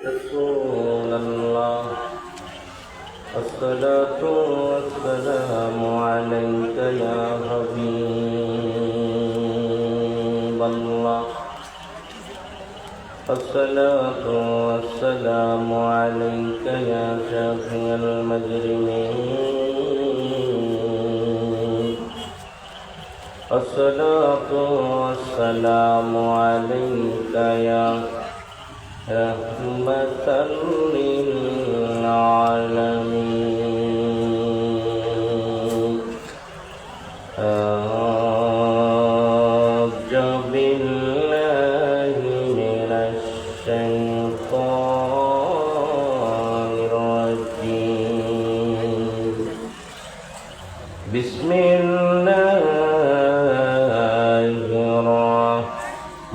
رسول الله الصلاة والسلام عليك يا حبيب الله الصلاة والسلام عليك يا شافي المجرمين الصلاة والسلام عليك يا رحمة للعالمين أعوذ بالله من الشيطان الرجيم بسم الله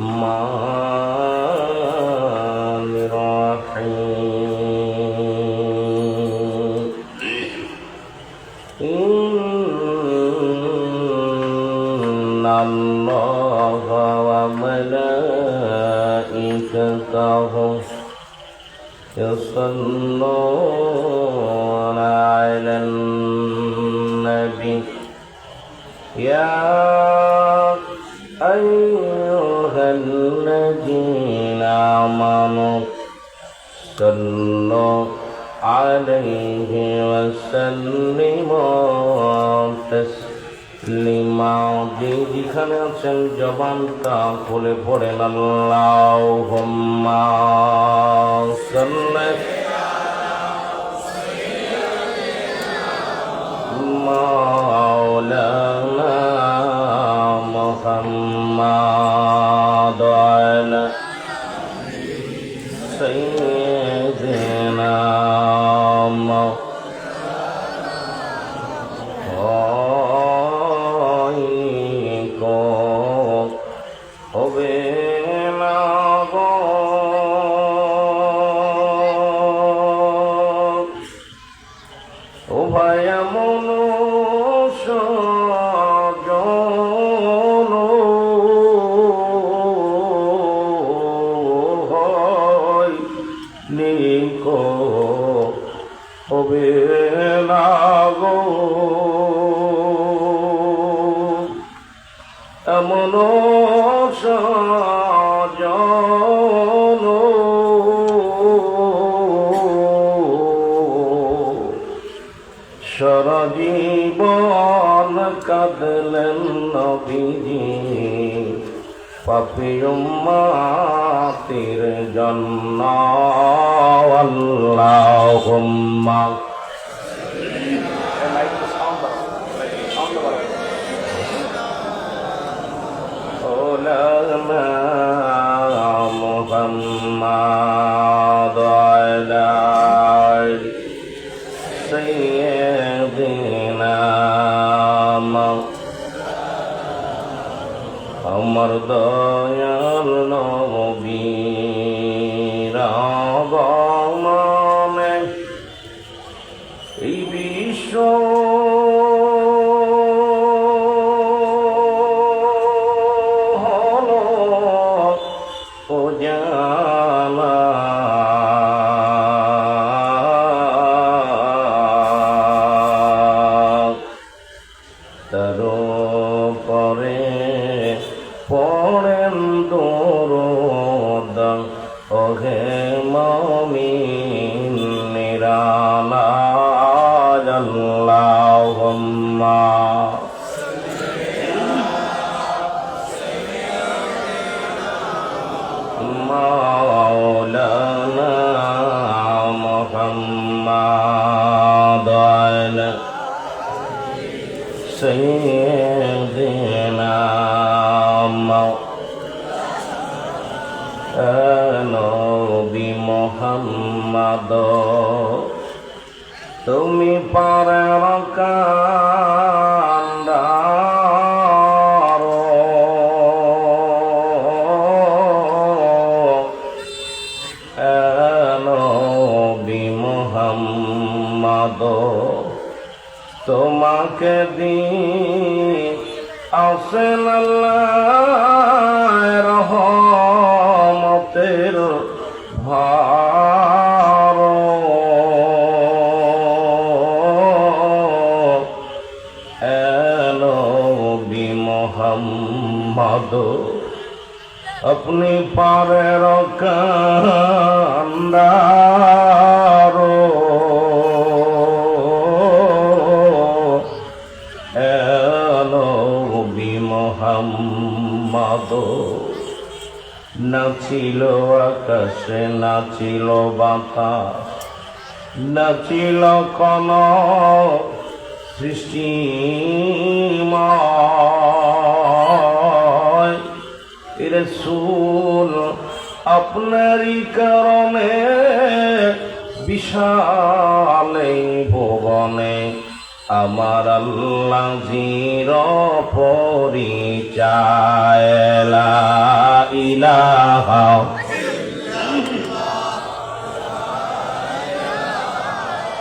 الرحمن الرحيم إن الله وملائكته يصلون على النبي يا أيها الذين آمنوا صلوا عليه وسلموا تسليما যেখানে আছেন জবানটা খুলে পড়েন আল্লাহুম্মা সাল্লি মাওলানা মুহাম্মাদ আলা সাইয়্যিদিনা এমন সাজন সারা জীবন কাঁদলেন নবীজি পাপী উম্মতের জন্য আল্লাহুম্মা মুহাম্মাদ আলা সাইয়্যিদিনা আমার দয়াল নবীর আগমনে এই বিশ্ব পড়েন দরুদ ওহে মুমিন নিরালায় আল্লাহুম্মা মাওলানা মুহাম্মাদ আলা সাইয়্যিদিনা নবী মুহাম্মদ তুমি পারের কান্ডার নবী মুহাম্মদ তোমাকে দি আসেন আল্লাহ রহমতের ভাই अपनी पारेर कांडारो नबी मोहम्मद नाचिल आकाशे नाचिल बातास नाचिल कोन सृष्टिमय रसूल आपनारी कारणे विशाल भुवने आमार आल्लाह जीर परिचय ला इलाहा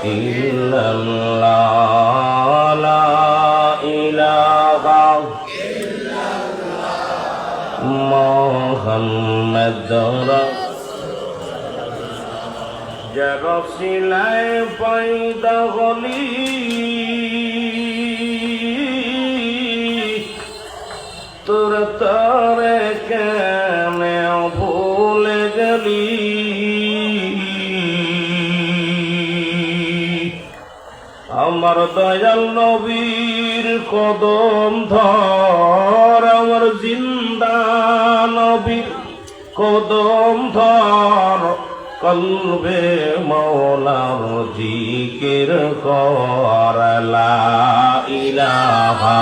इल्लल्लाह ला इलाहा मुहम्मदुर जब सिलाए पैदा गली তোর তারে কেন ভুলে গেলি আমার দয়াল নবীর কদম ধর আমার জিন্দা নবীর কদম ধর কলবে মওলার জিকির কর লা ইলাহা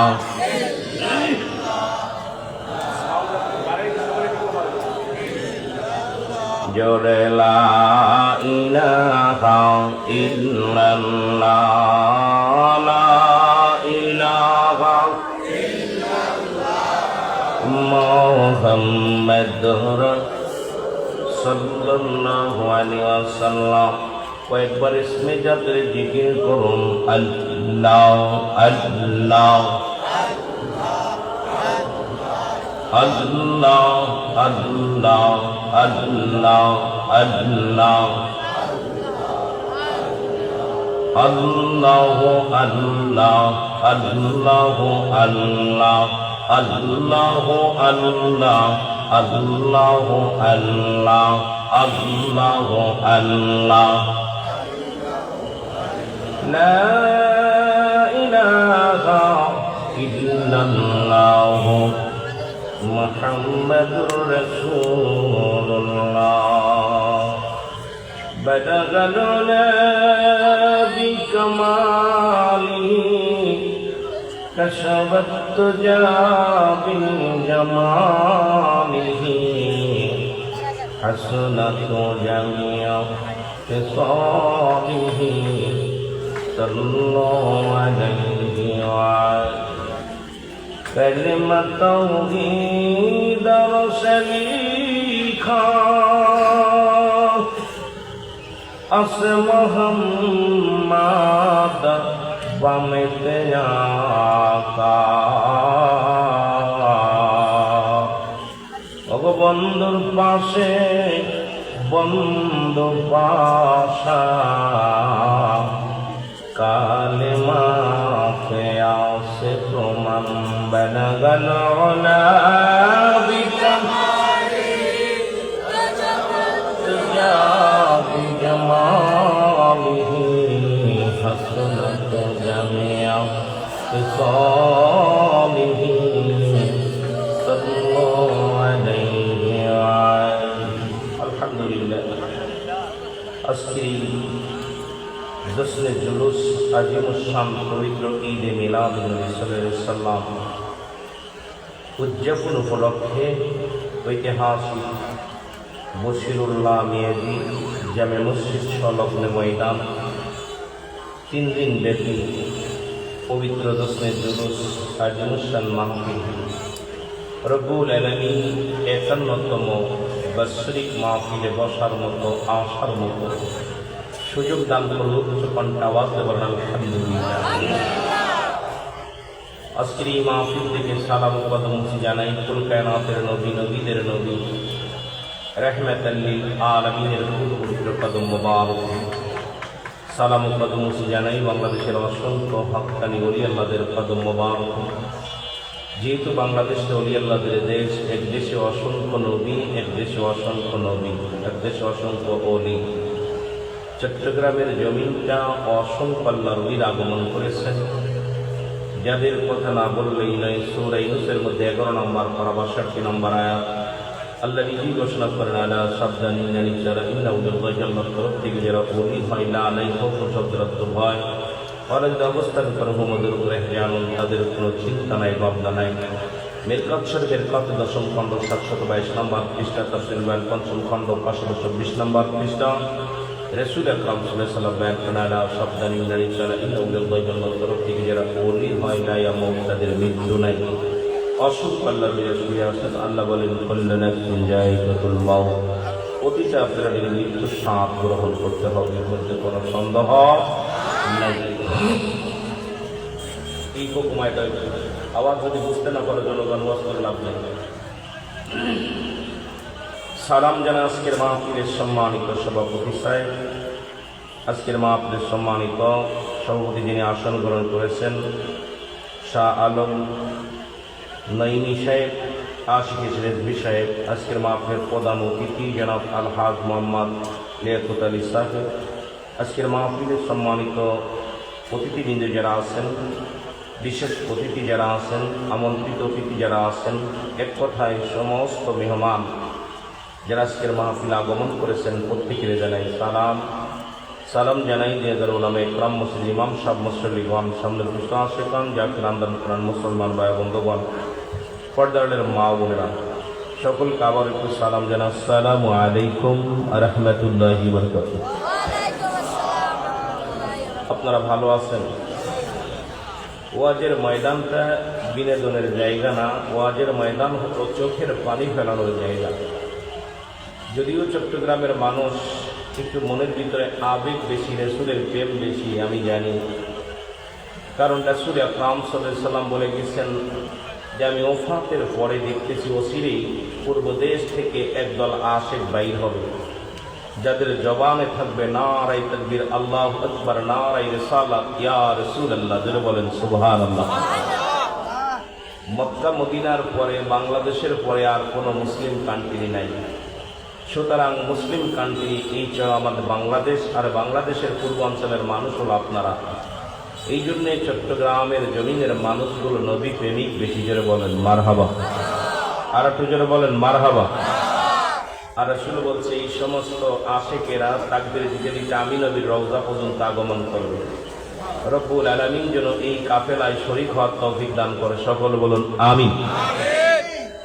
জোরে লা ইলাহা ইল্লাল্লাহ লা ইলাহা মুহাম্মাদুর সাল্লাল্লাহু আলাইহি ওয়াসাল্লাম কয়েকবার ইসমে জাতের জিকির করুন আল্লাহ আল্লাহ Allah Allah Allah Allah Allah Allah Allah Allah Allah Allah Allah Allah Allah Allah La ilaha illallah Muhammadur Rasulullah Badagaluna bikamalihi Kashabat tuja bijamalihi Hasunatu jami'a fisalihi Sallallahu alaihi wa كلمة توحيد رسليكا أس محمد بمتياكا বন্ধুর পাশে বন্ধু পাশা কালেমা আসে প্রমাণ বনগল ওলা বিকমালি বিজমালিহি হাসনাত জামিআ বিসালিহি সাল্লাল্লাহু আলাইহি ওয়া আলহামদুলিল্লাহ আজকে জশ্নে জুলুস আজিমুশ-শান পবিত্র ঈদে মিলাদুন-নবী সাল্লাল্লাহু আলাইহি ওয়াসাল্লাম উদযাপন উপলক্ষে ঐতিহাসিক বশিরুল্লাহ মিয়াজি জামে মসজিদ সংলগ্ন ময়দান 3 দিন ব্যাপী পবিত্র জশ্নে জুলুস আজিমুশ-শান মাহফিল রব্বুল আলামিন 51তম বাৎসরিক মাহফিলে বসার মতো আসার মতো সুযোগ দান করল। উচ্চ কণ্ঠে আওয়াজ দিয়ে বলেন আলহামদুলিল্লাহ। আজকের এই মাহফিল থেকে সালাম ও কদমুচি জানাই কুল কায়নাতের নবী নবীদের নবী রাহমাতাল লিল আলামিনের পবিত্র কদম মোবারক। সালাম ও কদমুচি জানাই বাংলাদেশের অসংখ্য হক্কানি ওলি আল্লাহদের কদম মোবারক। যেহেতু বাংলাদেশে অলি আল্লাহদের দেশ, এক দেশে অসংখ্য নবী, এক দেশে অসংখ্য নবী, এক দেশে অসংখ্য অলি। চট্টগ্রামের জমিনটা অসংখ্য আল্লাহর অলির আগমন করেছেন, যাদের কথা না বললেই নয়। সূরা ইউনূসের মধ্যে 11 নম্বর পারা 62 নম্বর আয়াত আল্লাহ নিজেই ঘোষণা করেন, আলা সাবধানী যারা আল্লাহর তরফ থেকে যারা অলি হয়, লা আলাইকুম শব্দের অর্থ ভয়, ওরা যদি অবস্থান করে হুমদের উপরে জানুন, তাদের কোনো চিন্তা নাই, ভাবনা নাই। মিরকাত শরীফের 10ম খণ্ড 722 নম্বর পৃষ্ঠা, তাফসীর বায়ান 5ম খণ্ড 524 নম্বর পৃষ্ঠা। রাসূল আকরাম সাল্লাল্লাহু আলাইহি ওয়াসাল্লাম বয়ান করেন, আলা সাবধানী যারা আল্লাহর তরফ থেকে যারা ওলি হয়, লা ইয়ামুত, তাদের মৃত্যু নাই। অসুখ আল্লাহর শুয়ে আসেন। আল্লাহ বলেন, কুল্লু নাফসিন যায়িকাতুল মাউত, প্রতিটা প্রাণীর মৃত্যুর স্বাদ গ্রহণ করতে হবে, এর মধ্যে কোনো সন্দেহ নাই। এই হুকুমায়টা আওয়াজ যদি বুঝতে না পারে জনগণ, ওয়াজ করে লাভ নেই। সালাম জানা আজকের মাহফিলের সম্মানিত সভাপতি সাহেব, আজকের মাহফিলের সম্মানিত সভাপতি যিনি আসন গ্রহণ করেছেন, শাহ আলম নঈমী সাহেব, আশিক রেজভী সাহেব, আজকের মাহফিলের প্রধান অতিথি জনাব আলহাজ মোহাম্মদ লিয়াকত আলী সাহেব, আজকের মাহফিলের সম্মানিত অতিথিবৃন্দ যারা আছেন, বিশেষ অতিথি যারা আছেন, আমন্ত্রিত অতিথি যারা আছেন, এক কথায় সমস্ত মেহমান যারা আজকের মাহফিল আগমন করেছেন, প্রত্যেকের জানাই সালাম। সালাম জানাই দিয়াদার উলামা ইকরাম, মসজিদ ইমাম সাহেব, মুসল্লিগণ, সামনের পুষ্ট আশেকান, জাকির আন্দান কোরআন মুসলমান ভাই বন্ধুগণ, পর্দারের মা বোনেরা, সকলকে আবার একটু সালাম জানা। আসসালামু আলাইকুম ওয়া রাহমাতুল্লাহি ওয়া বারাকাতুহু। আপনারা ভালো আছেন? ওয়াজের ময়দানটা বিনোদনের জায়গা না, ওয়াজের ময়দান হলো চোখের পানি ফেলানোর জায়গা। যদিও চট্টগ্রামের মানুষ একটু মনের ভিতরে আবেগ বেশি, রাসূলের প্রেম বেশি, আমি জানি। কারণ রাসূল আকরাম সাল্লাল্লাহু আলাইহি ওয়াসাল্লাম বলে গেছেন যে আমি ওফাতের পরে দেখতেছি অচিরেই পূর্ব দেশ থেকে একদল আশিক বাইর হবে, যাদের জবানে থাকবে নারায়ে তাকবীর, আল্লাহু আকবার, নারায়ে রিসালাত, ইয়া রাসূলুল্লাহ, যারা বলেন সুবহানাল্লাহ। মক্কা মদিনার পরে বাংলাদেশের পরে আর কোনো মুসলিম কান্ট্রি নাই। সুতরাং মুসলিম কান্ট্রি এই আমাদের বাংলাদেশ, আর বাংলাদেশের পূর্বাঞ্চলের মানুষ হলো আপনারা। এই জন্যে চট্টগ্রামের জমিনের মানুষগুলো নবী প্রেমিক বেশি। জোরে বলেন মারহাবা, আর একটু জোরে বলেন মারহাবা। আর রাসূল বলছে এই সমস্ত আশিকেরা তাকবীর দিতে দিতে আমি নবীর রওজা পর্যন্ত আগমন করবে। রব্বুল আলামিন যেন এই কাফেলায় শরীক হওয়ার তৌফিক দান করে, সকল বলুন আমিন।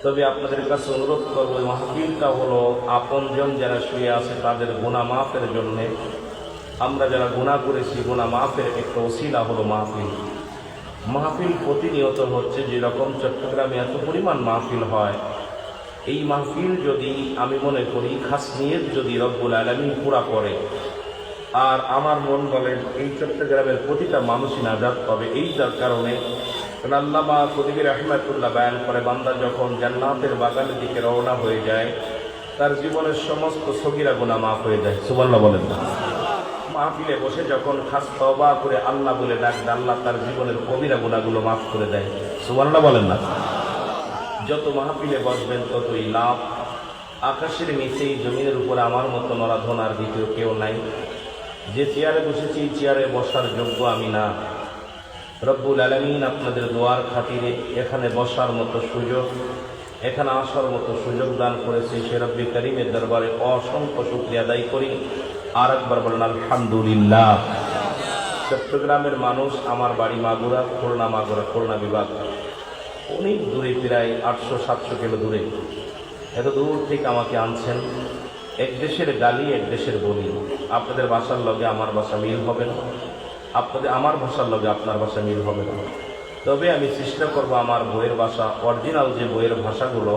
তবে আপনাদের কাছে অনুরোধ করবো, মাহফিলটা হলো আপনজন যারা শুয়ে আছে তাদের গুনাহ মাফের জন্যে। আমরা যারা গুনাহ করেছি, গুনাহ মাফের একটা ওসিলা হলো মাহফিল। মাহফিল প্রতিনিয়ত হচ্ছে, যেরকম চট্টগ্রামে এত পরিমাণ মাহফিল হয়, এই মাহফিল যদি আমি মনে করি খাস নিয়ত যদি রব্বুল আলামিন পুরা করে, আর আমার মন বলেন এই চট্টগ্রামের প্রতিটা মানুষই নাজাত পাবে। এইটার কারণে আল্লামা কদিবী রাহমাতুল্লাহ বয়ান করে, বান্দা যখন জান্নাতের বাগানের দিকে রওনা হয়ে যায়, তার জীবনের সমস্ত সগীরা গুনাহ মাফ হয়ে যায়। সুবহানাল্লাহ বলেন। মাহফিলে বসে যখন খাস তওবা করে আল্লাহ বলে ডাক, আল্লাহ তার জীবনের কবিরা গুনাহগুলো মাফ করে দেয়। সুবহানাল্লাহ বলেন না? যত মাহফিলে বসবেন ততই লাভ। আকাশের নিচেই জমিনের উপরে আমার মতো নরাধন আর দ্বিতীয় কেউ নাই। যে চেয়ারে বসেছি এই চেয়ারে বসার যোগ্য আমি না। রব্বুল আলামিন আপনাদের দোয়ার খাতিরে এখানে বসার মতো সুযোগ, এখানে আসার মতো সুযোগ দান করেছে, সে রব্বি করিমের দরবারে অসংখ্য শুকরিয়া আদায় করি। আর একবার বলেন আলহামদুলিল্লাহ। চট্টগ্রামের মানুষ, আমার বাড়ি মাগুরা, খুলনা বিভাগ, অনেক দূরে, প্রায় 800-700 কিলো দূরে। এত দূর থেকে আমাকে আনছেন। এক দেশের গালি এক দেশের বলি। আপনাদের ভাষার লগে আমার ভাষা মিল হবে না, আমার ভাষার লগে আপনার ভাষা মিল হবে না। তবে আমি চেষ্টা করব আমার বইয়ের ভাষা, অরিজিনাল যে বইয়ের ভাষাগুলো,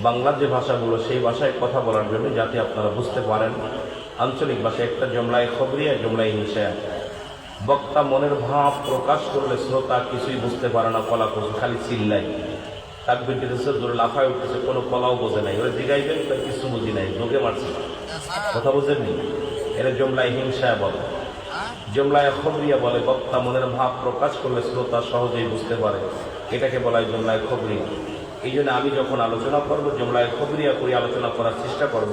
বাংলার যে ভাষাগুলো, সেই ভাষায় কথা বলার জন্য, যাতে আপনারা বুঝতে পারেন। আঞ্চলিক ভাষা একটা জমলায় খবরিয়া, জমলায় হিংসা। বক্তা মনের ভাব প্রকাশ করলে শ্রোতা কিছুই বুঝতে পারে না, কলা করছে, খালি চিল্লাই, তাকবীর দিতেছে, জোরে লাফায় উঠতেছে, কোনো কলাও বোঝে নাই। ওরা জিগাইবেন তাই কিছু বুঝি নাই, ঢোকে মারছে, কথা বুঝেননি? এরা জমলায় হিংসা বলে, জমলায় খবরিয়া বলে। বক্তা মনের ভাব প্রকাশ করলে শ্রোতা সহজেই বুঝতে পারে। এটাকে বলা হয় জুমলায়ে খবরিয়া। এই জন্য আমি যখন আলোচনা করব জুমলায়ে খবরিয়া করে আলোচনা করার চেষ্টা করব,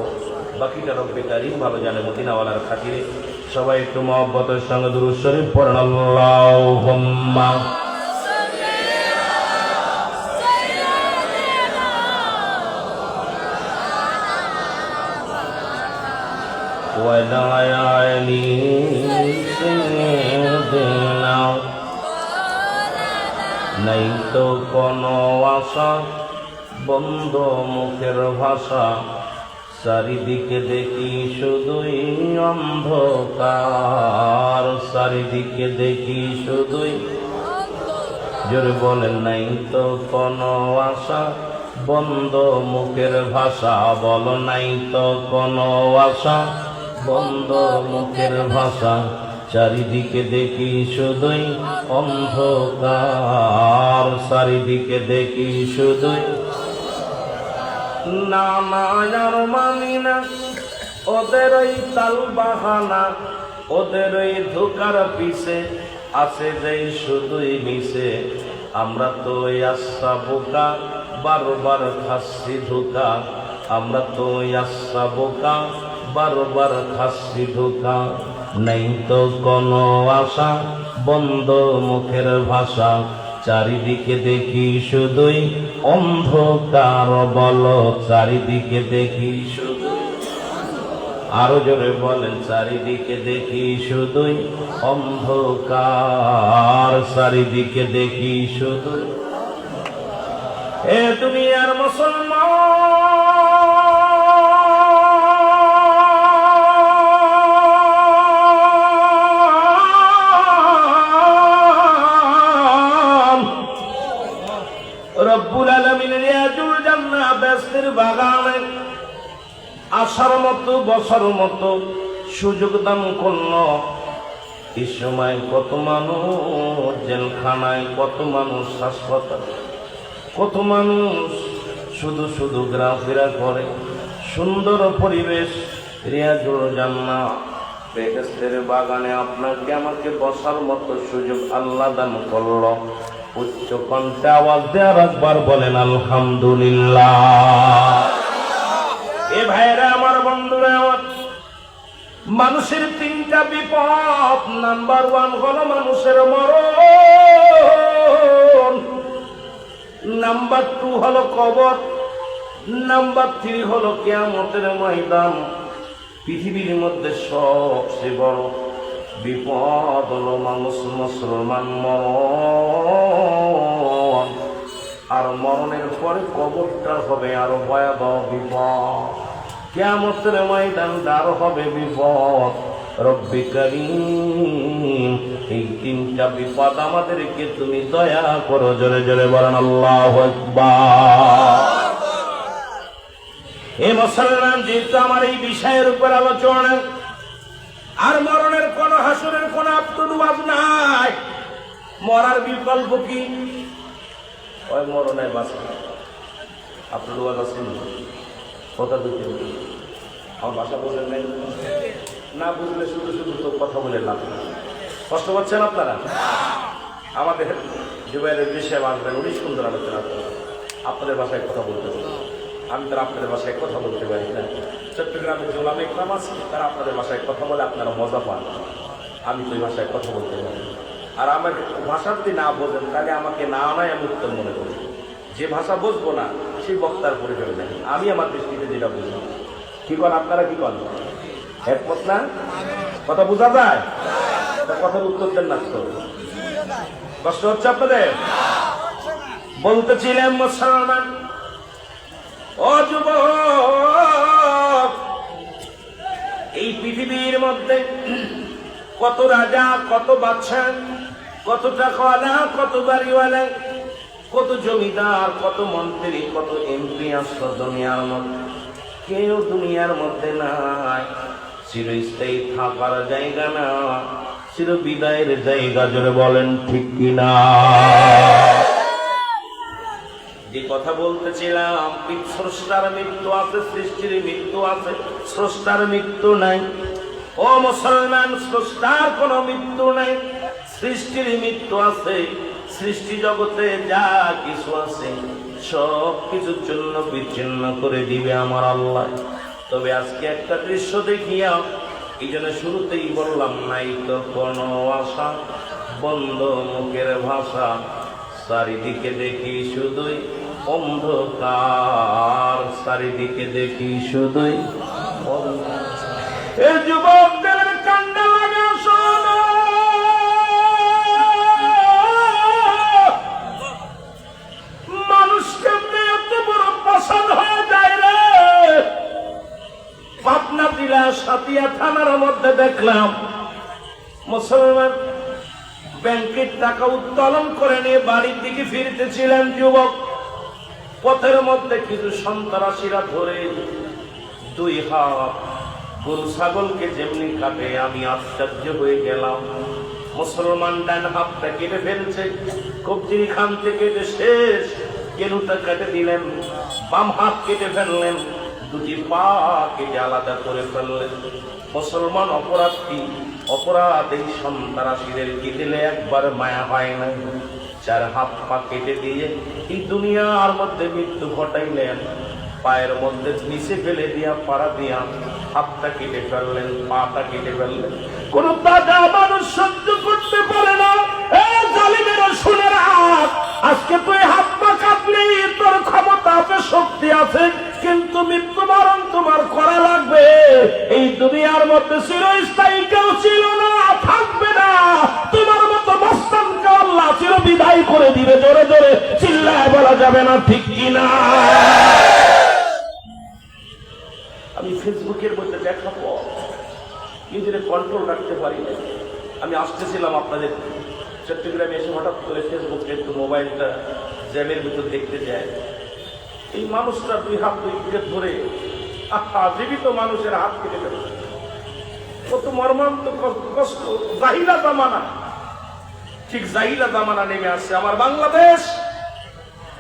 বাকিটা রব্বে কারীম ভালো জানে। মদিনাওয়ালার খাতিরে সবাই একটু মহব্বতের সঙ্গে দুরূদ শরীফ পড়েন। আল্লাহুম্মা ওয়ালায়ালি সাইয়্যিদিনা। নাই তো কোনো আশা, বন্ধ মুখের ভাষা, চারিদিকে দেখি শুধুই অন্ধকার, চারিদিকে দেখি শুধুই। জোরে বলেন, নাই তো কোনো আশা, বন্ধ মুখের ভাষা। বলো, নাই তো কোনো আশা, বন্ধ মুখের ভাষা, চারিদিকে দেখি শুধুই অন্ধকার, চারিদিকে দেখি শুধুই। না না আর মানি না ওদের ওই তাল বাহানা, ওদের ওই ধোকার পিছে আছে যেই শুধুই মিশে। আমরা তো ওই আশা বোকা, বারবার খাচ্ছি ধোকা। আমরা তো ওই আশা বোকা, বারবার খাচ্ছি ধোকা। নেই তো কোনো আশা, বন্ধ মুখের ভাষা, চারিদিকে দেখি শুধুই অন্ধকার। বলো, চারিদিকে দেখি শুধু। আরো জোরে বলেন, চারিদিকে দেখি শুধুই অন্ধকার, চারিদিকে দেখি শুধু। এ দুনিয়ার মুসলমান, রব্বুল আলামিন রিয়াজুল জান্নাহ বেহেশতের বাগানে আসার মতো বসার মতো সুযোগ দান করল। এই সময় কত মানুষ জেলখানায়, কত মানুষ হাসপাতালে, কত মানুষ শুধু শুধু ঘোরাফেরা করে। সুন্দর পরিবেশ রিয়াজুল জান্নাহ বেহেশতের বাগানে আপনাকে আমাকে বসার মতো সুযোগ আল্লাহ দান করল। উচ্চ কণ্ঠে আওয়াজ দেওয়ার একবার বলেন আলহামদুলিল্লাহ। এ ভাইরা আমার, বন্ধুরা আমার, মানুষের তিনটা বিপদ। নাম্বার 1 হলো মানুষের মরণ, নাম্বার 2 হলো কবর, নাম্বার 3 হলো কিয়ামতের ময়দান। পৃথিবীর মধ্যে সবচেয়ে বড় বিপদ হলো মানুষ মুসলমান মরণ। আর মরণের পরে কবরটা হবে আরো ভয়াবহ বিপদ, কিয়ামতের ময়দানটা আরো হবে বিপদ। রব্বে কারীম, এই তিনটা বিপদ আমাদেরকে তুমি দয়া করো। জোরে জোরে বলেন আল্লাহু আকবার। এ মুসলমান, যেহেতু আমার এই বিষয়ের উপর আলোচনা, আর মরণের কোন হাসরের কোন আত্মদুয়াজ নাই, মরার বিকল্প কি? ওই মরণে বাঁচা আত্মদুয়াজ আছে কথা দিতে। আমার ভাষা বললেন নাই না, বুঝলে শুধু শুধু তো কথা বলে লাভ। কষ্ট পাচ্ছেন আপনারা? আমাদের জুবাইরের বিষয়ে আসবেন, উনি সুন্দর আলোচনা করেন। আপনাদের ভাষায় কথা বলতে পারেন, আমি তারা আপনাদের ভাষায় কথা বলতে পারি না। চট্টগ্রামের যে ওলামা ইকরাম আছে, তারা আপনাদের ভাষায় কথা বলে, আপনারা মজা পান। আমি তো এই ভাষায় কথা বলতে পারি। আর আমার ভাষা যদি না বোঝেন, তাহলে আমাকে না আনায় আমি উত্তম মনে করি। যে ভাষা বুঝবো না, সেই বক্তার পরিচয় নেই। আমি আমার দৃষ্টিতে যেটা বুঝবো। কি করেন আপনারা? কি করেন? একমত না? কথা বোঝা যায়? কথার উত্তর দেন না। কষ্ট হচ্ছে আপনাদের? বলতেছিলেন মুসলমান, ও যুবক, এই পৃথিবীর মধ্যে কত রাজা, কত বাদশা, কত টাকাওয়ালা, কত বাড়িওয়ালা, কত জমিদার, কত মন্ত্রী, কত এমপি আসলো দুনিয়ার মধ্যে। কেউ দুনিয়ার মধ্যে নাই চিরস্থায়ী থাকার জায়গা না, চির বিদায়ের জায়গা। জোরে বলেন ঠিক কিনা? যে কথা বলতেছিলাম, স্রষ্টার মৃত্যু আছে, সৃষ্টির মৃত্যু আছে, স্রষ্টার মৃত্যু নাই। ও মুসলমান, স্রষ্টার কোনো মৃত্যু নাই, সৃষ্টির মৃত্যু আছে, সৃষ্টি জগতে যা কিছু আছে সব কিছুর জন্য বিচ্ছিন্ন করে দিবে আমার আল্লাহ। তবে আজকে একটা দৃশ্য দেখিয়া, এই জন্য শুরুতেই বললাম, নাই তো কোনো আশা, বন্ধ মুখের ভাষা, চারিদিকে দেখি শুধুই অন্ধকার, চারিদিকে দেখি শুধুই অন্ধকার। এই যুবকদের কান্না লাগা শোনো, মানুষ কেমনে এত বড় পাষাণ হয়ে যায় রে। পাবনা জেলা সাতিয়া থানার মধ্যে দেখলাম মুসলমান ব্যাংকের টাকা উত্তোলন করে নিয়ে বাড়ির দিকে ফিরতেছিলেন যুবক। পথের মধ্যে কিছু সন্ত্রাসীরা ধরে দুই হাত গরু ছাগলকে যেমনি কাটে, আমি আশ্চর্য হয়ে গেলাম। মুসলমান ডান হাতটা কেটে ফেলছে, কবজি খান থেকে শেষ, কেনুটা কেটে দিলেন, বাম হাত কেটে ফেললেন, দুটি পা কেটে আলাদা করে ফেললেন। মুসলমান অপরাধী, অপরাধ এই সন্ত্রাসীদের কি দিলে একবার মায়া হয় না? চার হাত পা কেটে দিয়ে এই দুনিয়ার মধ্যে মৃত্যু ঘটাইলেন। পায়ের মধ্যে নিচে ফেলে দিয়া পাড়া দিয়া হাতটা কেটে ফেললেন, পাটা কেটে ফেললেন। কোন তাজা মানুষ সহ্য করতে পারে না। জালিমেরা শুনে রাখ, আজকে তুই হাত পা কাটলি, তোর ক্ষমতা আছে, শক্তি আছে, কিন্তু মৃত্যুবরণ তোমার করা লাগবে। এই দুনিয়ার মধ্যে চিরস্থায়ী কেউ ছিল না, থাকবে না। তোমার মতো মস্তানকে আল্লাহ চির বিদায় করে দিবে। জোরে জোরে চিল্লায় বলা যাবে না, ঠিক কিনা? আমি ফেসবুকের মধ্যে দেখা পর নিজের কন্ট্রোল রাখতে পারি না। আমি আসতেছিলাম আপনাদের চট্টগ্রামে এসে হঠাৎ করে ফেসবুকে একটু মোবাইলটা জ্যামের ভিতর দেখতে যায়। এই মানুষটা দুই হাত দুই দিকে ধরে জীবিত মানুষের হাত কেটে ফেলে, কত মর্মান্তিক কষ্ট। জাহিলা জামানা, ঠিক জাহিলা জামানা নেমে আসছে আমার বাংলাদেশ।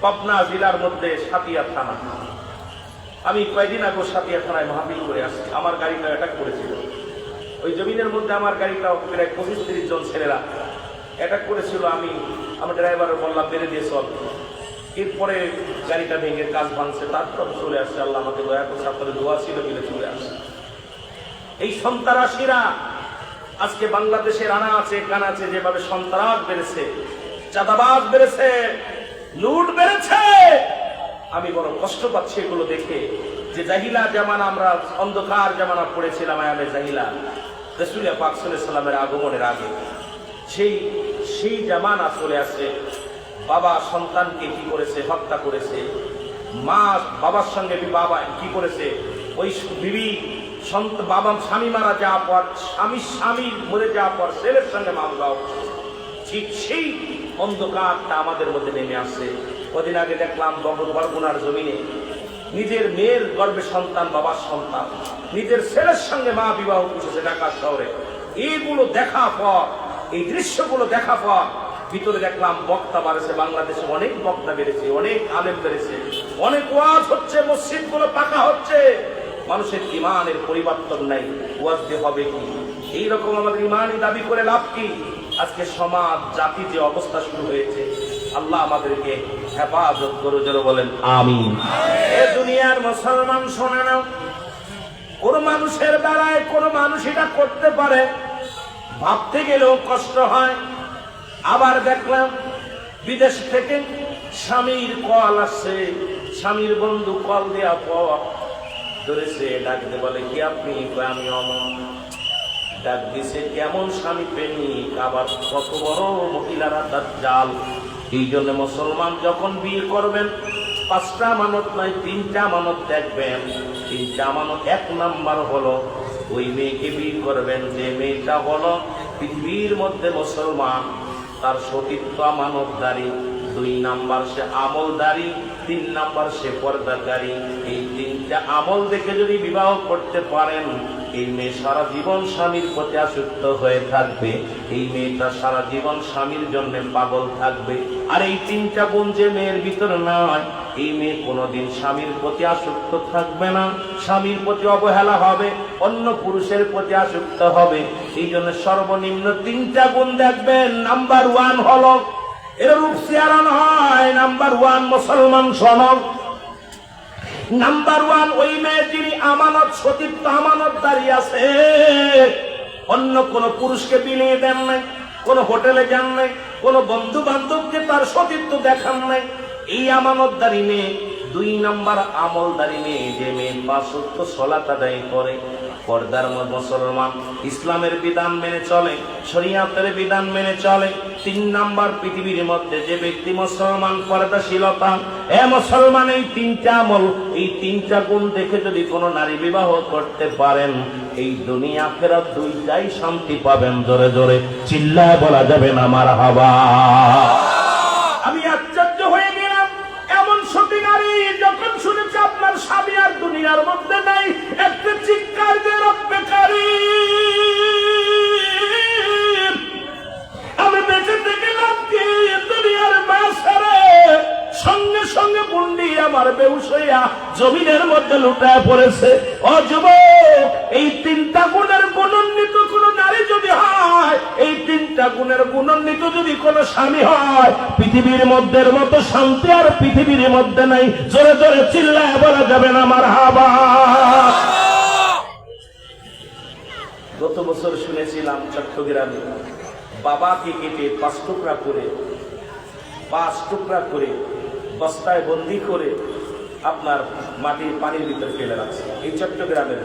পাবনা জেলার মধ্যে সাতিয়া থানা। আমি কয়েকদিন আগে সাতিয়া থানায় মাহফিল করে আসছি। আমার গাড়িটা অ্যাটাক করেছিল। ওই জমিনের মধ্যে আমার গাড়িটা প্রায় 25-30 জন ছেলেরা অ্যাটাক করেছিল। আমি আমার ড্রাইভারের বললাম বেড়ে দিয়ে চল। এরপরে গাড়িটা ভেঙে কাজ ভাঙছে, তারপর চলে আসছে। আল্লাহ আমাকে দয়া করছে, আপনাদের দোয়া ছিল বলে চলে আসছে। এই সন্ত্রাসীরা আজকে বাংলাদেশের আনা আছে কানা আছে, যেভাবে সন্ত্রাস বেড়েছে, চাঁদাবাজ বেড়েছে, লুট বেড়েছে, আমি বড় কষ্ট পাচ্ছি এগুলো দেখে। যে জাহিলা জামানা, আমরা অন্ধকার জামানা পড়েছিলাম, আয়ামে জাহিলা, রাসূল পাক সাল্লাল্লাহু আলাইহি ওয়াসাল্লামের আগমনের আগে সেই জামানা চলে আসে। বাবা সন্তানকে কি করেছে? হত্যা করেছে। মা বাবার সঙ্গে বাবা কি করেছে? ওই বিবি বাবা স্বামী মারা যাওয়ার পর, স্বামী মরে যাওয়ার পর ছেলের সঙ্গে মামলা হচ্ছে। ঠিক সেই অন্ধকারটা আমাদের মধ্যে নেমে আসছে। কদিন আগে দেখলাম বরগুনার জমিনে নিজের মেয়ের গর্ভে সন্তান, বাবার সন্তান, নিজের ছেলের সঙ্গে মা বিবাহ করেছে ঢাকা শহরে। এইগুলো দেখা পর, এই দৃশ্যগুলো দেখা পর ভিতরে দেখলাম বক্তা বাড়েছে। বাংলাদেশে অনেক বক্তা বেড়েছে, অনেক আলেম বেড়েছে, অনেক ওয়াজ হচ্ছে, মসজিদ গুলো পাকা হচ্ছে। মানুষের ইমানের পরিবর্তন নাই, ওয়াজ দিয়ে হবে কি? এইরকম আমাদের ইমানই দাবি করে লাভ কি? আজকে সমাজ জাতি যে অবস্থা শুরু হয়েছে, আল্লাহ আমাদেরকে হেফাজত করে। যারা বলেন আমিন। এ দুনিয়ার মুসলমান শোনে না, কোন মানুষের দ্বারায় কোন মানুষ এটা করতে পারে, ভাবতে গেলেও কষ্ট হয়। আবার দেখলাম বিদেশ থেকে স্বামীর কল আসছে, স্বামীর বন্ধু কল দেওয়া পর ধরেছে, ডাকতে বলে কি আপনি? আমি অমন। ডাক দিছে, কেমন স্বামী প্রেমিক, আবার কত বড় মহিলারা দাজ্জাল। এই জন্য মুসলমান যখন বিয়ে করবেন, 5টা আমানত নয়, 3টা আমানত দেখবেন। 3টা আমানত, 1 নাম্বার হলো ওই মেয়েকে বিয়ে করবেন যে মেয়েটা হলো পৃথিবীর মধ্যে মুসলমান, তার সতীত্ব আমানতদারি। 2 নাম্বার সে আমলদারি, 3 নাম্বার সে পর্দাকারী। এই 3টা আমল দেখে যদি বিবাহ করতে পারেন, এই মেয়ে সারা জীবন স্বামীর প্রতি আসক্ত হয়ে থাকবে। এই মেয়েটা সারা জীবন স্বামীর জন্য পাগল থাকবে। আর এই 3টা গুণ যে মেয়ের ভিতরে নয়, এই মেয়ে কোনোদিন স্বামীর প্রতি আসক্ত থাকবে না, স্বামীর প্রতি অবহেলা হবে, অন্য পুরুষের প্রতি আসক্ত হবে। এই জন্য সর্বনিম্ন 3টা গুণ দেখবেন। নাম্বার 1 হলো এর রূপ চেহারা নয়। নাম্বার ওয়ান মুসলমান সনদ, নাম্বার ওয়ান ওই মেয়ে যিনি আমানত সতীত্ব আমানত দাঁড়িয়ে আছে, অন্য কোন পুরুষকে বিলিয়ে দেন নাই, কোন হোটেলে যান নাই, কোন বন্ধু বান্ধবকে তার সতীত্ব দেখান নাই, এই আমানতদারি মেয়ে। দুই নাম্বার আমলদারি মেয়ে, যে মেয়ে 5 ওয়াক্ত সালাত আদায় করে, পর্দার মুসলমান, ইসলামের বিধান মেনে চলে, শরীয়তের বিধান মেনে চলে। 3 নাম্বার পৃথিবীর মধ্যে যে ব্যক্তি মুসলমান, পর্দাশীলতা। মুসলমান এই 3টা আমল, এই 3টা গুণ দেখে যদি কোনো নারী বিবাহ করতে পারেন, এই দুনিয়া আখিরাত দুইটাই শান্তি পাবেন। জোরে জোরে চিল্লায় বলা যাবে না মারহাবা। আমি আশ্চর্য হয়ে গেলাম, এমন সতী নারী যখন শুনেছে আপনার স্বামী আর দুনিয়ার মধ্যে নাই, একটা চিৎকার দিয়ে রব্বে কারীম, আমি বেঁচে থেকে লাভ কি? দুনিয়ার মাঝখানে সঙ্গে সঙ্গে বুন্ডি আমার বেহুশ হইয়া জমিনের মধ্যে লুটায় পড়েছে। ও যুবক, এই 3টা গুণের গুণান্বিত কোন নারী যদি হয়, এই 3টা গুণের গুণান্বিত যদি কোন স্বামী হয়, পৃথিবীর মধ্যে মতো শান্তি আর পৃথিবীর মধ্যে নাই। জোরে জোরে চিল্লায় বলা যাবে না মারহাবা। গত বছর শুনেছিলাম চট্টগ্রামে বাবাকে কেটে 5 টুকরা করে বস্তায় বন্দি করে আপনার মাটির পানির ভিতরে ফেলে রাখছে, এই চট্টগ্রামের।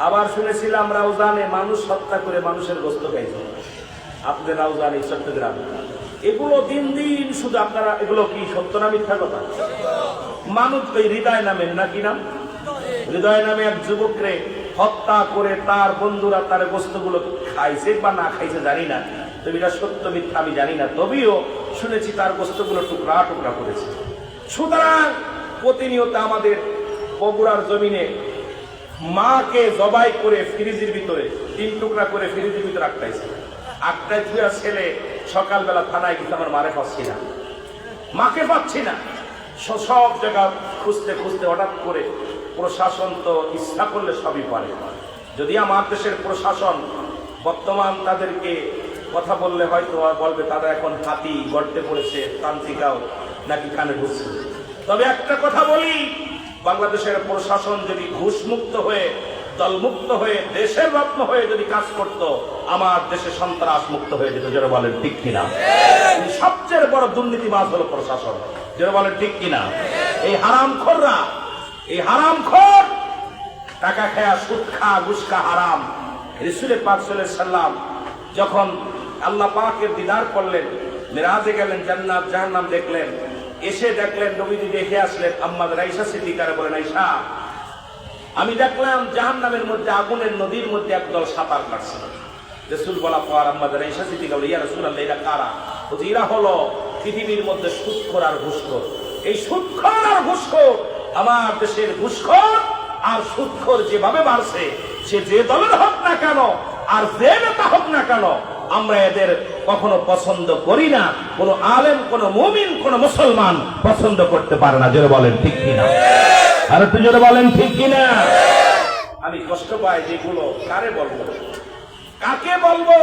আবার শুনেছিলাম রাউজানে মানুষ হত্যা করে মানুষের গোশত খাইছে, আপনাদের রাউজান এই চট্টগ্রাম। এগুলো দিন দিন শুধু আপনারা, এগুলো কি সত্য না মিথ্যা কথা? মানুষ ওই হৃদয় নামের, না কি নাম, হৃদয় নামে এক যুবকরে হত্যা করে তার বন্ধুরা তার গোশতগুলো খাইছে বা না খাইছে জানি না, তবে এটা সত্য মিথ্যা আমি জানি না, তবেও শুনেছি তার গোশতগুলো টুকরা টুকরা করেছে। সুতরাং প্রতিনিয়ত আমাদের বগুড়ার জমিনে মাকে জবাই করে ফ্রিজের ভিতরে 3 টুকরা করে ফ্রিজের ভিতরে আটকাইছে। আটকায় ধুয়া ছেলে সকালবেলা থানায় গেছে, আমার মারে পাচ্ছি না, মাকে পাচ্ছি না। সব জায়গা খুঁজতে খুঁজতে হঠাৎ করে প্রশাসন তো ইচ্ছা করলে সবই পারে। যদি আমার দেশের প্রশাসন বর্তমান তাদেরকে কথা বললে হয়তো বলবে তারা এখন হাতি গর্তে পড়েছে, তান্ত্রিকাও নাকি কানে ঢুকছে। তবে একটা কথা বলি, বাংলাদেশের প্রশাসন যদি ঘুষ মুক্ত হয়ে, দলমুক্ত হয়ে, দেশের রত্ন হয়ে যদি কাজ করত, আমার দেশে সন্ত্রাস মুক্ত হয়ে যেত। যারা বলেন ঠিক কিনা? সবচেয়ে বড় দুর্নীতিবাজ হলো প্রশাসন। যারা বলেন ঠিক কিনা? এই হারামখোররা, এই হারামখোর টাকা খায়া, সুদ খা, ঘুষ খা, হারাম। রাসূল পাক সাল্লাল্লাহু আলাইহি সাল্লাম যখন আল্লাহ পাকের দিদার করলেন, মিরাজে গেলেন, জান্নাত জাহান্নাম দেখলেন, এসে দেখলেন নবীজি দেখে আসলেন। আম্মা আয়েশা সিদ্দিকারে বলেন, আয়েশা, আমি দেখলাম জাহান্নামের মধ্যে আগুনের নদীর মধ্যে একদল সাঁতার কাটছে। রাসূল বলা পর আম্মা আয়েশা সিদ্দিকা বলে, ইয়া রাসূলুল্লাহ, এরা কারা? বলছে, এরা হলো পৃথিবীর মধ্যে সুদখোর আর ঘুষখোর। এই সুদখোর আর ঘুষখোর, আমার দেশের ঘুষখোর আর সুদখোর যেভাবে বাড়ছে, সে যে দলের হোক না কেন আর যে নেতা হোক না কেন, আমরা এদের কখনো পছন্দ করি না। কোন আলেম, কোন মুমিন, কোন মুসলমান পছন্দ করতে পারে না। যারা বলেন ঠিক কিনা? আর একটু জোরে বলেন ঠিক কিনা? আমি কষ্ট পাই যেগুলো কারে বলবো, কাকে বলবো,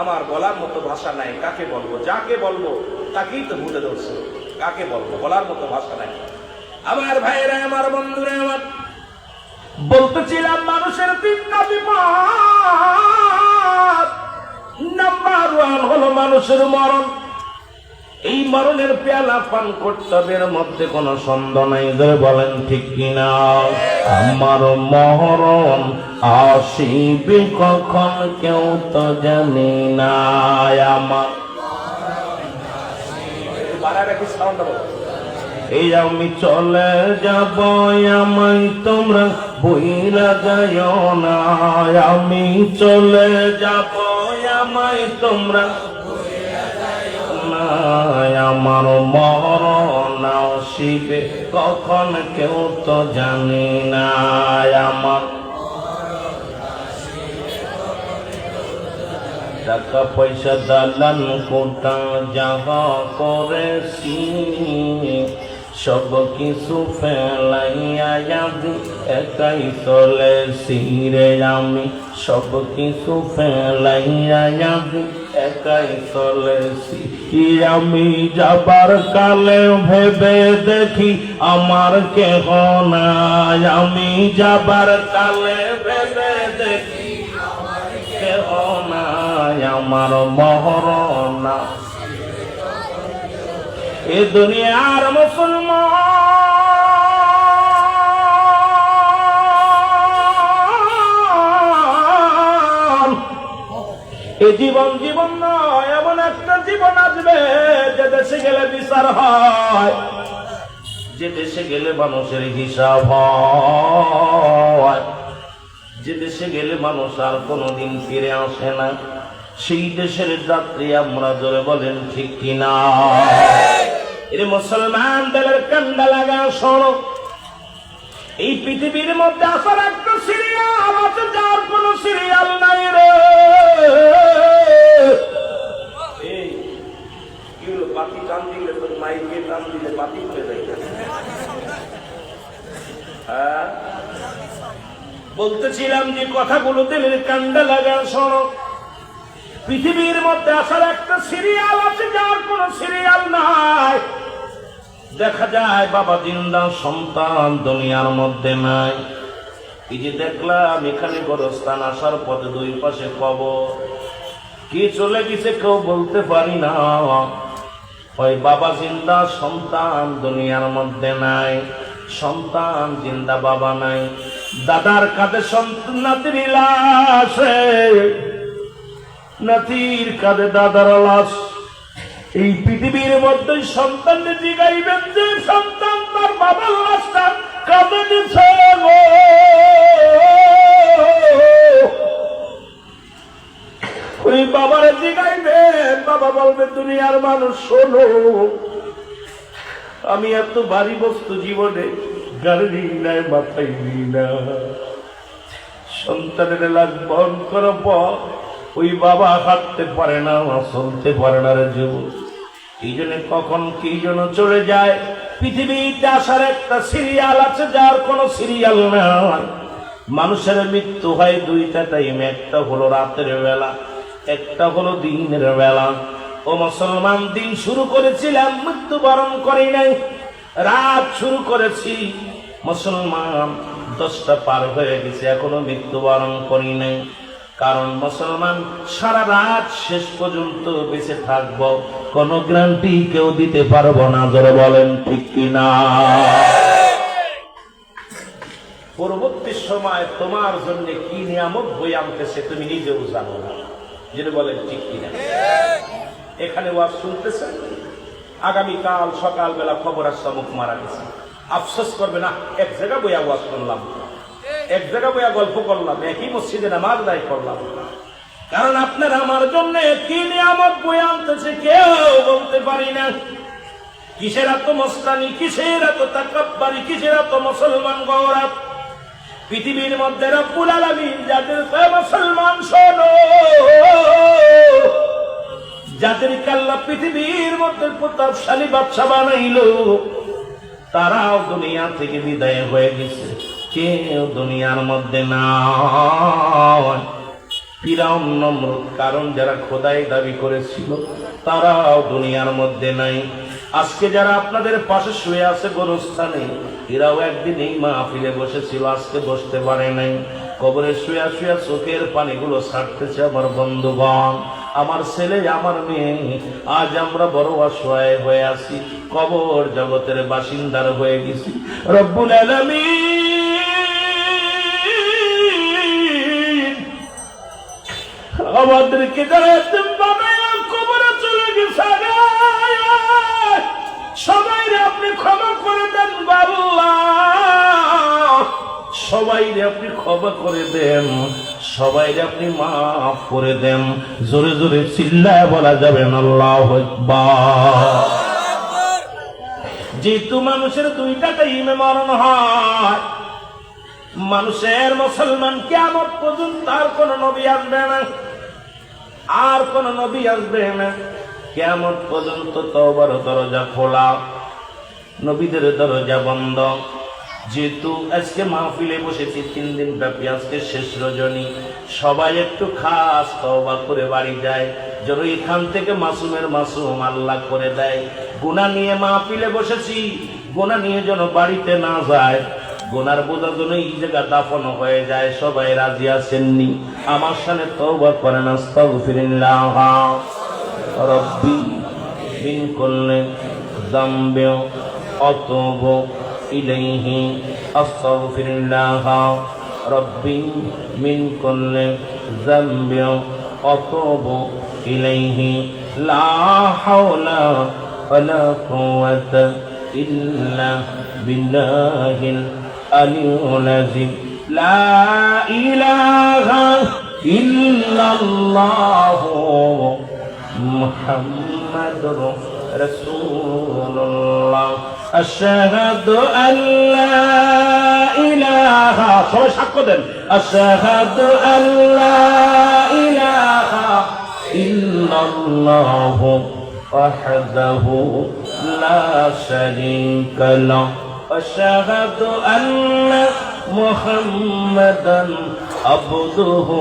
আমার বলার মতো ভাষা নাই। কাকে বলবো? যাকে বলবো তাকেই তো ভুলে ধরছে। কাকে বলবো? বলার মতো ভাষা নাই। আমার ভাইরা, আমার বন্ধুরা, আমার বলতেছিলাম মানুষের 3টা বিপদ। নাম্বার 1 হলো মানুষের মরণ। এই মরণের পেয়ালা পান করতে হবে, এর মধ্যে কোনো সন্দেহ নাই। ধরে বলেন ঠিক কিনা? আমার মরণ আসিবে কখন কেউ তো জানি না। আমার এই আমি চলে যাব, আমায় তোমরা বইলা যাইও না। আমি চলে যাব, আমায় তোমরা আমার মরণ আসিবে কখন কেউ তো জানি না। আমার টাকা পয়সা দালান কোটা যাহা করেছি, সব কিছু ফেলাইয়া একাই চলেছি রে আমি, সব কিছু ফেলাইয়া যাবি। একাই চলেছি আমি, যাবার কালে ভেবে দেখি আমার কেহ নাই। আমি যাবার কালে ভেবে দেখি কেহ নাই, আমার মহরনা এ দুনিয়ার মুসলমান। এ জীবন জীবন নয়, এমন একটা জীবন আসবে যে দেশে গেলে বিচার হয়, যে দেশে গেলে মানুষের হিসাব হয়, যে দেশে গেলে মানুষ আর কোনোদিন ফিরে আসে না। সেই দেশের যাত্রী আমরা জোরে বলেন ঠিক কিনা? এর মুসলমান দলের কান্ডা লাগা শোনো, এই পৃথিবীর মধ্যে আসার একটা সিরিয়াল আছে যার কোন সিরিয়াল নাই রে। বাতি টান দিলে তোর মাইকে টান দিলে বাতি হয়ে যায়। হ্যাঁ, বলতেছিলাম যে কথাগুলো দিলের কান্ডা লাগা শোনো, পৃথিবীর মধ্যে আসার একটা সিরিয়াল আছে যার কোন সিরিয়াল নাই। দেখা যায় বাবা জিন্দা, সন্তান দুনিয়ার মধ্যে নাই। এই যে দেখলাম এখানে গোরস্থান, আসার পথে দুই পাশে কবর, কি চলে গেছে কেউ বলতে পারি না। ওই বাবা জিন্দা, সন্তান দুনিয়ার মধ্যে নাই। সন্তান জিন্দা, বাবা নাই। দাদার কাঁধে সন্তান, নাতির লাশ, নাতির কাঁধে দাদার লাশ। এই পৃথিবীর মধ্যে সন্তান জিগাইবেন যে সন্তান তার বাবার লাশটা কাঁধে দিছে, ওই বাবারে জিগাইবেন, বাবা বলবে দুনিয়ার মানুষ শোনো, আমি এত ভারী বস্তু জীবনে গাড়ি নিই নাই, মাথায় নিই না। সন্তানের লাশ বহন করার পর ওই বাবা হাঁটতে পারে না, চলতে পারে না রে জীবন। এই জন্য কখন কি যেন চলে যায়। পৃথিবীতে আসার একটা সিরিয়াল আছে যার কোন সিরিয়াল নাই। মানুষের মৃত্যু হয় দুইটা টাইমে, একটা হলো রাতের বেলা, একটা হলো দিনের বেলা। ও মুসলমান, দিন শুরু করেছিলাম, মৃত্যুবরণ করি নাই। রাত শুরু করেছি মুসলমান, 10টা পার হয়ে গেছে, এখনো মৃত্যুবরণ করি নাই। কারণ মুসলমান সারা রাত শেষ পর্যন্ত বেঁচে থাকবো কোন গ্যারান্টি কেউ দিতে পারবো না, জোরে বলেন ঠিক কিনা? পরবর্তী সময় তোমার জন্য কি নিয়ামত বই আনতেছে তুমি নিজেও জানো না, যেটা বলেন ঠিক কিনা? এখানে ওয়াজ শুনতেছেন, আগামীকাল সকালবেলা খবর আসছে মুখ মারা গেছে, আফসোস করবে না এক জায়গা বইয়া ওয়াজ শুনলাম, এক জায়গা বইয়া গল্প করলাম, একই মসজিদে নামাজ আদায় করলাম। কারণ আপনার আমার জন্য কি নিয়ামত বই আনতেছে কেউ বলতে পারি না। কিসের এত মস্তানি, কিসের এত তাকাব্বুরি, কিসের এত মুসলমান গৌরব। পৃথিবীর মধ্যে রব্বুল আলামিন যাদের মুসলমান শোনো, যাদেরকে আল্লাহ পৃথিবীর মধ্যে প্রতাপশালী বাদশা বানাইল, তারাও দুনিয়া থেকে বিদায় হয়ে গেছে, কেউ দুনিয়ার মধ্যে নাই। ফিরাউন, নমরুদ, কারণ যারা খোদাই দাবি করেছিল তারাও দুনিয়ার মধ্যে নাই। আজকে যারা আপনাদের পাশে শুয়ে আছে গোরস্থানে, এরাও একদিন এই মাহফিলে বসেছিল, আজকে বসতে পারে নাই। কবরে শুয়া শুয়া চোখের পানিগুলো ছাড়তেছে আমার বন্ধুগণ, আমার ছেলে, আমার মেয়ে। আজ আমরা বড় অসহায় হয়ে আছি, কবর জগতের বাসিন্দার হয়ে গেছি। রব্বুল আলামিন আমাদেরকে যারা কবরে চলে গেছে, সবাই আপনি ক্ষমা করে দেন আল্লাহ, সবাই আপনি ক্ষমা করে দেন, সবাই আপনি মাফ করে দেন। জোরে জোরে চিল্লায় বলা যাবে না আল্লাহু আকবার। যেহেতু মানুষের দুইটা টাইমে মরণ হয়, মানুষের মুসলমান কিয়ামত পর্যন্ত আর কোন নবী আসবে না, আর কোন নবী আসবে না। কিয়ামত পর্যন্ত তওবার দরজা খোলা, নবীদের দরজা বন্ধ। যেহেতু আজকে মাহফিলে বসেছি 3 দিন ব্যাপী, আজকে শেষ রজনী, সবাই একটু খাস তওবা করে বাড়ি যায়, যেন এখান থেকে মাসুমের মাসুম আল্লাহ করে দেয়। গুনাহ নিয়ে মাহফিলে বসেছি, গুনাহ নিয়ে যেন বাড়িতে না যায়, গুনার বোঝা যেন এই জায়গা দাফন হয়ে যায়। সবাই রাজি আছেননি? আমার সামনে তওবা করেন, আস্তাগফিরুল্লাহ রব্বি মিন কুল্লি যামবি আতুবু ইলাইহি, আস্তাগফিরুল্লাহ রব্বি মিন কুল্লি যামবি আতুবু ইলাইহি, লা হাওলা ওয়ালা কুওয়াতা ইল্লা বিল্লাহিল আলিয়্যিল আযীম। লা ইলাহা ইল্লাল্লাহু মুহাম্মাদুর রাসূলুল্লাহ, আশহাদু আল্লা ইলাহা, সবাই সাক্ষ্য দেন, আশহাদু আল্লা ইলাহা ইল্লাল্লাহু ওয়াহদাহু লা শারীকা লাহু, আশহাদু আন্না মুহাম্মাদান আবদুহু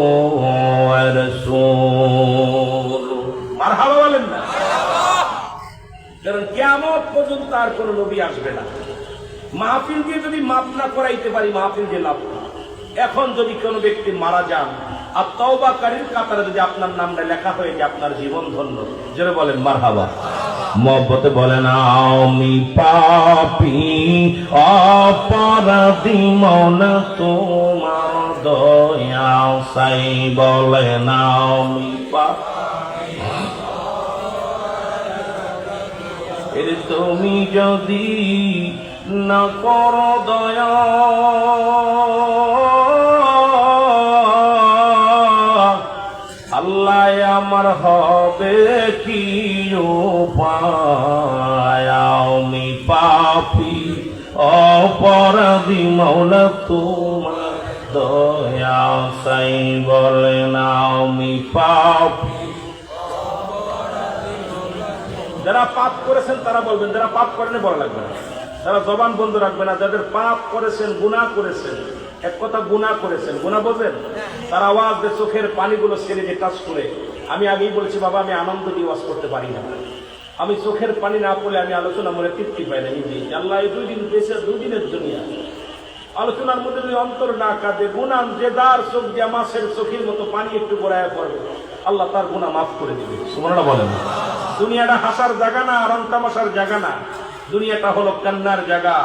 ওয়া রাসূলুহু। মারহাবা বলেন না? কারণ কিয়ামত পর্যন্ত আর কোন নবী আসবে না। মাহফিল দিয়ে যদি মাপ না করাইতে পারি, মাহফিল দিয়ে লাভ না। এখন যদি কোনো ব্যক্তি মারা যান আর তওবাকারীর কাতারে যদি আপনার নামটা লেখা হয়ে যায়, আপনার জীবন ধন্য। জোরে বলেন মারহাবা। মহব্বতে বলেন, আমি পাপী অপরাধী মওলা তোমার দয়া চাই। বলেন, আমি পাপী, এর তুমি যদি না করো দয়া, আল্লাহ আমার হবে কি উপায়? আমি পাপী অপরাধী মওলা তোমার দয়া চাই। বলেন, আমি পাপী। যারা পাপ করেছেন তারা বলবেন, যারা পাপ করেনি বলা লাগবে না, তারা জবান বন্ধ রাখবে না। যাদের পাপ করেছেন, গুনাহ করেছেন, এক কথা গুনাহ করেছেন, গুনাহ বলবেন, তার আওয়াজ দিয়ে চোখের পানিগুলো ছেড়ে দিয়ে কাজ করে। আমি আগেই বলেছি, বাবা আমি আনন্দ দিয়ে ওয়াজ করতে পারি না, আমি চোখের পানি না পড়লে আমি আলোচনা মনে তৃপ্তি পাই না। নিজে আল্লাহ এই 2 দিন পেয়েছে, 2 দিনের দুনিয়া, আলোচনার মধ্যে যদি অন্তর না কাঁদে, গুনাহ যে যার চোখ দিয়ে মাছের চোখের মতো পানি একটু গড়ায় পড়বে, আল্লাহ তার গুনাহ মাফ করে দিবে। সুবহানাল্লাহ বলেন। দুনিয়াটা হাসার জায়গা না, আরাম তামাশার জায়গা না, দুনিয়াটা হলো কান্নার জায়গা,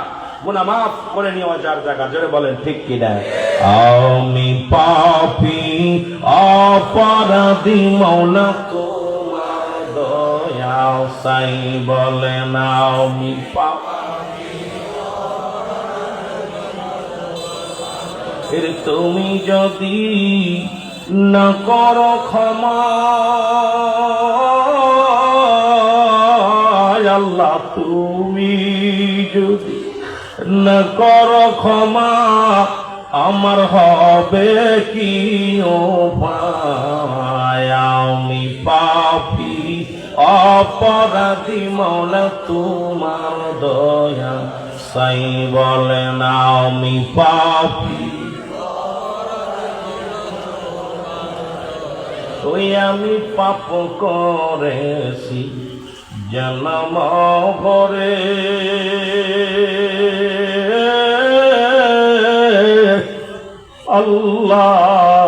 গুনাহ মাফ করে নেওয়া যার জায়গা। জোরে বলেন ঠিক কিনা? আমি পাপী অপরাধী মওলা তোমার দয়া চাই। বলেন, আমি পাপী, এর তুমি যদি না করো ক্ষমা, আল্লাহ তুমি যদি না করো ক্ষমা, আমার হবে কি উপায়? আমি পাপী অপরাধী মওলা তোমার দয়া চাই। বলেন, আমি পাপী, ওই আমি পাপ করেছি জন্ম ভরে, আল্লাহ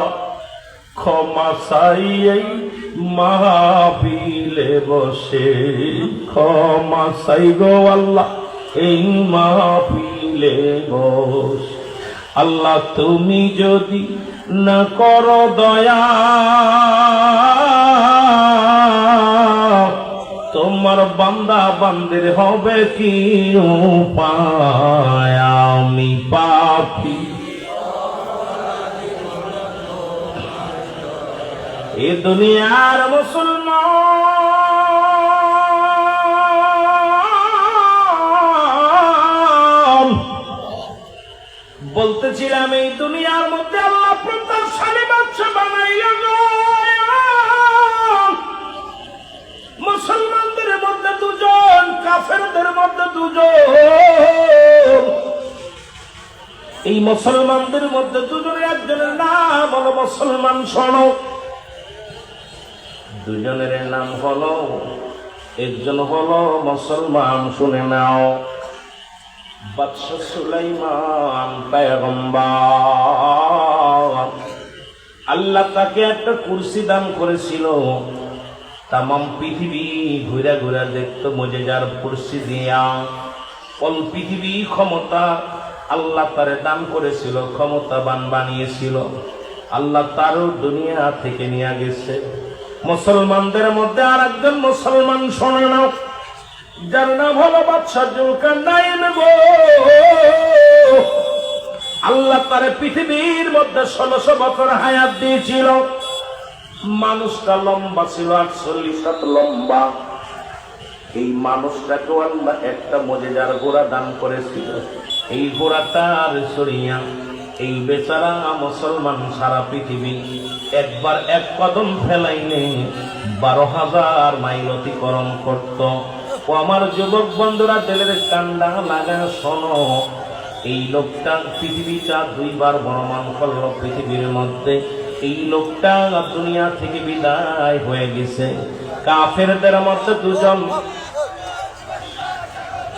ক্ষমা চাই এই মাহফিলে বসে, ক্ষমা চাই গো আল্লাহ এই মাহফিলে বসে। আল্লাহ তুমি যদি না করো দয়া, তোমার বান্দা বান্দির হবে কি উপায়? আমি পাপী, এ দুনিয়ার মুসলমান, বলতেছিলাম এই দুনিয়ার মধ্যে আল্লাহ প্রতাপশালী বাদশা বানাইয়া গো, মুসলমানদের মধ্যে 2 জন, কাফেরদের মধ্যে 2 জন। এই মুসলমানদের মধ্যে দুজনের একজনের নাম হলো মুসলমান। শোনো, দুজনের নাম হলো, একজন হলো মুসলমান, শুনে নাও, বাদশা সুলাইমান পয়গম্বর। আল্লাহ তাকে একটা কুরসি দান করেছিল, তামাম পৃথিবী ঘুরে ঘুরে দেখতো মুজিজার কুরসি দিয়া। অল পৃথিবী ক্ষমতা আল্লাহ তারে দান করেছিল, ক্ষমতাবান বানিয়েছিল। আল্লাহ তারও দুনিয়া থেকে নিয়ে গেছে। মুসলমানদের মধ্যে আর একজন মুসলমান, শোনে নাও, যার নাম হলো বাদশা জুলকারনাইন গো। আল্লাহ তারে পৃথিবীর মধ্যে 1600 বছর হায়াত দিয়েছিল। মানুষটা লম্বা ছিল 48 হাত লম্বা। এই মানুষটাকেও আল্লাহ একটা মুজিজার ঘোড়া দান করেছিল। এই ঘোড়াটার সরিয়া এই বেচারা মুসলমান সারা পৃথিবী একবার এক কদম ফেলাইলে 12,000 মাইল অতিক্রম করত। ও আমার যুবক বন্ধুরা, দিলের কান্ডা লাগা শোনো, এই লোকটা পৃথিবীটা 2 বার ভ্রমণ করলো পৃথিবীর মধ্যে। এই লোকটা দুনিয়া থেকে বিদায় হয়ে গেছে। কাফেরদের মধ্যে দুজন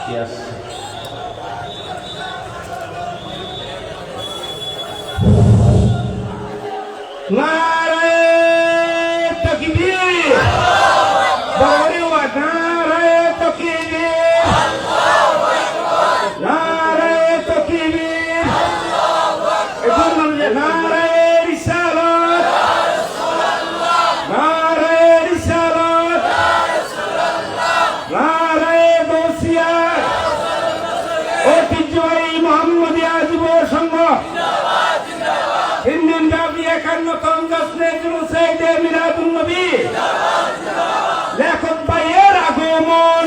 কি আছে? নারে তাকবীর, বড় নারে তাকবীর, নারে তাকবীর, নারে রিসালাত, নারে রিসালাত, নারে গৌসিয়া, ঐতিহ্যবাহী মুহাম্মদিয়া যুব সংঘ হিন্দু ব্যাপী 51তম জশ্নে জুলুসে ঈদে মিলাদুন নবী লেখক ভাইয়ের আগমন,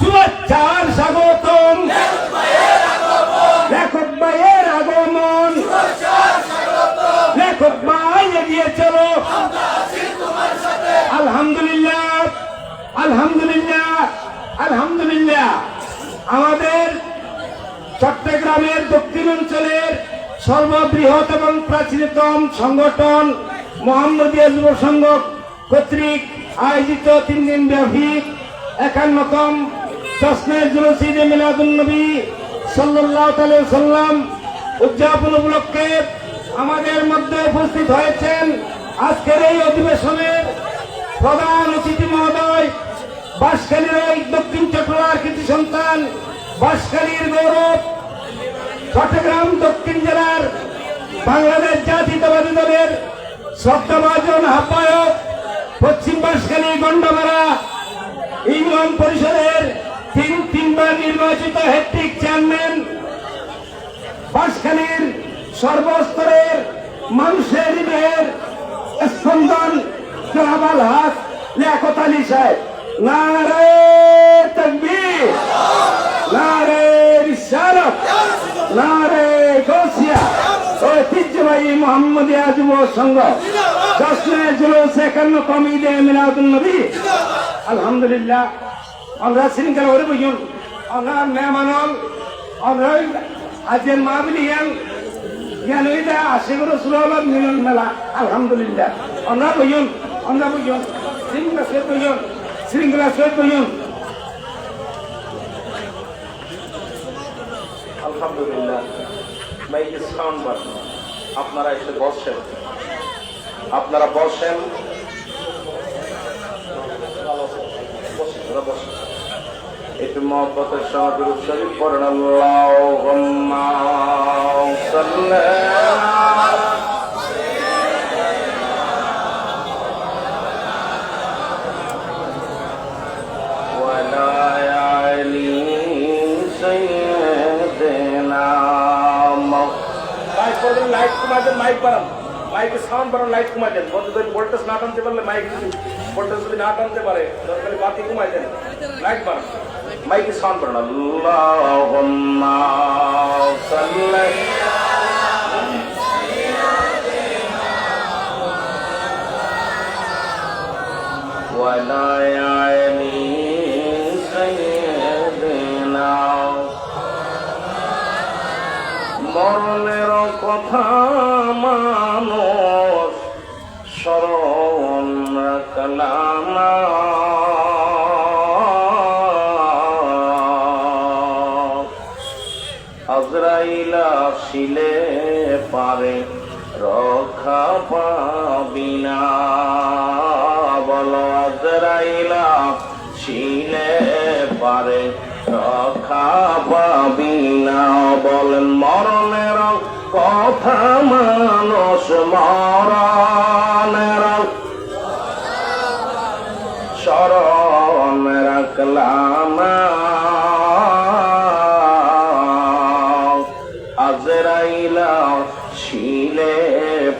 শুভেচ্ছার স্বাগতম, লেখক ভাইয়ের আগমন, লেখক ভাই এগিয়ে চলো। আলহামদুলিল্লাহ, আলহামদুলিল্লাহ, আলহামদুলিল্লাহ। আমাদের চট্টগ্রামের দক্ষিণ অঞ্চলের সর্ববৃহৎ এবং প্রাচীনতম সংগঠন মুহাম্মদিয়া যুব সংঘ কর্তৃক আয়োজিত 3 দিন ব্যাপী 51তম জশ্নে জুলুস ঈদে মিলাদুন নবী সাল্লাল্লাহু আলাইহি ওয়াসাল্লাম উদযাপন উপলক্ষে আমাদের মধ্যে উপস্থিত হয়েছেন আজকের এই অধিবেশনের প্রধান অতিথি মহোদয়, বাঁশখালীর এই দক্ষিণ চট্টগ্রামের কৃতি সন্তান, বাঁশখালীর গৌরব, চট্টগ্রাম দক্ষিণ জেলার বাংলাদেশ জাতীয়তাবাদী দলের শ্রদ্ধাভাজন আহ্বায়ক, পশ্চিম বাঁশখালী গন্ডামারা ইউনিয়ন পরিষদের 3বার নির্বাচিত হ্যাট্রিক চেয়ারম্যান, বাঁশখালীর সর্বস্তরের মানুষের হৃদয়ের স্পন্দন জনাব আল-হক লিয়াকত আলী সাহেব। নারে তাকবীর, নারে রিসালাত, নারে গৌসিয়া, ঐতিহ্যবাহী মুহাম্মদিয়া যুব সংঘ জশ্নে জুলুস 51তম ঈদে মিলাদুন নবী। আলহামদুলিল্লাহ। আমরা শৃঙ্খলা করে বুঝুন, আমরা মেহমানল, আমরা আজের মাহফিলিয়ান জ্ঞান হইতে আশিক রাসূলুল্লাহ মিলন মেলা। আলহামদুলিল্লাহ। আমরা বুঝুন, আমরা বুঝুন, শৃঙ্খলা সে বুঝুন, শৃঙ্খলা সে বুঝুন। আলহামদুলিল্লাহ। মাইকে সাউন্ড বাটন, আপনারা এসে বসেন, আপনারা বসেন, বসেন। একটু মহব্বতের সঙ্গে দুরূদ শরীফ পড়েন। আল্লাহুম্মা সাল্লি লাইট কমা দেন, মাইক বাড়ান, মাইকে সাউন্ড বাড়ান, লাইট কমা দেন। ভোল্টেজ না টানতে পারলে মাইক, ভোল্টেজ যদি না টানতে পারে দরকারি বাতি কমাই দেন, লাইট বাড়ান, মাইকে সাউন্ড বাড়ান। আল্লাহুম্মা সাল্লি ওয়া লা আলি সাইয়্যিদিনা মরণের কথা মানুষ স্মরণ রাখলাম না। আজরাইল আসিলে পারে রক্ষা পাবি না, বলো আজরাইল আসিলে পারে রক্ষা পাবি না। বলেন মরণের কথা মানুষ মরণের স্মরণ রাখলাম না। আজরাইল শিলে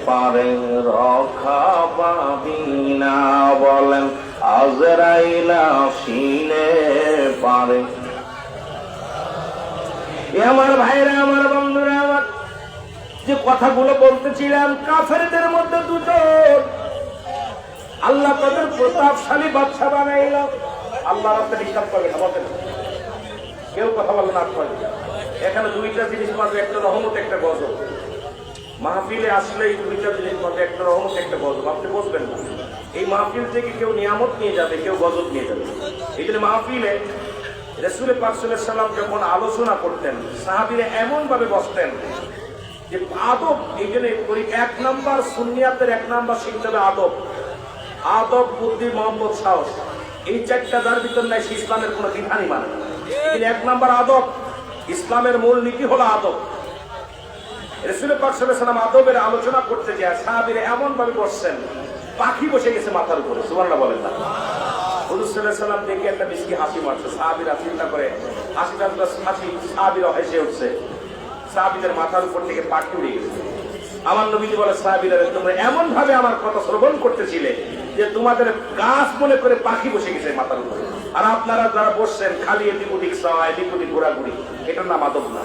পারে রক্ষা পাবি না, বলেন আজরাইল শিলে পারে। আমার ভাইরা, আমার বন্ধুরা, আমার যে কথাগুলো বলতেছিলাম, কাফেরদের মধ্যে দুজন আল্লাহ তাদের প্রতাপশালী বাদশা বানাইল। আল্লাহ রাস্তা ডিস্টার্ব করবে না, বলতে কেউ কথা বলে না। এখানে দুইটা জিনিস পাবে, একটা রহমত, একটা গজব। মাহফিলে আসলে এই দুইটা জিনিস পাবে, একটা রহমত, একটা গজব। আপনি বুঝবেন না, এই মাহফিল থেকে কেউ নিয়ামত নিয়ে যাবে, কেউ গজব নিয়ে যাবে। এই জন্য মাহফিলে রাসূল পাক সাল্লাল্লাহু আলাইহি ওয়াসাল্লাম যখন আলোচনা করতেন, সাহাবীরা এমন ভাবে বসতেন যে আদব, এই জন্য এক নাম্বার সুন্নিয়াতের এক নাম্বার শিখতে হবে আদব। আদব, বুদ্ধি, মোহাম্মদ, সাহস, এই চারটা যার ভিতর নাই সে ইসলামের কোন বিধানই মানে না। এক নাম্বার আদব, ইসলামের মূল নীতি হলো আদব। রাসূল পাক সাল্লাল্লাহু আলাইহি ওয়াসাল্লাম আদবের আলোচনা করতে যায়, সাহাবীরা এমন ভাবে বসছেন পাখি বসে গেছে মাথার উপরে। সুবহানাল্লাহ বলেন না? হুজুর সাল্লাল্লাহু আলাইহি ওয়াসাল্লাম দেখে একটা মিষ্টি হাসি মারছে, সাহাবীরা চিন্তা করে হাসিটা হাসি, সাহাবীরা হেসে উঠছে। সাহাবীদের মাথার উপর থেকে পাখি উড়ে গেছে। আমার নবীজি বলে, সাহাবীরা তোমরা এমন ভাবে আমার কথা শ্রবণ করতেছিলে যে তোমাদের গাছ মনে করে পাখি বসে গেছে মাথার উপরে, আর আপনারা যারা বসছেন খালি এদিক ওদিক চাওয়া, এদিক ওদিক ঘোরাঘুরি, এটার নাম আদব না।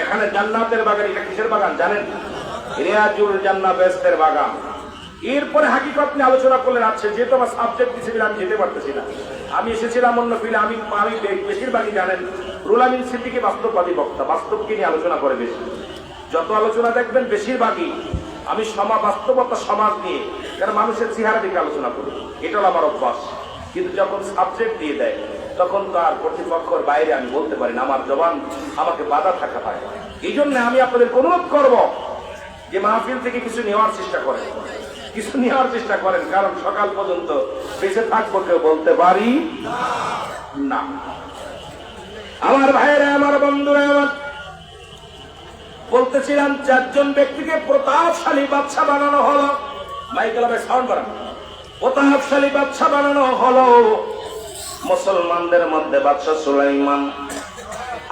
এখানে জান্নাতের বাগান, এটা কিসের বাগান জানেন? রিয়াজুল জান্নাত, বেহেশতের বাগান। এরপরে হাকিকত নিয়ে আলোচনা করলেন। আছে যেহেতু আমার সাবজেক্ট দিয়েছিলাম, আমি যেতে পারতেছি না। আমি এসেছিলাম অন্য ফিলে। আমি বেশিরভাগই জানেন রুহুল আমিন সিদ্দিকী বাস্তববাদী বক্তা, বাস্তবকে নিয়ে আলোচনা করে বেশি। যত আলোচনা দেখবেন বেশিরভাগই আমি বাস্তবতা, সমাজ নিয়ে, কারণ মানুষের চেহারা দিকে আলোচনা করি, এটা হলো আমার অভ্যাস। কিন্তু যখন সাবজেক্ট দিয়ে দেয় তখন তো আর কর্তৃপক্ষের বাইরে আমি বলতে পারি না, আমার জবান আমাকে বাধা থাকা পায়। এই জন্য আমি আপনাদের অনুরোধ করব যে মাহফিল থেকে কিছু নেওয়ার চেষ্টা করেন, কিছু নেওয়ার চেষ্টা করেন, কারণ সকাল পর্যন্ত বেঁচে থাকবো কেউ বলতে পারি না। আমার ভাইরা, আমার বন্ধুরা, আমার বলতেছিলাম চারজন ব্যক্তিকে প্রতাপশালী বাদশা বানানো হলো। মাইকেল সাউন্ড বানানো, প্রতাপশালী বাদশা বানানো হলো। মুসলমানদের মধ্যে বাদশা সুলাইমান,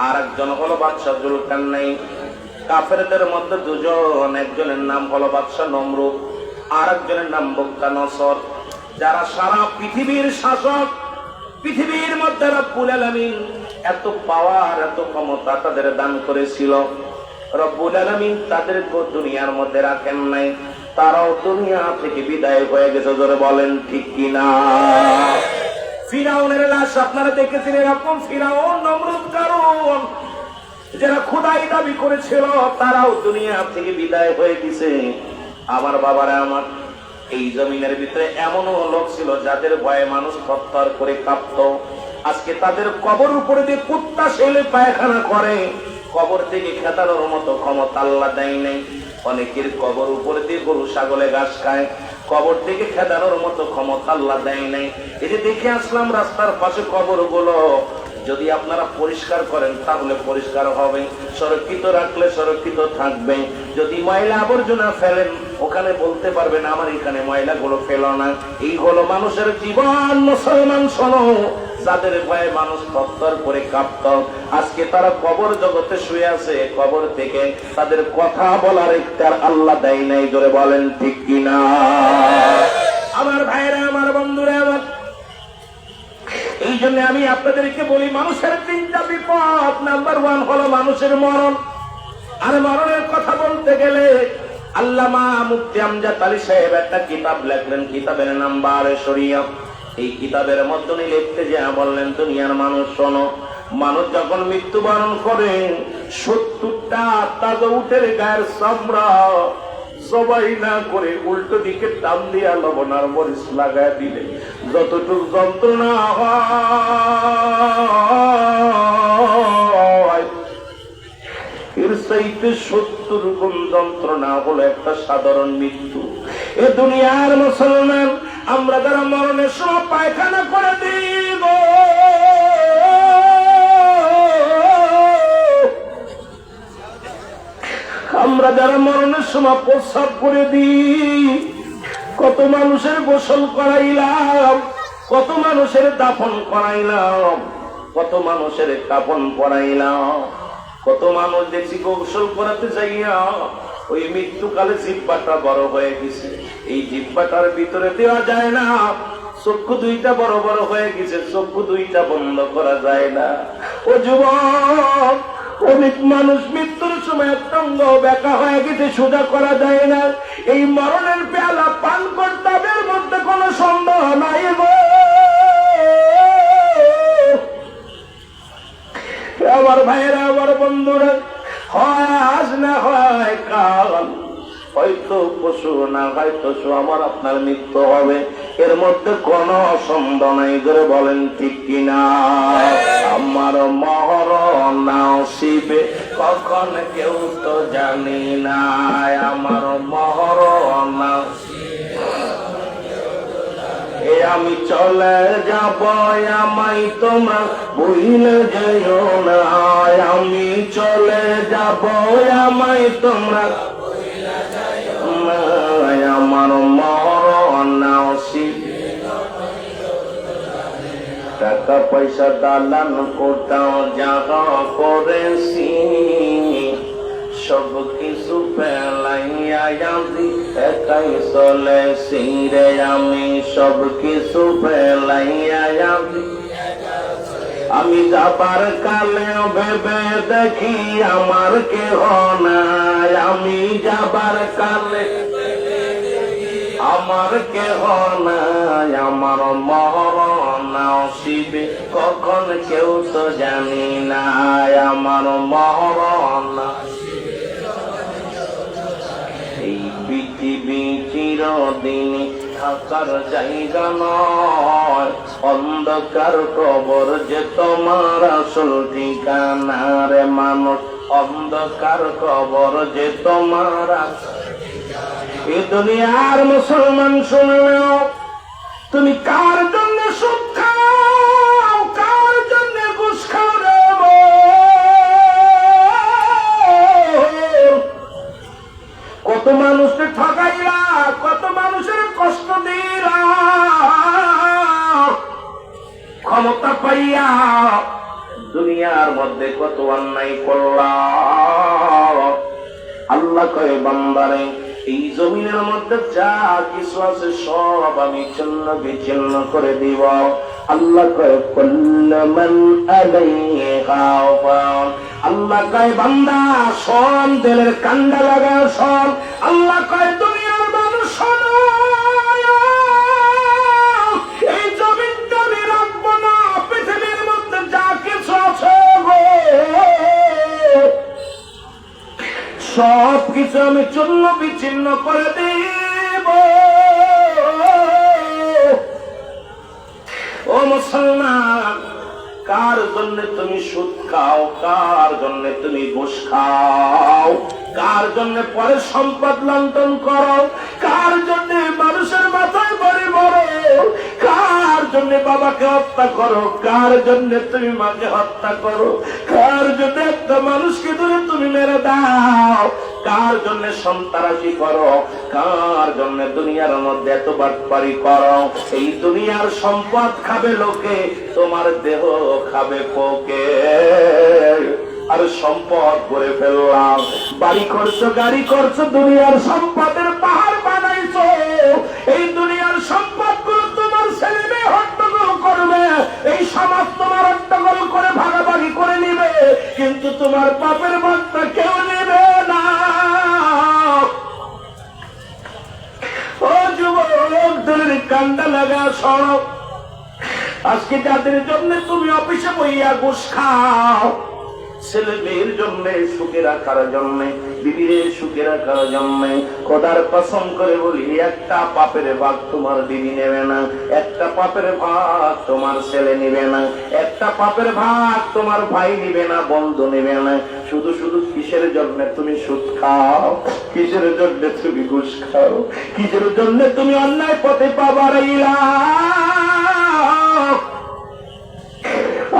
আর একজন হলো বাদশা যুলকারনাইন। কাফেরদের মধ্যে দুজন, একজনের নাম হলো বাদশা নমরুদ, আর একজনের নাম বুকতানসর। যারা সারা পৃথিবীর শাসক, পৃথিবীর মধ্যে রব্বুল আলামিন এত পাওয়ার, এত ক্ষমতা তাদের দান করেছিল। রব্বুল আলামিন তাদেরকে দুনিয়ার মধ্যে রাখেন নাই, তারাও দুনিয়া থেকে বিদায় হয়ে গেছে। জোরে বলেন ঠিক কিনা? ফিরাউনের লাশ আপনারা দেখেছেন, এরকম ফিরাউন, নমরুদ, কারুন, যারা খোদাই দাবি করেছিল তারাও দুনিয়া থেকে বিদায় হয়ে গেছে। আমার বাবারা, আমার এই জমিনের ভিতরে এমনও লোক ছিল যাদের ভয়ে মানুষ থরথর করে কাঁপত। আজকে তাদের কবর উপরে দিয়ে কুত্তা শেলে পায়খানা করে, কবর থেকে খেতানোর মতো ক্ষমতা আল্লাহ দেয় নাই। অনেকের কবর উপরে দিয়ে গরু ছাগলে ঘাস খায়, কবর থেকে খেদানোর মতো ক্ষমতা আল্লাহ দেয় নাই। এই যে দেখে আসলাম রাস্তার পাশে কবরগুলো, যদি আপনারা পরিষ্কার করেন তাহলে পরিষ্কার হবে, সুরক্ষিত রাখলে সুরক্ষিত থাকবে। যদি ময়লা আবর্জনা ফেলেন ওখানে বলতে পারবেন আমার এখানে ময়লাগুলো ফেলো না। এই হলো মানুষের জীবন। মুসলমান শোনো, যাদের ভয়ে মানুষ থরথর করে কাঁপত, আজকে তারা কবর জগতে শুয়ে আছে, কবর থেকে তাদের কথা বলার ইখতিয়ার আল্লাহ দেয় নাই। জোরে বলেন ঠিক কিনা? আমার ভাইরা, আমার বন্ধুরা, আমার এই জন্য আমি আপনাদেরকে বলি, মানুষের তিনটা বিপদ। নাম্বার 1 হলো মানুষের মরণ। আর মরণের কথা বলতে গেলে আল্লামা মুফতি আমজাদ আলী সাহেব একটা কিতাব লেখলেন, কিতাবের নাম বারে শরিয়ত। এই কিতাবের মধ্যে উনি লিখতে যা বললেন, দুনিয়ার মানুষ শোনো, মানুষ যখন মৃত্যুবরণ করে 70টা তাজা উটের গায়ের চামড়া সবাই না করে উল্টো দিকে টান দিয়া লবণ আর মরিচ লাগায় দিলে যতটুকু যন্ত্রণা হয় এর চাইতে 70 গুণ যন্ত্রণা হলো একটা সাধারণ মৃত্যু। এ দুনিয়ার মুসলমান আমরা যারা মরণের সময় পায়খানা করে দিব, আমরা যারা মরণের সময় প্রস্রাব করে দিই, কত মানুষের গোসল করাইলাম, কত মানুষের দাফন করাইলাম, কত মানুষের কাফন পরাইলাম, কত মানুষ দেখছি গোসল করাতে যাইয়া ওই মৃত্যুকালে জিহ্বাটা বড় হয়ে গেছে, এই জিহ্বাটার ভিতরে দেওয়া যায় না, চক্ষু দুইটা বড় বড় হয়ে গেছে, চক্ষু দুইটা বন্ধ করা যায় না। ও যুবক, অনেক মানুষ মৃত্যুর সময় একটা অঙ্গ ব্যাকা হয়ে গেছে, সোজা করা যায় না। এই মরণের পেয়ালা পান করতে হবে, এর মধ্যে কোনো সন্দেহ নাই গো। আমার ভাইয়েরা, আমার বন্ধুরা, হয় আজ না হয় কাল, হয়তো পশু না হয়তো আমার আপনার মৃত্যু হবে, এর মধ্যে কোনো সন্দেহ নাই করে বলেন ঠিক কিনা? আমার মরণ নসিবে কখন কেউ তো জানি না, আমার মরণ আমি চলে যাব, আমায় তোমরা ভুলে যেও না, আমি চলে যাব, আমায় তোমরা আমার মরণ নসিবে। টাকা পয়সা দালান কোটাও যাহা করেছি, সব কিছু ফেলাইয়া আমি একাই চলেছি রে, আমি সব কিছু ফেলাইয়া আমি যাবার কালে ভেবে দেখি আমার কেহ নাই, আমি যাবার কালে আমার কেহ নাই, আমার মরণ নসিবে কখন কেউ তো জানি না, আমার মরণ। এই পৃথিবী চিরদিন থাকার জায়গা নয়, অন্ধকার কবর যে তোমার আসল ঠিকানা রে মানুষ, অন্ধকার কবর যে তোমার আসল। এ দুনিয়ার মুসলমান শুনলেও, তুমি কার জন্য সুখ খাও, কার জন্য ঘুষ খাও রে? কত মানুষকে ঠকাইলা, কত মানুষের কষ্ট দিলা, ক্ষমতা পাইয়া দুনিয়ার মধ্যে কত অন্যায় করলাম। আল্লাহ কয় বান্দারে, এই জমিনের মধ্যে যা কিছু আছে সব আমি ছিন্ন বিচ্ছিন্ন করে দিব। আল্লাহ কয় কুল্লু মান আলাইহা ফান, আল্লাহ কয় বান্দা শোন, দিলের কান্ডা লাগা শোন। আল্লাহ কয় দুনিয়ার মানুষ শোনো, এই জমিনটা আমি রাখবো না, পৃথিবীর মধ্যে যা কিছু আছে সব কিছু আমি চূর্ণ বিচ্ছিন্ন করে দিব। ও মুসলমান, কার জন্য তুমি সুদ খাও, কার জন্য তুমি ঘুষ খাও, কার জন্য পরে সম্পদ লুণ্ঠন করো, কার জন্য মানুষের মাথায় বাড়ি মারো, কার জন্য বাবাকে হত্যা করো, কার জন্য তুমি মাকে হত্যা করো, কার জন্য একটা মানুষকে ধরে তুমি মেরে দাও, কার জন্য সন্ত্রাসী করো, কার জন্য দুনিয়ার মধ্যে এত বাটপারি করো। এই দুনিয়ার সম্পদ খাবে লোকে, তোমার দেহ খাবে পোকে। আর সম্পদ করে ফেললাম, বাড়ি করছো, গাড়ি করছো, দুনিয়ার সম্পদের পাহাড় বানাইছো। এই দুনিয়ার সম্পদ গুলো তোমার ছেলে মেয়ে হট্টগোল করবে, এই সমাজ তোমার হট্টগোল করে ভাগাভাগি করে নিবে, কিন্তু তোমার পাপের ভাগটা কেউ নেবে না। ও যুবক, দিলের কান্ডা লাগা সড়ক, আজকে যাদের জন্য তুমি অফিসে বইয়া ঘুষ খাও, ছেলে মেয়ের জন্য সুখে রাখার জন্য, বিবির সুখে রাখার জন্য। খোদার কসম করে বলি, একটা পাপের ভাগ তোমার বিবি নেবে না, একটা পাপের ভাগ তোমার ছেলে নেবে না, একটা পাপের ভাগ তোমার ভাই নেবে না, বন্ধু নেবে না। শুধু শুধু কিসের জন্য তুমি সুদ খাও, কিসের জন্য তুমি ঘুষ খাও, কিসের জন্য তুমি অন্যায় পথে পা বাড়াইলা?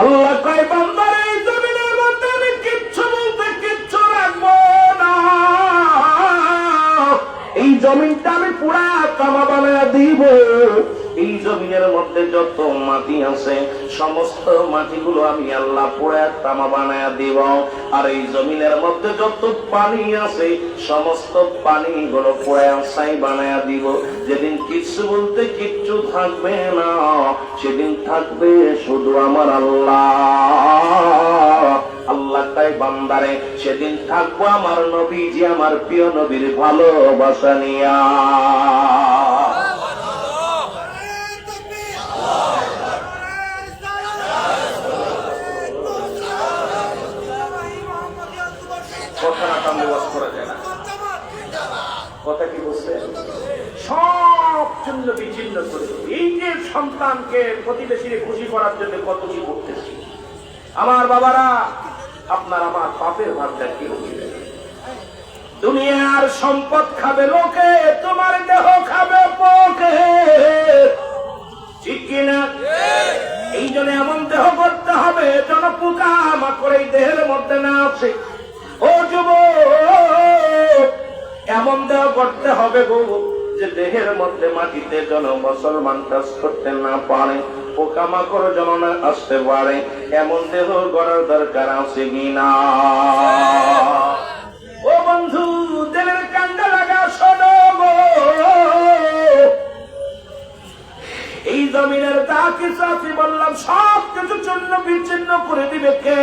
আল্লাহ কয় বান্দার এই জমিনের মধ্যে আমি কিচ্ছু বলতে কিচ্ছু রাখবো না, এই জমিনটা আমি পুরা তামা বানায় দিব। এই জমিনের মধ্যে যত মাটি আছে সমস্ত মাটিগুলো আমি আল্লাহ পুরা তামা বানায় দিব। আর এই জমিনের মধ্যে যত পানি আছে সমস্ত পানিগুলো পুরা ছাই বানায় দিব। যেদিন কিচ্ছু বলতে কিচ্ছু থাকবে না, সেদিন থাকবে শুধু আমার আল্লাহ। আল্লাহ তাই বান্দারে সেদিন থাকবো আমার নবীজি, আমার প্রিয় নবীর ভালোবাসা নিয়া। কথা কি বলছে? সব চিহ্ন বিচ্ছিন্ন করে এই যে সন্তানকে প্রতিবেশীকে খুশি করার জন্য কত কি করতেছি। আমার বাবারা, আপনার আমার পাপের ভাগটা কি হইবে? দুনিয়ার সম্পদ খাবে লোকে, তোমার দেহ খাবে পোকে, ঠিক কিনা? এই জন্য এমন দেহ করতে হবে যেন পোকা মাকড় এই দেহের মধ্যে না আসে। ও যুবক, এমন দেহ করতে হবে গো যে দেহের মধ্যে মাটিতে যেন মুসলমান কাজ করতে না পারে, পোকামাকড় যেন না আসতে পারে, এমন দেহ গড়ার দরকার আছে কিনা? ও বন্ধু, দিলের কান্ডা লাগা শোনো গো, এই জমিনের যা কিছু আছে বললাম সব কিছু চূর্ণ বিচ্ছিন্ন করে দিবে কে?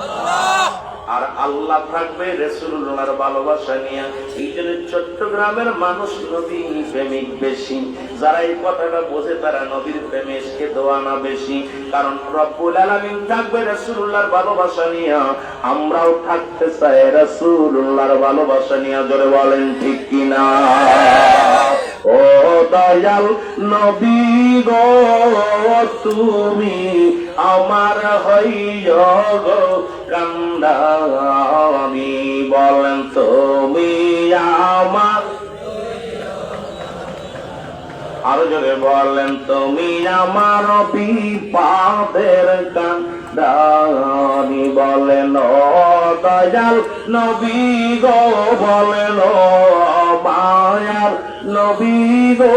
আল্লাহ। আর আল্লাহ থাকবে রাসূলুল্লাহর ভালোবাসা নিয়ে। এই জন্য চট্টগ্রামের মানুষ নবী প্রেমিক বেশি। যারা এই কথাটা বোঝে তারা নবীর প্রেমে এসকে দোয়ানা বেশি। কারণ রব্বুল আলামিন থাকবে রাসূলুল্লাহর ভালোবাসা নিয়ে, আমরাও থাকতে চাই রাসূলুল্লাহর ভালোবাসা নিয়ে। জোরে বলেন ঠিক কিনা? ও দয়াল নবী গো, তুমি আমার হইয়া গো কান্দানি, বলেন তুমি আমার, আরো জোরে বলেন তুমি আমার বিপদের কান্দানি, বলেন ও দয়াল নবী গো, বলেন ও মায়ার নবী গো,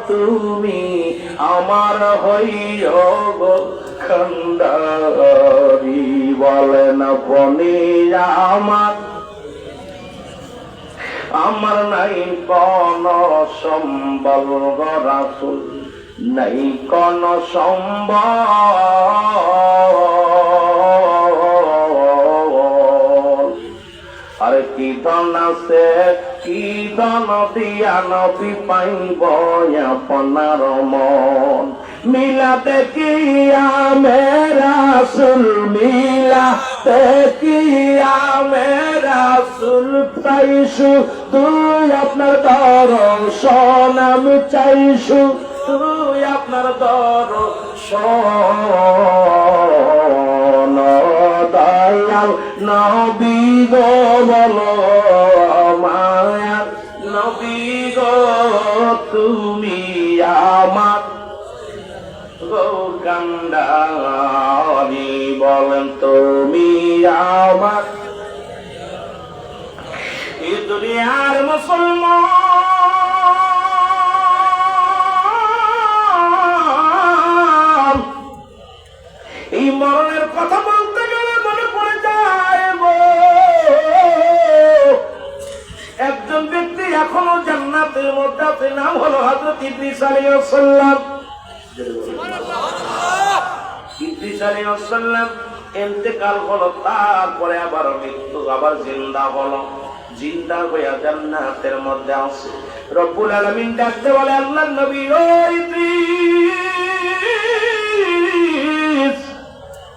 তুমি আমার হইয়া গো কান্দানি, বলেন বনি আমার, আমার নাই কোন সম্বল গো রাসূল, নাই কোন সম্বল। আরে কি ধন আছে, কি ধন দিয়া নবী পাইব আপনার মন। মিলাতে কিয়া মেরা রাসূল, মিলাতে কিয়া মেরা রাসূল, চাইছু তুই আপনার দর্শন, আমি চাইছু তুই আপনার দর্শন। দয়াল নবী গো, বলো মায়ার নবী গো, তুমি আমার গো কান্দানি, বলেন তুমি আমার। এই দুনিয়ার মুসলমান, এই মরণের কথা বলতে গেলে মনে পড়ে যায় গো, একজন ব্যক্তি এখনো জান্নাতের মধ্যে আছে, নাম হলো হযরত ইদ্রিস আলাইহিস সালাম। ইদ্রিস আলাইহিস সালাম ইন্তেকাল হলো, তারপরে আবার মৃত্যু, আবার জিন্দা হলো। জিন্দা হইয়া জান্নাতের মধ্যে আছে। রব্বুল আলামিন ডাকতে বলে, আল্লাহর নবী ও ইদ্রিস,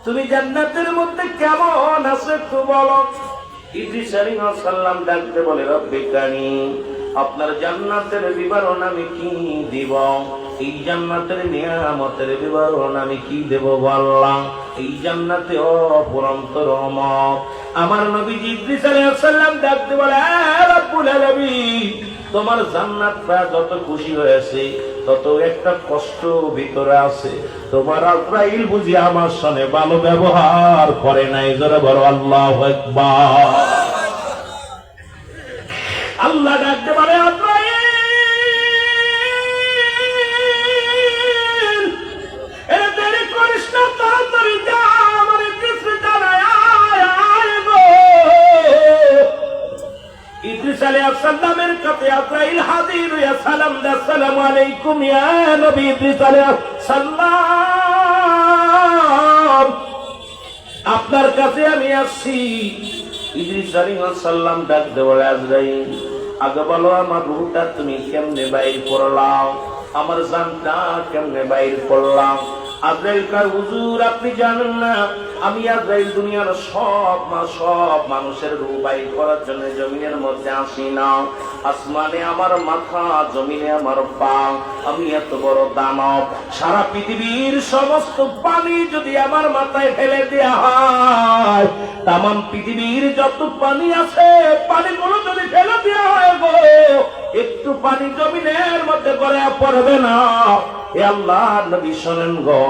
তুমি জান্নাতের মধ্যে কেমন আছো একটু বলো। ইদ্রিস আলাইহিস সালাম ডাকতে বলে, রব্বে কারীম, আপনার জান্নাতের বিবরণ আমি কি দিব? এই জান্নাতের নিয়ামতের বিবরণ আমি কি দেব বললাম? এই জান্নাতে অফুরন্ত রহমত। আমার নবী ইদ্রিস আলাইহিস সালাম ডাকতে বলে, হে রব্বুল আলামিন, তোমার জান্নাতটা যত খুশি হয়েছে তত একটা কষ্ট ভিতরে আছে। তোমার আজরাইল বুঝি আমার সঙ্গে ভালো ব্যবহার করে নাই। জোরে বলো আল্লাহু আকবার। আল্লাহ ডাকতে পারে, আজরাইল, এর দেরি করিস না, তাড়াতাড়ি যা, আমার ইদ্রিস জানায় আয় গো। ইদ্রিস আলাইহিস সালামের কাছে আজরাইল হাজির হইয়া সালাম দেয়, আসসালামু আলাইকুম ইয়া নবী ইদ্রিস আলাইহিস সালাম, আপনার কাছে আমি আসছি। ইদ্রিস আলাইহিস সালাম ডাক দেওয়া, আজরাইল, আগে বলো আমার রূহটা তুমি কেমনে বাইর করলাম, আমার জানটা কেমনে বাইর করলাম? আজরাইল কয়, হুজুর আপনি জানেন না, আমি আজরাইল দুনিয়ার সব মানুষের রূহ বাইর করার জন্য জমিনের মধ্যে আসি না। আসমানে আমার মাথা, জমিনে আমার পা। আমি এত বড় দানব, সারা পৃথিবীর সমস্ত পানি যদি আমার মাথায় ফেলে দেয়া হয়, তামাম পৃথিবীর যত পানি আছে পানিগুলো যদি ফেলে দেওয়া হয় গো, একটু পানি জমিনের মধ্যে গড়ে পড়বে না। এ আল্লাহ নবী শোনেন গো,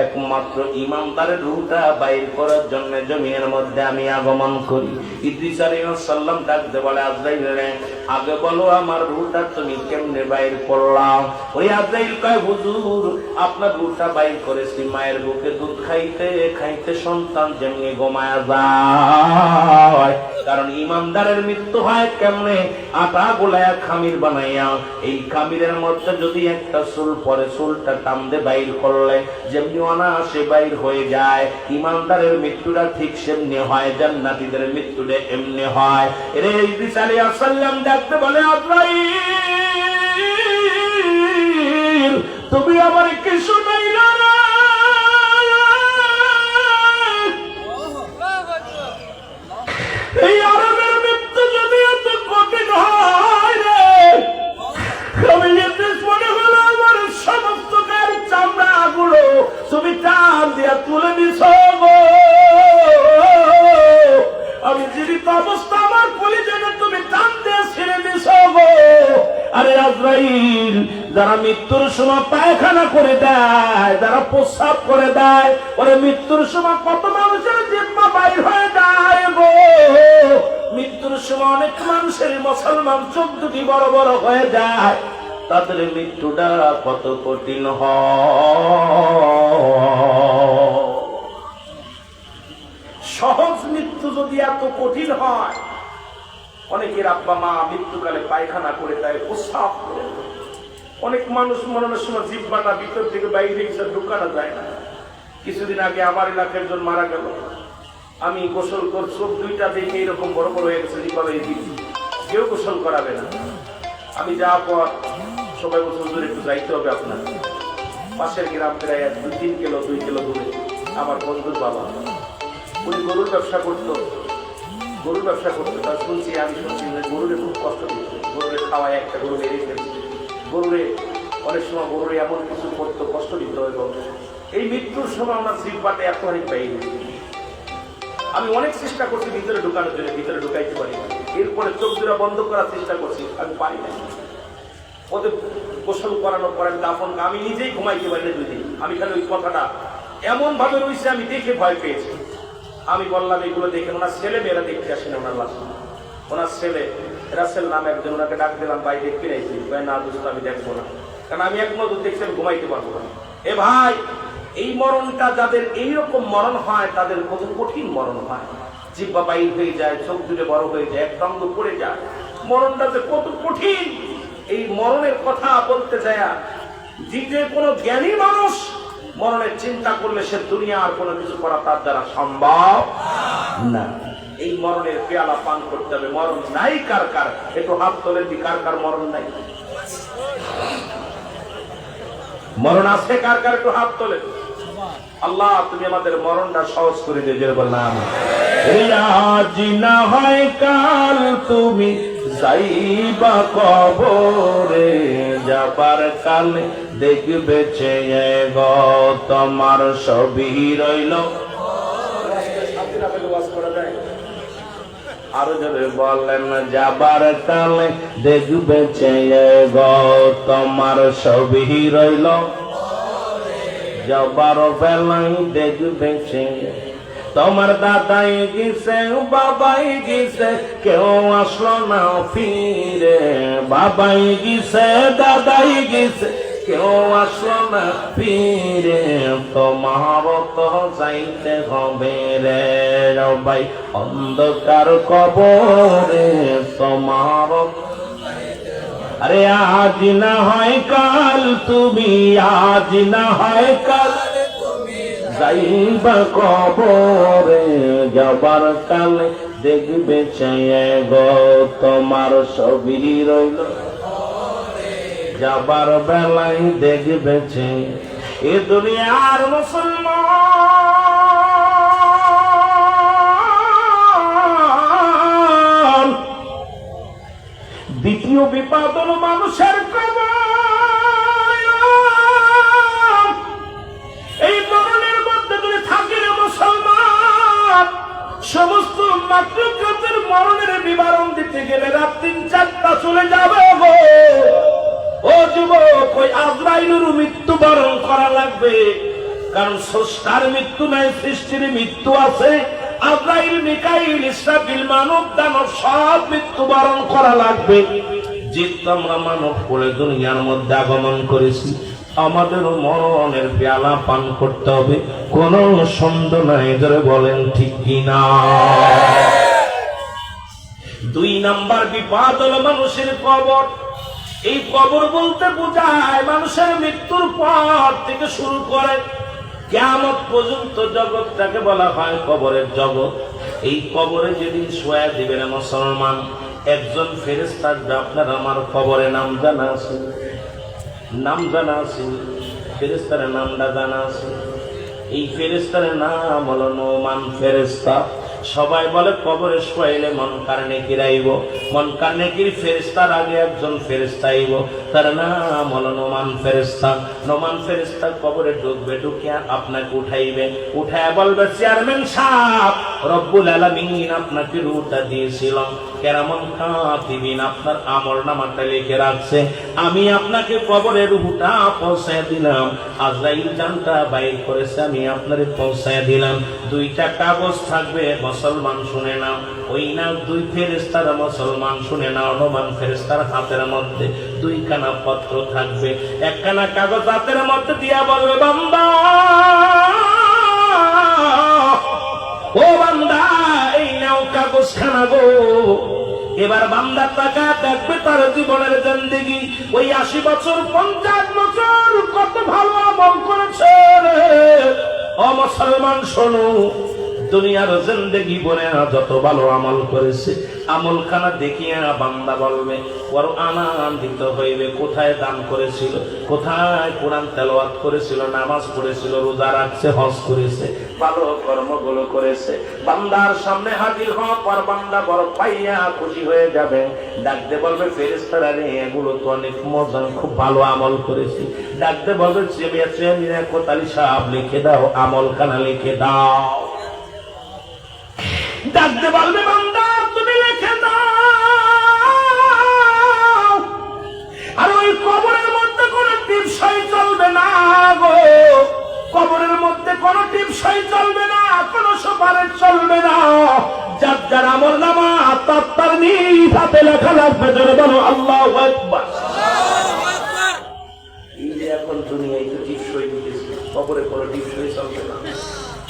একমাত্র ইমানদারের রূহটা বাইর করার জন্য জমিনের মধ্যে আমি আগমন করি। ইদ্রিস আলাইহিস সালাম ডাকতে বলে, আজরাইল রে, আগে বলো আমার রূহটা তুমি কেমনে বাইর করলাম? ওই আজরাইল কয়, হুজুর আপনার রূহটা বাইর করেছি মায়ের বুকে দুধ খাইতে খাইতে সন্তান যেমনি ঘুমায়া যায়। কারণ ইমানদারের মৃত্যু হয় কেমনে? আটা গোলায়া খামির বানাইয়া, এই খামিরের মধ্যে যদি একটা চুল পরে, চুলটা টান দিয়ে বাইর করলে যেমনি অনায়াসে বাইর হয়ে যায়, ইমানদারের মৃত্যুটা ঠিক সেমনি হয়, জান্নাতীদের মৃত্যুটা এমনি হয়। এরে ইদ্রিস আলাইহিস সালাম ডাকতে বলে, আজরাইল, তুমি আমার কি শুনাইলা না? এই আরবের মৃত্যু যদি এত কঠিন হয় রে, আমি ইদ্রিস মনে হলো আমার সমস্ত গায়ের চামড়া গুলো তুমি টান দিয়া তুলে দিছ গো। আমি জীবিত অবস্থা আমার কলিজাকে তুমি টান দিয়ে ছেড়ে দিছ গো। আরে আজরাইল, যারা মৃত্যুর সময় পায়খানা করে দেয়, যারা প্রস্রাব করে দেয়, ওরে মৃত্যুর সময় কত মানুষের জিহ্বা বাইর হয়ে যায় গো। মৃত্যুর সময় অনেক মানুষের, মুসলমান চোখ দুটি বড় বড় হয়ে যায়, তাদের মৃত্যুটা কত কঠিন হয়। সহজ মৃত্যু যদি এত কঠিন হয়, অনেকের আব্বা মা মৃত্যুকালে পায়খানা করে দেয়, প্রস্রাব করে। অনেক মানুষ মরণের সময় জিহ্বাটা ভিতর থেকে বাইরে গেছে, ঢুকানো যায় না। কিছুদিন আগে আমার এলাকার একজন মারা গেল, আমি গোসল কর, চোখ দুইটা দেখে এরকম বড় বড় হয়ে গেছে, কেউ গোসল করাবে না। আমি যাওয়ার পর সবাই বছর ধরে একটু যাইতে হবে আপনার পাশের গ্রাম, প্রায় 2 কিলো দূরে আমার বন্ধুর বাবা, উনি গরুর ব্যবসা করতো। তার আমি শুনছি যে গরুরে খুব কষ্ট দিত, গরুরে খাওয়ায় একটা গরু মেরে ফেলছে, গরুরে অনেক সময় গরুরে এমন কিছু করতো, কষ্ট দিত। এবং এই মৃত্যুর সময় আমার জিহ্বাটা এত অনেক বাইরে। আমি অনেক চেষ্টা করছি ভিতরে ঢুকানোর জন্য, ভিতরে ঢুকাইতে পারি। এরপরে চোখ দুটা বন্ধ করার চেষ্টা করছি, আমি পারি না। ওদের গোসল করানোর পরে দাফন, আমি নিজেই ঘুমাইতে পারি না 2 দিন। আমি খালি ওই কথাটা এমন ভাবে রয়েছে, আমি দেখে ভয় পেয়েছি। আমি বললাম এগুলো দেখে, ওনার ছেলে মেয়েরা দেখতে আসেন ওনার লাশ। ওনার ছেলে রাসেল নাম একজন, ওনাকে ডাক দিলাম, ভাই দেখতে নাইছি? না দোস্ত আমি দেখবো না, কারণ আমি এক নজর দেখছি, আমি ঘুমাইতে পারবো না। এ ভাই, এই মরণটা যাদের এইরকম মরণ হয় তাদের কত কঠিন মরণ হয়। জিহ্বা বাইর হয়ে যায়, চোখ দুটো বড় হয়ে যায়, এক রঙ পড়ে যায়। মরণটা যে কত কঠিন, এই মরণের কথা বলতে যায় যে কোনো জ্ঞানী মানুষ মরণের চিন্তা করলে সে দুনিয়া আর কোনো কিছু করা তার দ্বারা সম্ভব না। এই মরণের পেয়ালা পান করতে হবে। মরণ নাই কার কার? একটু হাত তোলেন, কার কার মরণ নাই? মরণ আছে কার কার? একটু হাত তোলেন। আল্লাহ তুমি আমাদের মরণটা সহজ করে দিয়ে জোরে বললাম আজ না হয় কাল তুমি যাইবা কবরে যাবার কালে দেখবে চেয়ে গো তোমার সবই রইল আরো জোরে বলেন যাবার কালে দেখবে চেয়ে গো তোমার সবই রইল যাবার বেলায় দেখবে চেয়ে তোমার দাদাই গেছে বাবাই গেছে কেউ আসলো না ফিরে বাবাই গেছে দাদাই গেছে কেউ আসলো না ফিরে তোমার তো যাইতে হবে রে ভাই অন্ধকার কবরে তোমার আরে আজ না হয় কাল তুমি আজ না হয় কাল যাইবা কবরে যাবার কালে দেখবে চেয়ে গো তোমার সবই রইল যাবার বেলায় দেখবে চেয়ে এ দুনিয়ার মুসলমান দ্বিতীয় বিপদ হলো মানুষের কবর এই মরণের মধ্যে যদি থাকে মুসলমান সমস্ত মাতৃকাতের মরণের বিবরণ দিতে গেলে রাত 3-4টা চলে যাবে গো ও যুবক ওই আজরাইলের মৃত্যুবরণ করা লাগবে কারণ স্রষ্টার মৃত্যু নাই সৃষ্টির মৃত্যু আছে আজরাইল মিকাইল ইসরাফিল মানব দানব সব মৃত্যুবরণ করা লাগবে যেহেতু আমরা মানব করে দুনিয়ার মধ্যে আগমন করেছি আমাদেরও মরণের পেয়ালা পান করতে হবে কোন সন্দেহ নাই ধরে বলেন ঠিক কিনা 2 নাম্বার বিপদ হলো মানুষের কবর এই কবর বলতে বোঝায় মানুষের মৃত্যুর পর থেকে শুরু করে কিয়ামত পর্যন্ত জগৎটাকে বলা হয় কবরের জগৎ এই কবরে যেদিন শোয়া দিবেন মুসলমান একজন ফেরেশতা আপনার আমার কবরে নাম জানা আছে ফেরেশতার নামটা জানা আছে এই ফেরেশতার নাম হলো নোমান ফেরেশতা সবাই বলে কবরে শোয়াইলে মন কারণে কিরাইব মন কারণে কির ফেরেশতার আগে একজন ফেরেশতা আইব তার নাম হলো নোমান ফেরেশতা কবরে ঢুকবে ঢুকিয়া আপনাকে উঠাইবে উঠায় বলবে চেয়ারম্যান সাহেব রব্বুল আলামিন আপনাকে রূহটা দিয়েছিলাম কেরামন কাতিবিন আপনার আমলনামাটা লিখে রাখছে আমি আপনাকে কবরে রূহটা পৌঁছায় দিলাম আজরাইল জানটা বাইর করেছে আমি আপনারে পৌঁছায় দিলাম 2টা কাগজ থাকবে মুসলমান শুনে নাও ওই না 2 ফেরেশতার মুসলমান শুনে নাও নোমান ফেরেশতার হাতের মধ্যে 2 খানা পত্র থাকবে একখানা কাগজ হাতের মধ্যে দিয়া বলবে বান্দা ও বান্দা এই নাও কাগজ খানা গো এবার বান্দা টাকা দেখবে তার জীবনের জিন্দেগি ওই 80 বছর 50 বছর কত ভালো আমল করেছে ও মুসলমান শোনো দুনিয়ার জিন্দেগি বনে যত ভালো আমল করেছে আমলখানা দেখিয়া বান্দা বলবে বড় আনন্দিত হইবে কোথায় দান করেছিল কোথায় কোরআন তেলাওয়াত করেছিল নামাজ পড়েছিল রোজা রাখছে হজ করেছে ভালো কর্মগুলো করেছে বান্দার সামনে হাজির হওয়ার পর বান্দা বড় পাইয়া খুশি হয়ে যাবে ডাকতে বলবে ফেরেশতারা রে এগুলো তো অনেক মজা খুব ভালো আমল করেছি ডাকতে বলবে চেমিয়া কোতালি সাহেব লিখে দাও আমলখানা লিখে দাও ডাকতে বলবে বান্দা তুমি লিখে দাও আর ওই কবরের মধ্যে কোনো টিপসই চলবে না গো কবরের মধ্যে কোনো টিপসই চলবে না কোনো সুপারিশ চলবে না যার যার আমলনামা তার নিজ হাতে লেখা লাগবে জোরে বলো আল্লাহু আকবার এই যে এখন দুনিয়ায় তো টিপসই দিতেছে কবরে কোনো টিপসই চলবে না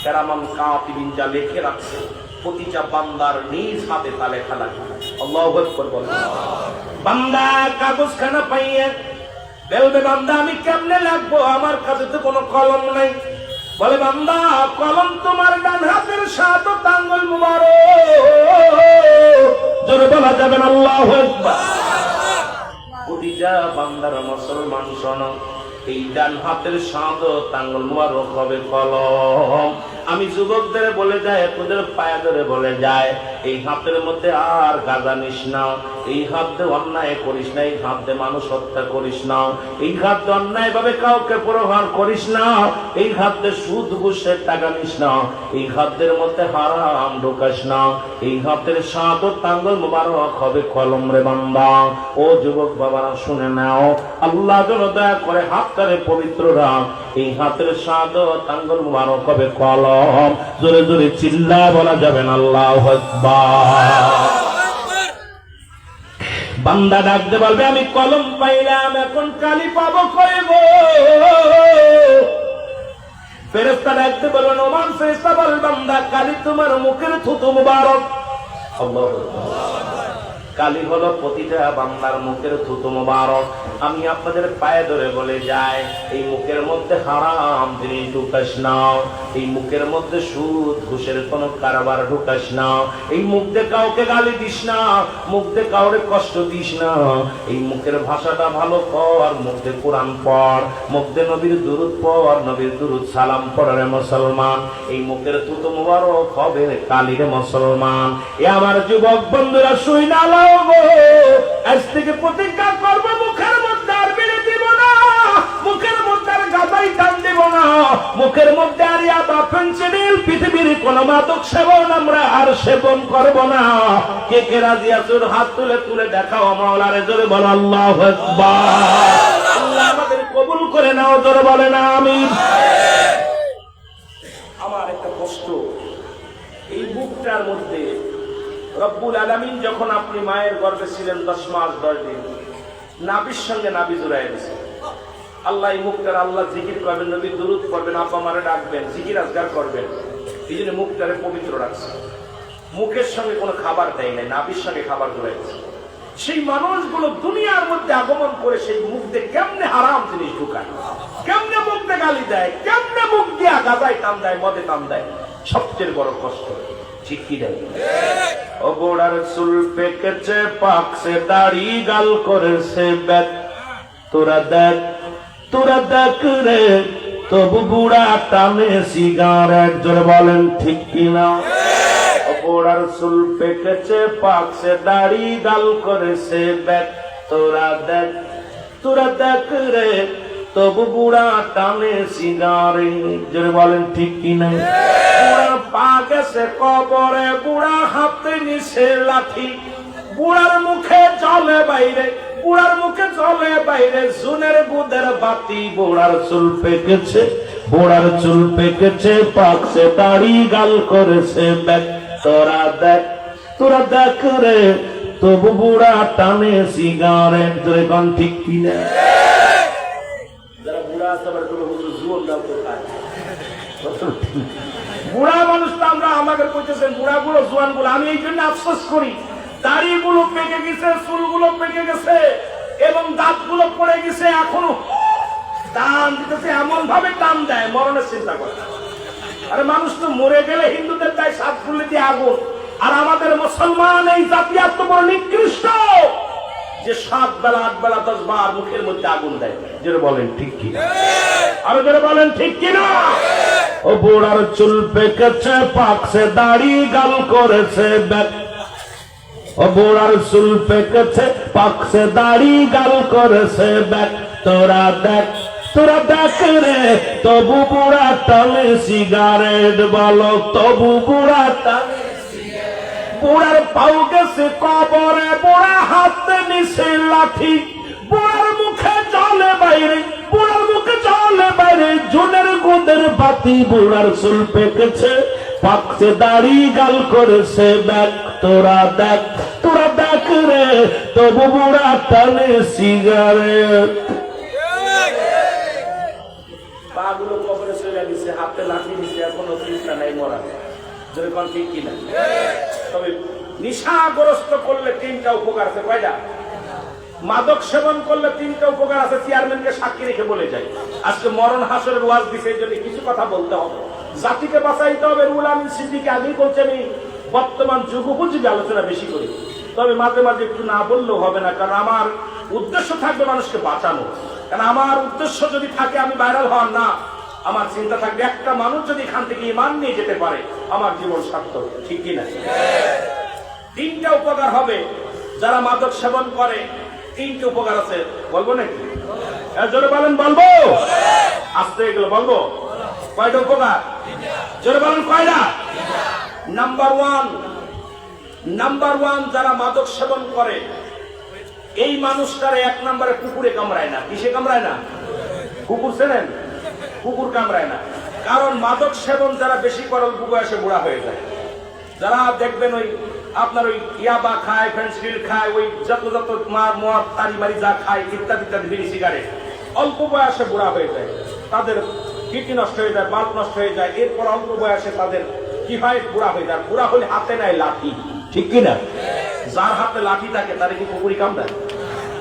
কেরামান কাতিবিন যা লিখে রাখছে প্রতিটা বান্দার নিজ হাতে তা লেখা লাগবে আল্লাহু আকবার বলেন বান্দা কাগজখানা পাইয়ে বলবে বান্দা আমি কেমনে লাগবো আমার কাছে তো কোনো কলম নাই বলে বান্দা কলম তোমার ডান হাতের 7 আঙ্গুল মুবারক জোরে বলা যাবে না আল্লাহু আকবার প্রতিটা বান্দার মুসলমান শোনো এই ডান হাতের শাহাদত আঙ্গুল মুবারক হবে কলম। আমি যুবকদের বলে যায়, তোদের পায়ে ধরে বলে যায়, এই হাতের মধ্যে আর গাঁজা নিস না, এই হাত দিয়ে অন্যায় করিস না, এই হাত দিয়ে মানুষ হত্যা করিস না, এই হাত দিয়ে অন্যায় ভাবে কাউকে প্রহার করিস না, এই হাত দিয়ে সুদ ঘুষের টাকা নিস না, এই হাতের মধ্যে হারাম ঢোকাস না, এই হাতের শাহাদত আঙ্গুল মুবারক হবে কলম রে বান্দা। ও যুবক বাবারা শুনে নাও, আল্লাহ যেন দয়া করে হাতটারে পবিত্র রাখ, এই হাতের শাহাদত আঙ্গুল মুবারক হবে কলম। জোরে জোরে চিল্লায় বলা যাবে না আল্লাহু আকবার। বান্দা ডাকতে বলবে, আমি কলম পাইলাম, এখন কালি পাবো কই গো? ফেরেশতা ডাকতে বলবে, ওমান ফেরেশতা বল, বান্দা কালি তোমার মুখের থুতু মুবারক। আল্লাহু আকবার। কালি হলো প্রতিটা বান্দার মুখের থুতু মুবারক। আমি আপনাদের পায়ে ধরে বলে যাই, এই মুখের মধ্যে হারাম জিনিস ঢুকাস না, এই মুখের মধ্যে সুদ ঘুষের কোন কারবার ঢুকাস না, এই মুখ দিয়ে কাউকে গালি দিস না, মুখ দিয়ে কাউরে কষ্ট দিস না, এই মুখের ভাষাটা ভালো কর, মুখ দিয়ে কোরআন পড়, মুখ দিয়ে নবীর দুরূদ পড়, নবীর দুরূদ সালাম পড় রে মুসলমান। এই মুখের থুতু মুবারক হবে কালি রে মুসলমান। এ আমার যুবক বন্ধুরা শুই না, আজ থেকে প্রতিজ্ঞা করবো, মুখের মধ্যে আর বেড়ে দিব না, মুখের মধ্যে আর গাঁজাই টান দিব না, মুখের মধ্যে আর ইয়াবা পেন্সিল পৃথিবীর কোন মাদক সেবন আমরা আর সেবন করব না। কে কে রাজি আছেন হাত তুলে তুলে দেখাও, মাওলারে জোরে বলো আল্লাহু আকবার। আল্লাহ আমাদের কবুল করে নাও, জোরে বলে না আমিন। আমার একটা কষ্ট, এই বুকটার মধ্যে রব্বুল আলামিন যখন আপনি মায়ের গর্ভে ছিলেন 10 মাস 10 দিন, নাভির সঙ্গে নাভি জুড়াই দিয়েছে। আল্লাহ এই মুখটার আল্লাহ জিকির করবেন, নবী দুরূদ পড়বেন, আব্বা মারে ডাকবেন, জিকির আজগার করবেন, এই জন্য মুখটারে পবিত্র রাখছে। মুখের সঙ্গে কোনো খাবার দেয় নাই, নাভির সঙ্গে খাবার জুড়াই দিয়েছে। সেই মানুষগুলো দুনিয়ার মধ্যে আগমন করে সেই মুখ দিয়ে কেমনে হারাম জিনিস ঢুকায়, কেমনে মুখ দিয়ে গালি দেয়, কেমনে মুখ দিয়ে গাঁজায় টান দেয়, মদে টান দেয়, সবচেয়ে বড় কষ্ট। ঠিক কি দেয়? ও গোড়ার চুল পেকেছে, পাকছে দাড়ি, গাল করেছে ব্যাগ, তোরা দেখ রে, তবু বুড়া টানে সিগারেট। জোরে বলেন ঠিক কিনা? ও গোড়ার চুল পেকেছে, পাকছে দাড়ি, গাল করেছে ব্যাগ, তোরা দেখ রে, তবু বুড়া টানে সিগারেট। জোরে বলেন ঠিক কিনা? বুড়া পা গেছে কবরে, বুড়া হাতে নিছে লাঠি, বুড়ার মুখে জলে বাইরে, বুড়ার মুখে জলে বাইরে জুনের বুদের বাতি। বুড়ার চুল পেকেছে, বুড়ার চুল পেকেছে, পাকছে দাড়ি, গাল করেছে ব্যাগ, তোরা দেখ রে, তবু বুড়া টানে সিগারেট। জোরে কোন ঠিক কিনা? যারা বুড়া আছে আবার কোনো জুয়ন দাও তো খায়। বুড়া মানুষ তো আমরা, আমাকে কইতেছেন বুড়া গুলো জোয়ান গুলো। আমি এই জন্য আফসোস করি, দাড়ি গুলো পেকে গেছে, চুল গুলো পেকে গেছে এবং দাঁত গুলো পড়ে গেছে, এখনো টান দিতেছে, এমন ভাবে টান দেয় মরণের চিন্তা করে। আরে মানুষ তো মরে গেলে হিন্দুদের তাই 7 ফুলে দিয়ে আগুন, আর আমাদের মুসলমান এই জাতি এত বড় নিকৃষ্ট যে 7 বেলা 8 বেলা 10 বার মুখের মধ্যে আগুন দেয়। যেটা বলেন ঠিক কি? আরো যেটা বলেন ঠিক কিনা? ও বুড়ার চুল পেকেছে, পাকছে দাড়ি, গাল করেছে ব্যাগ, ও বুড়ার চুল পেকেছে, পাকছে দাড়ি, গাল করেছে ব্যাগ, তোরা দেখ রে, তবু বুড়া টানে সিগারেট। বলো তবু বুড়া টানে, বুড়ার পাও গেছে কবরে, বুড়া হাতে নিছে লাঠি, বুড়ার মুখে জলে বাইরে, বুড়ার মুখে জলে বাইরে জুনের গুদের বাতি। বুড়ার চুল পেকেছে, পাকছে দাড়ি, গাল করেছে ব্যাগ, তোরা দেখ রে, তবু বুড়া টানে সিগারেট। পাগুলো কবরে চলে গেছে, হাতে লাঠি দিছে, এখনো চিন্তা নাই মরা। যেরকম ঠিক কিনা? তবে নিশাগ্রস্ত করলে 3টা উপকার আছে। কয়টা? মাদক সেবন করলে 3টা উপকার আছে। চেয়ারম্যানকে সাক্ষী রেখে বলে যায়, আজকে মরণ হাসরের ওয়াজ দিছে, এই জন্য কিছু কথা বলতে হবে, জাতিকে বাঁচাইতে হবে। রুহুল আমিন সিদ্দিকী আগেই বলছে, আমি বর্তমান যুগোপযোগী আলোচনা বেশি করি, তবে মাঝে মাঝে একটু না বললেও হবে না, কারণ আমার উদ্দেশ্য থাকবে মানুষকে বাঁচানো। কারণ আমার উদ্দেশ্য যদি থাকে আমি ভাইরাল হওয়ার না, আমার চিন্তা থাকবে একটা মানুষ যদি এখান থেকে ঈমান নিয়ে যেতে পারে আমার জীবন সার্থক। ঠিক কিনা? তিনটা উপকার হবে যারা মাদক সেবন করে। তিনটে উপকার আছে, বলবো নাকি? জোরে বলেন। বলবো? আসতে এগুলো বলবো। কয়টা উপকার? জোরে বলেন কয়টা? নাম্বার ওয়ান, যারা মাদক সেবন করে এই মানুষটার এক নম্বরে কুকুরে কামড়ায় না। কিসে কামড়ায় না? কুকুর চেনেন? কুকুর কামড়ায় না। কারণ মাদক সেবন যারা বেশি করে অল্প বয়সে বুড়া হয়ে যায়। যারা দেখবেন ওই আপনার ওই ইয়াবা খায়, ফেন্সিল খায়, ওই যত মদ তারি মারি যা খায় ইত্যাদি ইত্যাদি, বিড়ি সিগারেট, অল্প বয়সে বুড়া হয়ে যায়। তাদের কিডনি নষ্ট হয়ে যায়, বাল্ব নষ্ট হয়ে যায়। এরপর অল্প বয়সে তাদের কি হয়? বুড়া হয়ে যায়। বুড়া হলে হাতে নেয় লাঠি। ঠিক কিনা? যার হাতে লাঠি থাকে তারে কি কুকুরি কামড়ায়?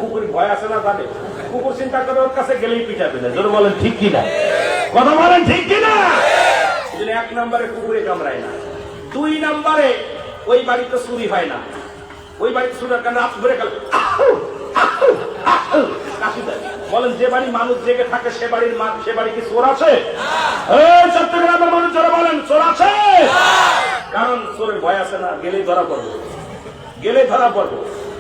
কুকুরি ভয় আছে না? জানে কুকুর চিন্তা করে ওর কাছে গেলেই পিটাবে না। জোরে বলেন ঠিক কিনা? কথা বলেন ঠিক কিনা? এক নম্বরে কুকুরে কামড়ায় না। দুই নম্বরে ওই বাড়িতে চুরি হয় না। ওই বাড়িতে চুরির কারণে রাত ভরে গেল কাশি দেয়। বলেন যে বাড়ি মানুষ জেগে থাকে সে বাড়ি কি চোর আছে? চট্টগ্রামের মানুষ যারা বলেন চোর আছে? কারণ চোরের ভয় আছে না, গেলেই ধরা পড়বো।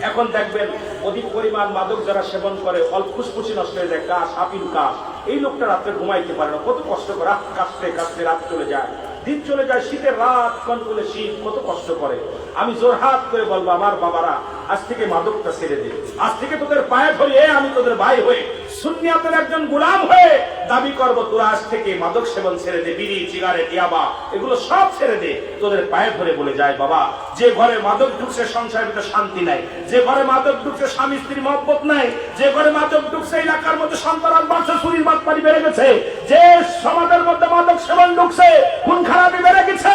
এখন দেখবেন অধিক পরিমাণ মাদক যারা সেবন করে অল্প ফুসফুসি নষ্ট হয়ে যায়, কাশ, হাপিন কাশ। এই লোকটা রাত্রে ঘুমাইতে পারে না, কত কষ্ট করে। রাত কাশতে কাশতে রাত চলে যায়, দিন চলে যায়, শীতের রাত কনকনে শীত, কত কষ্ট করে। আমি জোরহাত করে বলবো আমার বাবারা, আজ থেকে মাদকটা ছেড়ে দে। আজ থেকে তোদের পায়ে ধরিয়ে আমি তোদের ভাই হয়ে সুন্নিয়াতের একজন গোলাম হয়ে দাবি করবো তোরা আজ থেকে মাদক সেবন ছেড়ে দে, বিড়ি সিগারেট ইয়াবা এগুলো সব ছেড়ে দে। তোদের পায়ে ধরে বলে যায় বাবা, যে ঘরে মাদক ঢুকছে সংসারের ভিতরে শান্তি নাই, যে ঘরে মাদক ঢুকছে স্বামী স্ত্রীর মহব্বত নাই, যে ঘরে মাদক ঢুকছে এলাকার মধ্যে সন্তান বাচ্চা চুরির বাটপারি বেড়ে গেছে, যে সমাজের মধ্যে মাদক সেবন ঢুকছে খুন খারাপি বেড়ে গেছে।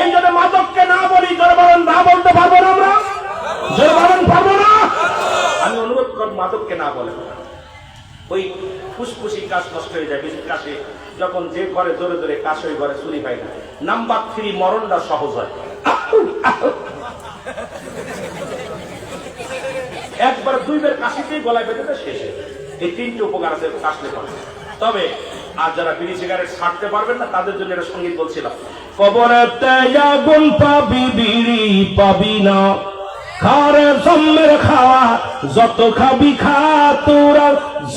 এই জন্য মাদককে না বলি, জোরে বলেন না বলতে পারবো না আমরা? জোরে বলেন পারবো না? আমি অনুরোধ করব মাদককে না বলে। ওই ফুসফুসি কাশ নষ্ট হয়ে যায়, বেশি কাশে যখন যে ঘরে জোরে জোরে কাশ ওই ঘরে চুরি হয় না। নাম্বার 3, মরণটা সহজ হয়। একবার দুইবার কাশিতেই গলায় বেঁধে শেষে। এই তিনটে উপকার আছে কাশলে পরে। তবে আর যারা বিড়ি সিগারেট ছাড়তে পারবেন না তাদের জন্য একটা সঙ্গীত বলছিলাম। কবরেতে আগুন পাবি, বিড়ি পাবি না, খারে জম্মের খাওয়া যত খাবি খা, তোরা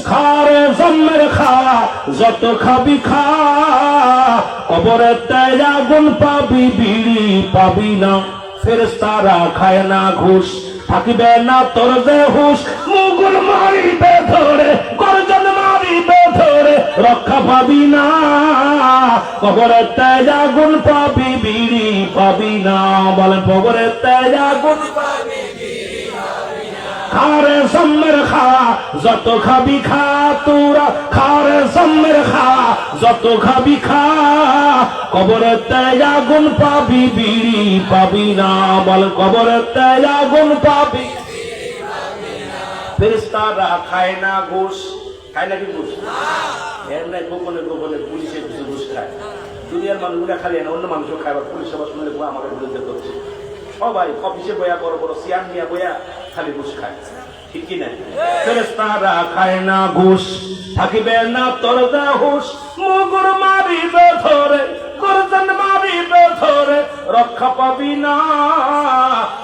খারে জম্মের খাওয়া যত খাবি খা। কবরেতে আগুন পাবি, বিড়ি পাবি না, ফেরেশতারা খায় না ঘুষ, থাকিবে না তোর যে হুশ। মুগুর মারিবে ধরে, গর্জন মারিবে ধরে, রক্ষা পাবি না। কবরের তেজ আগুন পাবি, বিড়ি পাবি না। বলেন কবরের তেজ আগুন পাবি, খারে জম্মের খা যত খাবি খা, তোরা খারে জম্মের খা যত খাবি খা। কবরের তেজ আগুন পাবি, বিড়ি পাবি না। বল কবরের তেজ আগুন পাবি। ফেরেশতারা খায় না ঘুষ। খায় নাকি ঘুষ? এর নাই গোপনে গোপনে পুলিশের কিছু ঘুষ খায়। দুনিয়ার মানুষগুলা খালি না, অন্য মানুষও খায়। আবার পুলিশ সবার শুনলে আমাদের বিরুদ্ধে করছে। সবাই অফিসে বয়া, বড় বড় চেয়ার নিয়ে বয়া খালি ঘুষ খায়। ঠিক কিনা? ফেরেশতারা খায় না ঘুষ, থাকিবে না তোর যা হুশ। মুগুর মারিবে ধরে, গর্জন মারিবে ধরে, রক্ষা পাবি না।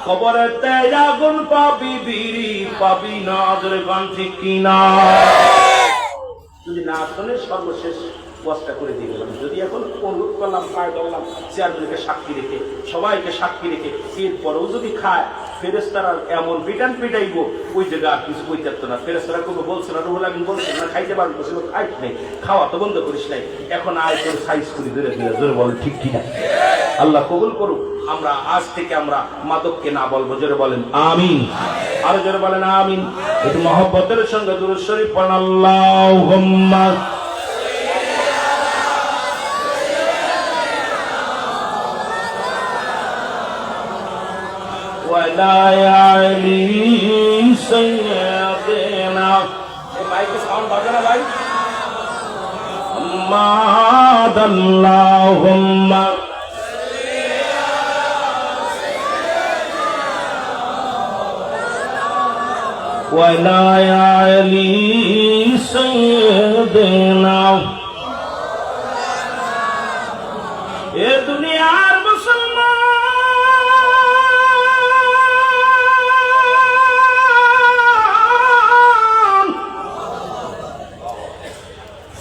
কবরের তেজ আগুন পাবি, বিড়ি পাবি না। জোরে গান ঠিক কিনা? যদি না শোনে সর্বশেষ ওয়াজটা করে দিয়ে গেলাম। যদি এখন অনুরোধ করলাম, পায়ে ধরলাম, চেয়ারগুলিকে সাক্ষী রেখে, সবাইকে সাক্ষী রেখে, এরপরেও যদি খায় ফেরেশতারা এমন পিটান পিটাইব ওই জায়গা আর কিছু বই থাকতো না। ফেরেশতারা কোনো বলছে না, রুহুল আমিন বলছে না খাইতে পারবো, বলছিল খাইস নাই, খাওয়া তো বন্ধ করিস নাই, এখন আয় তোর সাইজ করি ধরে ধরে জোরে বল ঠিক কিনা? আল্লাহ কবুল করুক। আমরা আজ থেকে আমরা মাদককে না বলবো। জোরে বলেন আমিন। আরো জোরে বলেন আমিন। একটু মহব্বতের সঙ্গে দুরূদ শরীফ পড়েন। আল্লাহুম্মা ওয়ালা আলি সাইয়্যিদিনা। এই মাইকে সাউন্ড বাজে না ভাই? মুহাম্মদ আল্লাহুম্মা ওয়ালা আলি سيدنا এ দুনিয়ার মুসলমান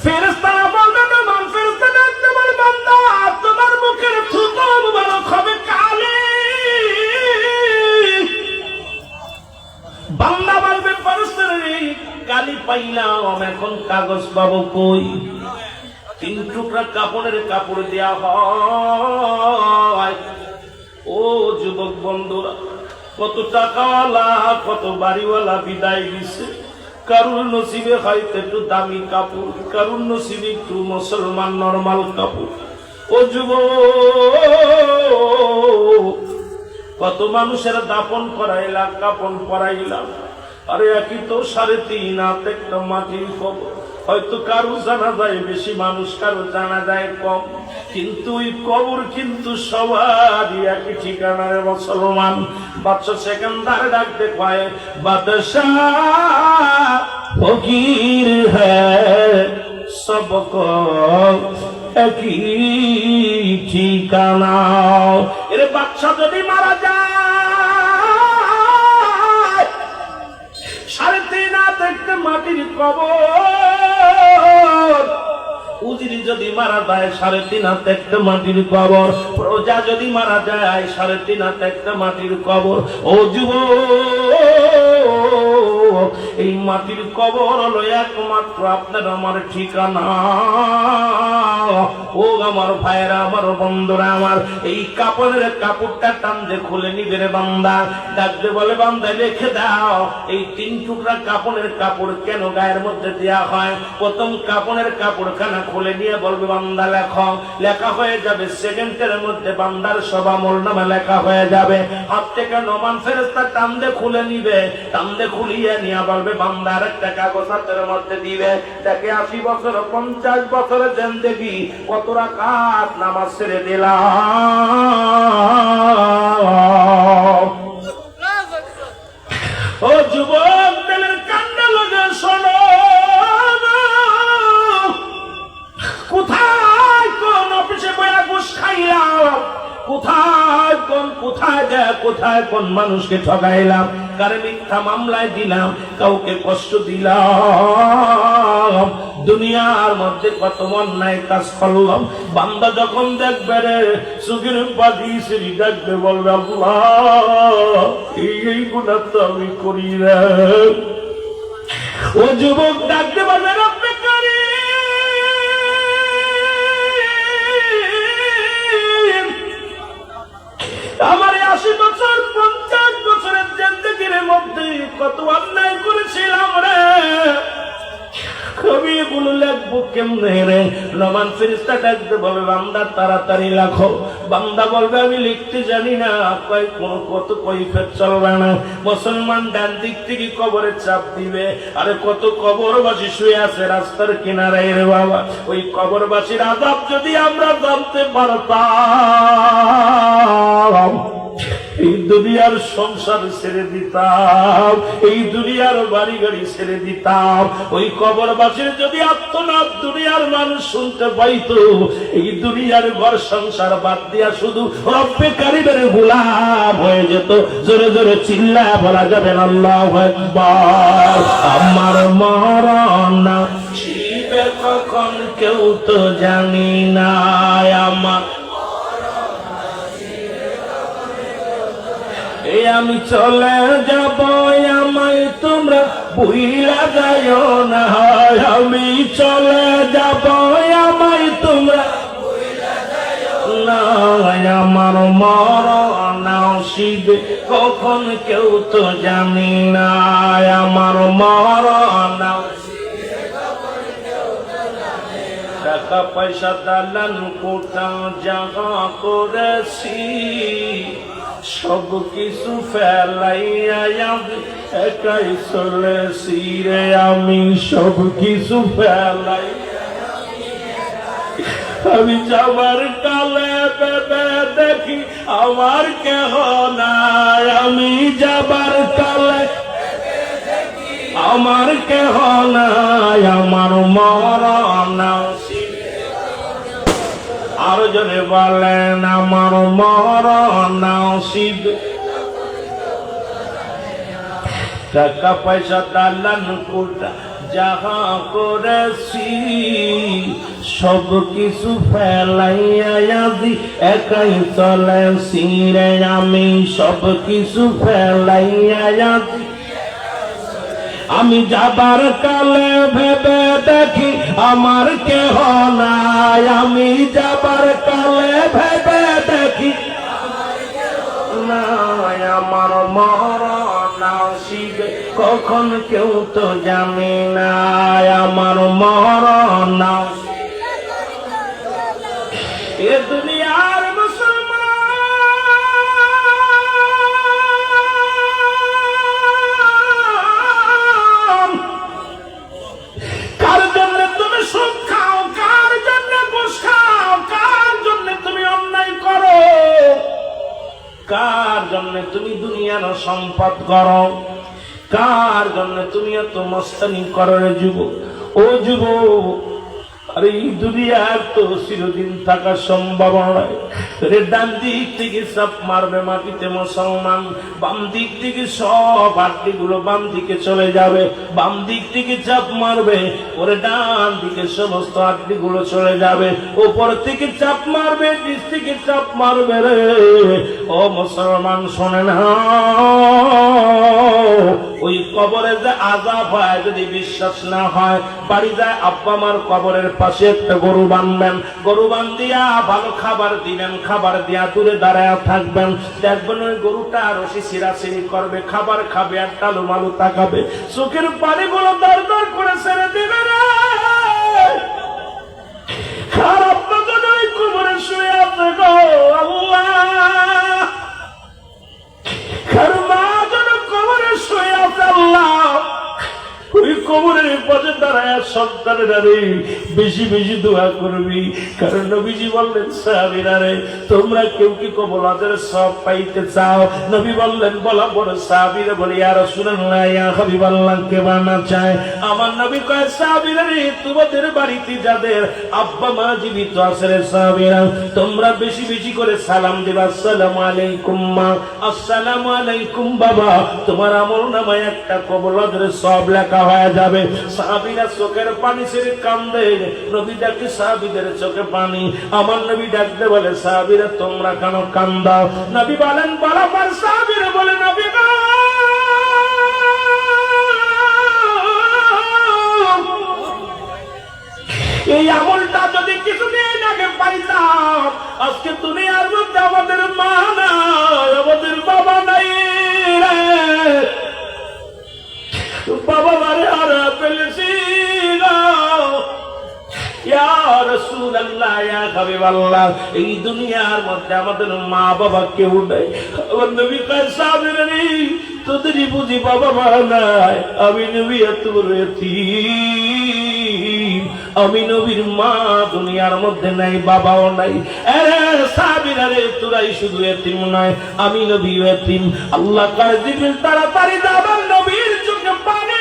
ফেরেশতারা বলবে তোমার ফেরেশতা ডাকতে বলে বান্দা তোমার মুখের থুতু মুবারক হবে কালি। বান্দা বলবে ফেরেশতারে কালি পাইলাম এখন কাগজ পাবো কই? 3 টুকরা কাপড়ের কাপড় দেয়া হয়। ও যুবক বন্ধুরা, কত টাকাওয়ালা কত বাড়িওয়ালা বিদায় দিছে। কারুর নসিবে হয়তো একটু দামি কাপড়, কারুর নসিবে একটু মুসলমান নরমাল কাপড়। ও যুবক, কত মানুষের দাপন করাইলাম, কাপন পরাইলাম, আরে একই তো 3.5 হাত একটা মাটির কবর। হয়তো কারো জানা যায় বেশি মানুষ, কারো জানা যায় কম, কিন্তু ওই কবর কিন্তু সবারই একই ঠিকানার মুসলমান। বাদশা সেকেন্দার ডাকতে পায় বাদশাহ ফকির হ্যাঁ সবকো একই ঠিকানা। এর বাদশা যদি মারা যায় 3.5 হাত একটা মাটির কবর, উজির যদি মারা যায় 3.5 হাত একটা মাটির কবর, প্রজা যদি মারা যায় 3.5 হাত একটা মাটির কবর। ও যুবক, এই মাটির কবর হলো একমাত্র আপনার আমার ঠিকানা। ও আমার ভাইরা, আমার বন্ধুরা, আমার এই কাপড়ের কাপড়টা টানতে খুলে নিবে রে বান্দা। ডাকতে বলে বান্দা রেখে দাও এই 3 টুকরা কাপড়ের কাপড় কেন গায়ের মধ্যে দেয়া হয়। প্রথম কাপড়ের কাপড়খানা খুলে নিয়ে বলবে বান্দা লেখো। লেখা হয়ে যাবে সেকেন্ডের মধ্যে, বান্দার সব আমলনামা লেখা হয়ে যাবে। হাত থেকে নমান ফেরেশতা টানতে খুলে নিবে, টানতে খুলিয়ে নিয়ে বলবে বান্দা আরেকটা কাগজ হাতের মধ্যে দিবে। তাকে 80 বছর 50 বছরের জিন্দেগি কত রাকাত নামাজ ছেড়ে দিলাম। ও যুবক, দিলের কান্না লাগে শোনো, কোথায় কোন অফিসে বয়া ঘুষ খাইলাম, কোথায় কোন মানুষকে ঠকাইলাম, কারে মিথ্যা মামলায় দিলাম, কাউকে কষ্ট দিলাম, দুনিয়ার মধ্যে কত অন্যায় কাজ করলাম। বান্দা যখন দেখবে রে চোখের পানি সেরি ডাকবে বলবে আল্লাহ এই গুনাহ তো আমি করি রে। ও যুবক ডাকতে বলবে রব্বে কারীম, আমার 80 বছর 50 বছরের জিন্দেগির মধ্যে কত অন্যায় করেছিলাম রে, আমি এগুলো লিখবো কেমনে রে? নমান ফেরেশতা ডাকতে বলবে বান্দা তাড়াতাড়ি লেখো। বান্দা বলবে আমি লিখতে জানি না। কয় কোন কত কৈফিয়ত চলবে না। মুসলমান ডান দিক থেকে কবরে চাপ দিবে, আরে কত কবরবাসী শুয়ে আছে রাস্তার কিনারায় রে বাবা। ওই কবরবাসীর আযাব যদি আমরা জানতে পারতাম, এই দুনিয়ার সংসার ছেড়ে দিতাম, এই দুনিয়ার বাড়ি গাড়ি ছেড়ে দিতাম। ওই কবরবাসীর যদি আত্মনাদ দুনিয়ার মানুষ শুনতে পাইতো, এই দুনিয়ার ঘর সংসার বাদ দিয়া শুধু রব্বে কারীমের গোলাম হয়ে যেত। জোরে জোরে চিল্লায়া বলা যাবে না আল্লাহু আকবার। আমার মরণ শিবে কখন কেউ তো জানি না, আমার আমি চলে যাব, আমায় তোমরা ভুইলা যাইও না। আমি চলে যাব, আমায় তোমরা ভুইলা যাইও না। আমার মরণ আসিবে কখন কেউ তো জানি না, আমার মরণ টাকা পয়সা দালান কোটা জাগা করেছি, সব কিছু ফেলাইয়া একাই চলেছি রে। আমি সব কিছু ফেলাই, আমি যাবার কালে ভেবে দেখি আমার কেহ নাই। আমি যাবার কালে আমার কেহ নাই, আমার মরণ নসিবে। আরো জনে বলেন আমার মরণ নসিবে। টাকা পয়সা দালান কোটা যাহা করেছি সব কিছু ফেলাইয়া দি একাই চলেছি রে আমি, সব কিছু ফেলাইয়া দি। আমি যাবার কালে ভেবে দেখি আমার কেহ নাই, আমি যাবার কালে ভেবে দেখি নাই, আমার মরণ আসিবে কখন কেউ তো জানি না, আমার মরণ এ দুনিয়ার মুসলমান। কার জন্য তুমি সুখ খাও, কার জন্য ঘুষ খাও, কার জন্য তুমি অন্যায় করো, কার জন্য তুমি দুনিয়ার সম্পদ করো, কার জন্য তুমি এত মস্তানি করো রে যুবক। ও যুবক, আরে এই দুনিয়ার তো চিরদিন থাকা সম্ভব নয় রে। ডান দিক থেকে চাপ মারবে মাটিতে মুসলমান, বাম দিক থেকে সব হাড্ডি গুলো বাম দিকে চলে যাবে। বাম দিক থেকে চাপ মারবে ওরে ডান দিকে সমস্ত হাড্ডি গুলো চলে যাবে। উপর থেকে চাপ মারবে, নিচ থেকে চাপ মারবে রে। ও মুসলমান শোনে না, ওই কবরে যে আযাব হয় যদি বিশ্বাস না হয়, বাড়ি যায় আব্বা মার কবরের পাশে একটা গরু বাঁধবেন, গরু বান্ধিয়া ভালো খাবার দিবেন, খাবার দিয়া দূরে দাঁড়ায় থাকবেন। দেখবেন ওই গরুটা রশি ছিঁড়াছিঁড়ি করবে, খাবার খাবে আর টালু মালু তাকাবে, চোখের পানিগুলো দর দর করে ছেড়ে দিবে রে। খারাপ নজর ওই কবরে শুয়ে আছে গো আল্লাহ, খার মা যেন কবরে শুয়ে আছে আল্লাহ। ওই কবরের পাশে দাঁড়ায় সন্তানেরা রে বেশি বেশি দোয়া করবি, কারণ নবীজি বললেন সাহাবীরা রে তোমরা কেউ কি কবুলাতের সব পাইতে চাও? নবী বললেন বলা বড় সাহাবীরা বলে ইয়া রাসূলুল্লাহ ইয়া হাবিবাল্লাহ কে বানা চায়? আমার নবী কয় সাহাবীরা রে তোমাদের বাড়িতে যাদের আব্বা মা জীবিত আছে রে সাহাবীরা তোমরা বেশি বেশি করে সালাম দিবা, আসসালামু আলাইকুম মা, আসসালামু আলাইকুম বাবা। তোমার আমলনামায় একটা কবুলাতের সব লেখা হয়ে যাবে। সাহাবীরা চোখের পানি ছেড়ে কান্দে, নবী ডাকে সাহাবীদের চোখে পানি। আমার নবী ডাকতে বলে সাহাবীরা তোমরা কেন কান্দাও? নবী বলেন বরাবর সাহাবীরা বলে নবী গো এই আমলটা যদি কিছুদিন আগে পাইতাম, আজকে দুনিয়ার মধ্যে আমাদের মা নাই, আমাদের বাবা নাই রে, বাবা মারে হারা ফেলেছি ইয়া রাসূলুল্লাহ ইয়া হাবিবাল্লাহ। এই দুনিয়ার মধ্যে আমাদের মা বাবা কেউ নাই। আমার নবী কয় সাহাবীরা রে তোদেরই বুঝি বাবা মা নাই, আমি নবী এত বড় এতিম, আমি নবীর মা দুনিয়ার মধ্যে নাই, বাবাও নাই। আরে সাহাবীরা রে তোরাই শুধু এতিম নয়, আমি নবী এতিম। আল্লাহ কয় জিবরিল তাড়াতাড়ি আমার নবীর চোখে পানি,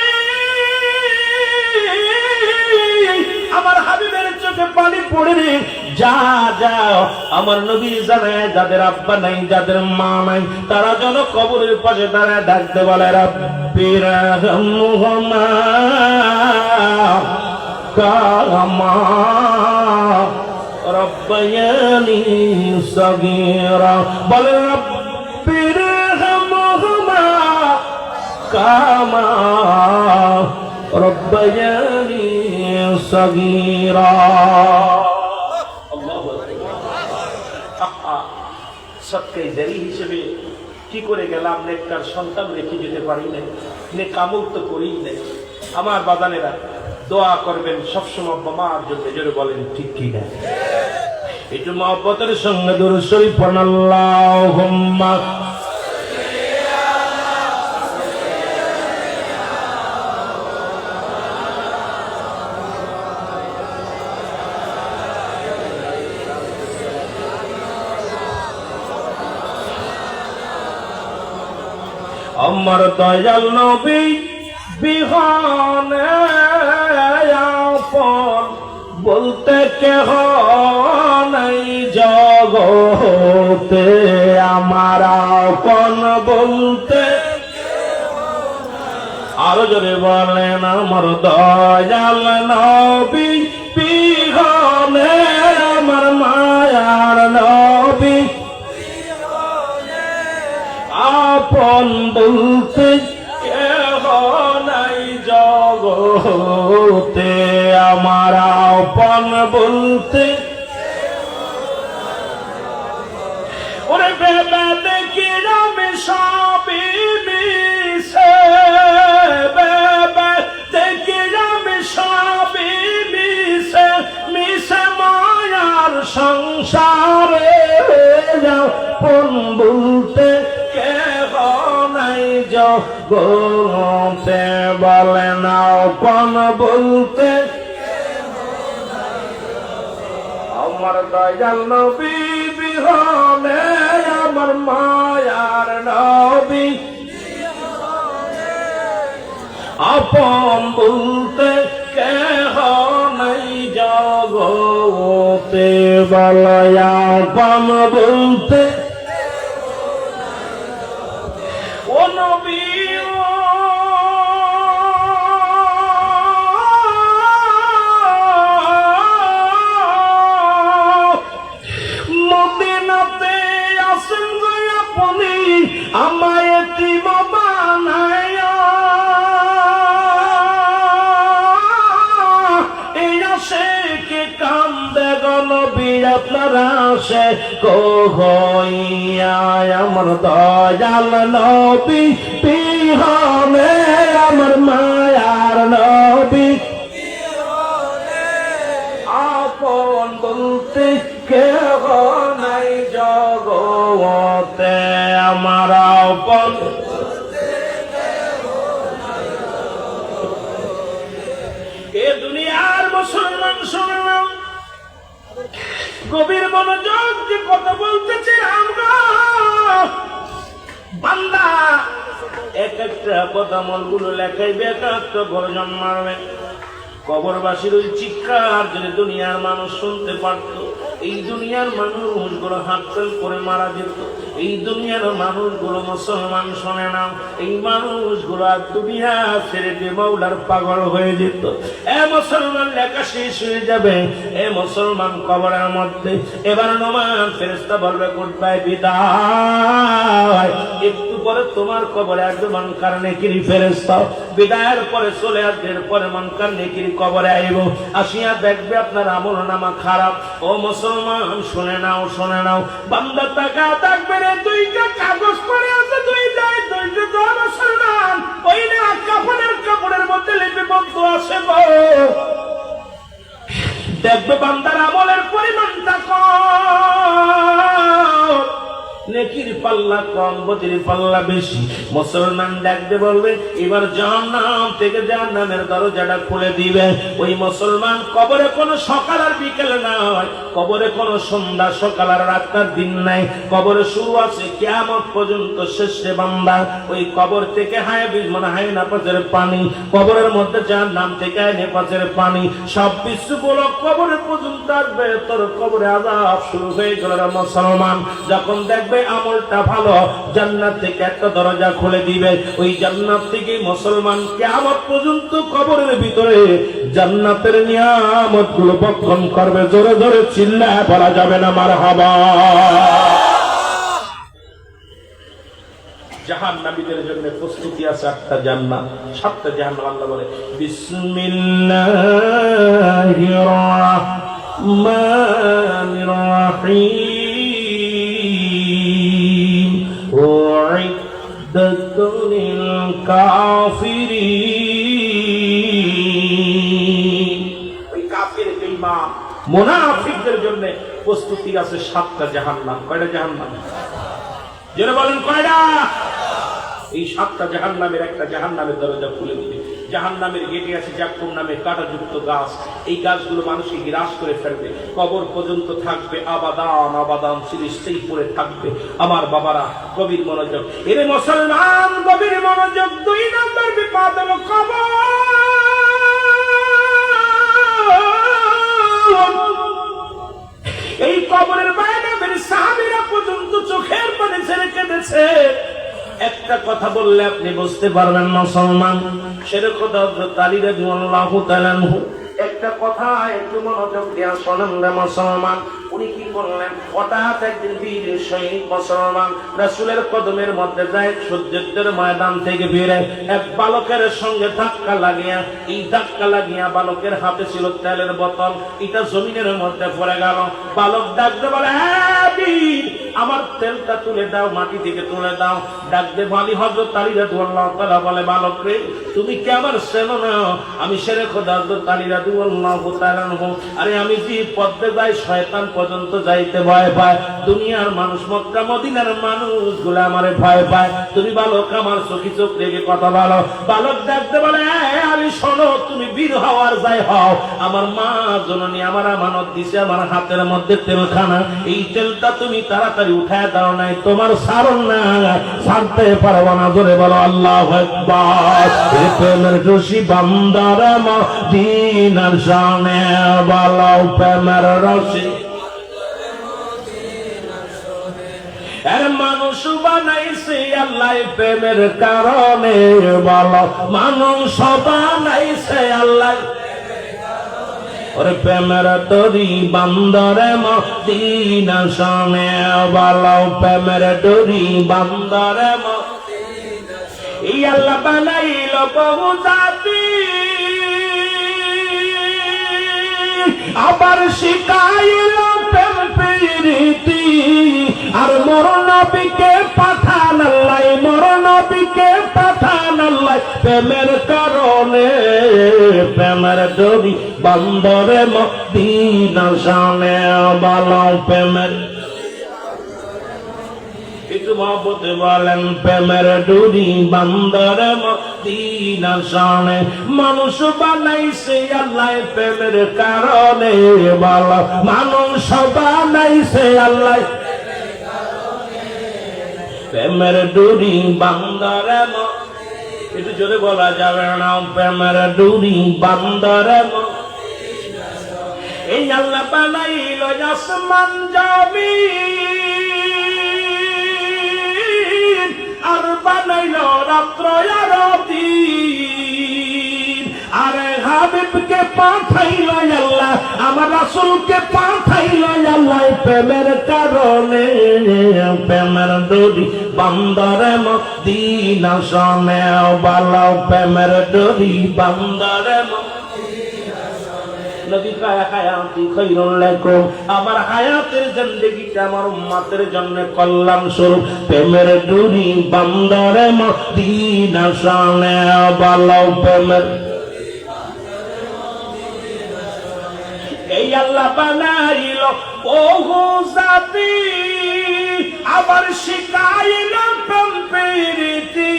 আমার হাবিবের চোখে পানি পড়ে রে, যা যাও আমার নবী জানায় যাদের আব্বা নাই যাদের মা নাই তারা যেন কবরের পাশে দাঁড়ায় ডাকতে বলে রাব্বির রহমহুমা কামা রব্বায়ানি সগীরা। বলে রাব্বির রহমহুমা কামা রব্বায়ানি সগীরা। সৎকাই জারি হিসেবে কি করে গেলাম, নেককার সন্তান রেখে যেতে পারি না, নেক আমল তো করেই নাই। আমার বাদানেরা দোয়া করবেন সবসময় মার জন্য, জোরে বলেন ঠিক কি না? একটু মহব্বতের সঙ্গে দুরূদ শরীফ পড়ুন। আল্লাহুম্মা আমার দয়াল নবী বিহনে আপন বলতে কেহ নাই জগতে, আমার আপন বলতে আরো জোরে বলেন আমার দয়াল নবী বিহনে আমার মায়ার নবী আপন বলতে কেহ নাই জগতে, আমার আপন বলতে ওরে বেবে দেখি আমি সবই মিশে, বেবে দেখি আমি সবই মিশে, মিশে মায়ার সংসারে আপন বলতে কেহ নাই জগতে, বলে না আপন বলতে আমার দয়াল নবী বিহনে আমার মায়ার নবী আপন বলতে কেহ নাই জগতে, বলে আপন বলতে ও নবী মদিনাতে আসেন গো আপনি আমায় এতিম বানায়া, এই আসে কে কান্দে গো নবী আপনারা আসে কইয়া, আমার দয়াল নবী বিহনে আমার মায়ার নবী আপন বলতে কেহ নাই জগতে, আমার আপন এ দুনিয়ার মুসলমান শুনলাম গভীর মনোযোগ যে কথা বলতেছে আমরা বান্দা এক একটা কথা মনগুলো লেখাইবে, এক একটা গর্জন মারবে। কবরবাসীর ওই চিৎকার যদি দুনিয়ার মানুষ শুনতে পারত, এই দুনিয়ার মানুষগুলো হাততালি করে মারা যেত। এই দুনিয়ার মানুষগুলো মুসলমান শোনে না, এই মানুষগুলো আর দুনিয়া ছেড়ে দিয়ে মাওলার পাগল হয়ে যেত। এ মুসলমান লেখা শেষ হয়ে যাবে, এ মুসলমান কবরের মধ্যে এবার নমান ফেরেশতা বলবে গুড বাই, বিদায়। একটু পরে তোমার কবরে আসবে মনকার নেকিরি ফেরেশতা, বিদায়ের পরে চলে আসবে, এরপরে মনকার নেকিরি কবরে আইব, আসিয়া দেখবে আপনার আমল নামা খারাপ। ও মুসলমান শুনে নাও, শুনে নাও, বান্দা টাকা থাকবে রে, দুইটা কাগজ করে আছে, দুইটা মুসলমান ওই না কাপড়ের মধ্যে লিপিবদ্ধ আছে গো, দেখবে বান্দার আমলের পরিমাণটা কম, নেকির পাল্লা কম, বদির পাল্লা বেশি। মুসলমান ডাকতে বলবে এবার জাহান্নাম থেকে জাহান্নামের দরজাটা খুলে দিবে। ওই মুসলমান কবরে কোনো সকাল আর বিকেল নাই, কবরে কোনো সন্ধ্যা সকাল আর রাতটার দিন নাই, কবরে শুরু আছে কিয়ামত পর্যন্ত শেষে বান্দা ওই কবর থেকে হায় নাপাজের পানি, কবরের মধ্যে জাহান্নাম থেকে নেপাজের পানি, সব বিশ্বগুলো কবরে পর্যন্ত আসবে। তোর কবরে আযাব শুরু হয়ে গেল রে মুসলমান। যখন দেখবে আমলটা ভালো, জান্নাত থেকে একটা দরজা খুলে দিবে, ওই জান্নাত থেকে মুসলমান কিয়ামত পর্যন্ত কবরের ভিতরে জান্নাতের নিয়ামত গুলো ভক্ষণ করবে। জোরে জোরে চিল্লায় বলা যাবে না মারহাবা। জাহান্নামীদের জন্য প্রস্তুতি আছে একটা জান্নাত, সাতটা জাহান্নাম। আল্লাহ বলে বিসমিল্লাহির রাহমানির রাহিম, উইদ্দাত লিল কাফিরিন। ওই কাফির বেঈমান মুনাফিকদের জন্য প্রস্তুতি আছে সাতটা জাহান্নাম। কয়টা জাহান্নাম? যারা বলেন কয়টা? এই সাতটা জাহান্নামের একটা জাহান্নামের দরজা খুলে দিবে। জাহান্নামের গেটে আছে জাক্কুম নামে কাঁটাযুক্ত গাছ। এই গাছগুলো মানুষকে গ্রাস করে ফেলবে, কবর পর্যন্ত থাকবে, আবাদান আবাদান চিরস্থায়ী পড়ে থাকবে। আমার বাবারা, গভীর মনোযোগ, এরে মুসলমান, গভীর মনোযোগ। 2 নম্বর বিপদ হলো কবর। এই কবরের বাইরে সাহাবীরা পর্যন্ত চোখের পানি ছেড়ে কেঁদেছে। একটা কথা বললে আপনি বুঝতে পারবেন মুসলমান, সেটা কথা হযরত আলী রাদিয়াল্লাহু তাআলা আনহু। একটা কথা একটু মনোযোগ দিয়ে শোনেন রে মুসলমান। উনি কি করলেন? হঠাৎ একদিন বীর শহীদ মুসলমান রাসূলের কদমের মধ্যে যায়, যুদ্ধের ময়দান থেকে বেরে এক বালকের সঙ্গে ধাক্কা লাগিয়া, এই ধাক্কা লাগিয়া বালকের হাতে ছিল তেলের বোতল, এটা জমিনের মধ্যে পড়ে গেল। বালক ডাকতে বলে, হ্যাঁ বীর, আমার তেলটা তুলে দাও, মাটি থেকে তুলে দাও। ডাকতে বলি হযরত আলী রাদিয়াল্লাহু তাআলা বলে, বালক রে, তুমি কি আমার চেনো না? আমি শেরে খোদা হযরত আলী রাদিয়াল্লাহু তাআলা আনহু। আরে আমি যে পথে যাই শয়তান পর্যন্ত যাইতে ভয় পায়। দুনিয়ার মানুষ, মক্কা মদিনার মানুষগুলো আমারে ভয় পায়। তুমি বালক আমার চোখে চোখ রেখে কথা বলো। বালক ডাকতে বলে, আলী শোনো, তুমি বীর হওয়ার যাই হও, আমার মা জননী আমার আমানত দিছে আমার হাতের মধ্যে তেলখানা, এই তেলটা তুমি তাড়াতাড়ি উঠায় দাও, নাই তোমার সারণ না, ছাড়তে পারবো না। জোরে বলো আল্লাহু আকবার। প্রেমের রশি বান্দার মদিনার শানে বলো, প্রেমের রশি এর মানুষ বানাইছে আল্লাহ প্রেমের কারণে, বলো মানুষ বানাইছে আল্লাহ। ওরে প্রেমের তরি বান্দরে মদিনা শানে বলো, প্রেমের তরি বান্দরে মদিনা। এই আল্লাহ বানাইল বহু জাতি, আবার শিখাইল প্রেম প্রীতি। আর মোর নবীকে পাঠান আল্লাহ, মোর নবীকে পাঠান আল্লাহ প্রেমের কারণে। প্রেমের ডোরি বান্দরে মদিনা শানে বলো, প্রেমের একটু মহব্বতে বলেন, প্রেমের ডোরি বান্দরে মদিনা শানে। মানুষ বানাইছে আল্লাহ প্রেমের কারণে, বলো মানুষ বানাইছে আল্লাহ প্রেমের ডোরি বান্দরে। একটু জোরে বলা যাবে না, প্রেমের ডোরি বান্দরে। এই আল্লাহ বানাইল আসমান জমিন, আর বানাইল রাত্র আর দিন। আরে হাবিবকে পাঠাইল আল্লাহ, আমার রাসূলকে পাঠাইল আল্লাহ প্রেমের কারণে। প্রেমের ডোরি বান্দরে মদিনা শানে বলো, প্রেমের ডোরি বান্দরে মদিনা শানে। নবী কয় হায়াতি খায়রুল লাকুম, আমার হায়াতের জিন্দেগিটা আমার উম্মতের জন্য কল্যাণ স্বরূপ। প্রেমের ডোরি বান্দরে মদিনা শানে বলো, প্রেমের। এই আল্লাহ বানাইল বহু জাতি, আবার শিখাইল প্রেম প্রীতি।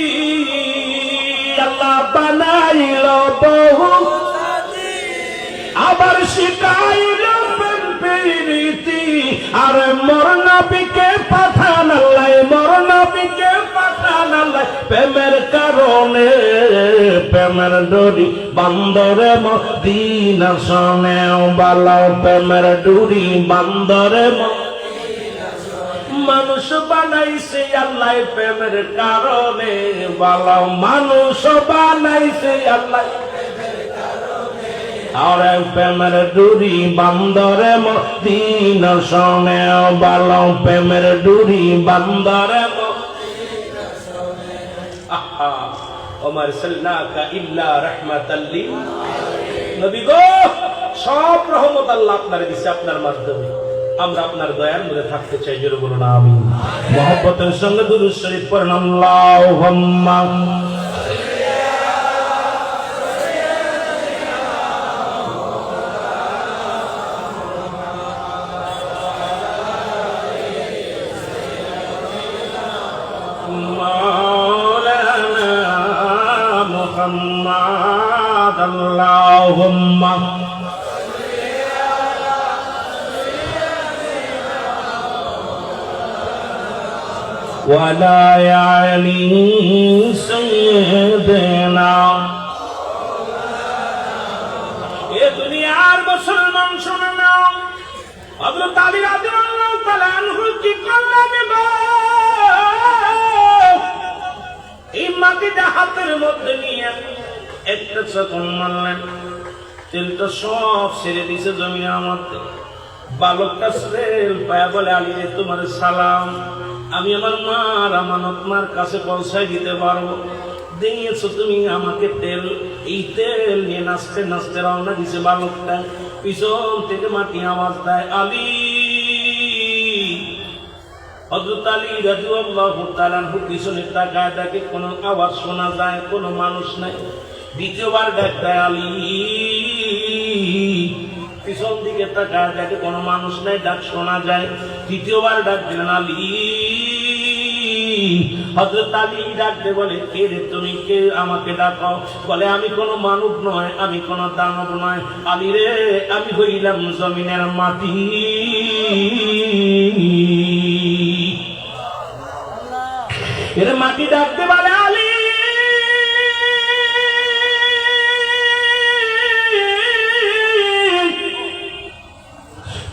আল্লাহ বানাইল বহু জাতি, আবার শিখাইল প্রেম প্রীতি। আর মোর নবীকে পাঠান আল্লাহ, মোর নবীকে পাঠান আল্লাহ প্রেমের কারণে। প্রেমের ডোরি বান্দরে মদিনা শানে বলো, প্রেমের ডোরি বান্দরে। মানুষ বানাইছে আল্লাহ প্রেমের কারণে, বলো মানুষ বানাইছে আল্লাহ। আর প্রেমের ডোরি বান্দরে মদিনা শানে বলো, প্রেমের ডোরি বান্দরে। ওমার সাল্লাকা ইল্লা রাহমাতাল লিল আলামিন। নবী গো, সব রহমত আল্লাহ আপনার দিয়েছে আপনার মাধ্যমে। আমরা আপনার দয়ার মধ্যে থাকতে চাই, জোরে বলুন আমিন। মুহাব্বতের সঙ্গে দুরূদ শরীফ পড়ুন, আল্লাহুম্মা মাওলানা মুহাম্মদ ولا يعني سيدنا এ দুনিয়ার মুসলমান শুনে নাও, হযরত আলী রাদিয়াল্লাহু তাআলা আনহু কি করলেন গো? এই মাটিটা হাতের মধ্যে নিয়ে একটা চকন মারলেন, তেলটা সব ছেড়ে দিছে জমিনের মধ্যে। বালকটা সেল পায়া বলে, আলী রে তোমার সালাম, আমি আমার মার আমানত মার কাছে পৌঁছায় দিতে পারবো। দিয়েছো তুমি আমাকে তেল, এই তেল নিয়ে নাচতে নাচতে রওনা দিছে বালকটা। পিছন থেকে মাটি আওয়াজ দেয়, আলী। হযরত আলী রাদিয়াল্লাহু তাআলা আনহু পিছনে তাকায়, দেখে কোনো আওয়াজ শোনা যায়, কোনো মানুষ নাই। দ্বিতীয়বার ডাক দেয়, আলী। পিছন দিকে তাকায়, দেখে কোনো মানুষ নাই, ডাক শোনা যায়। তৃতীয়বার ডাক দিলেন, আলী। হযরত আলী ডাকতে বলে, কে রে তুমি, কে আমাকে ডাকাও? বলে, আমি কোনো মানব নয়, আমি কোনো দানব নয়, আলী রে আমি হইলাম জমিনের মাটি। এর মাটি ডাকতে বলে, আলী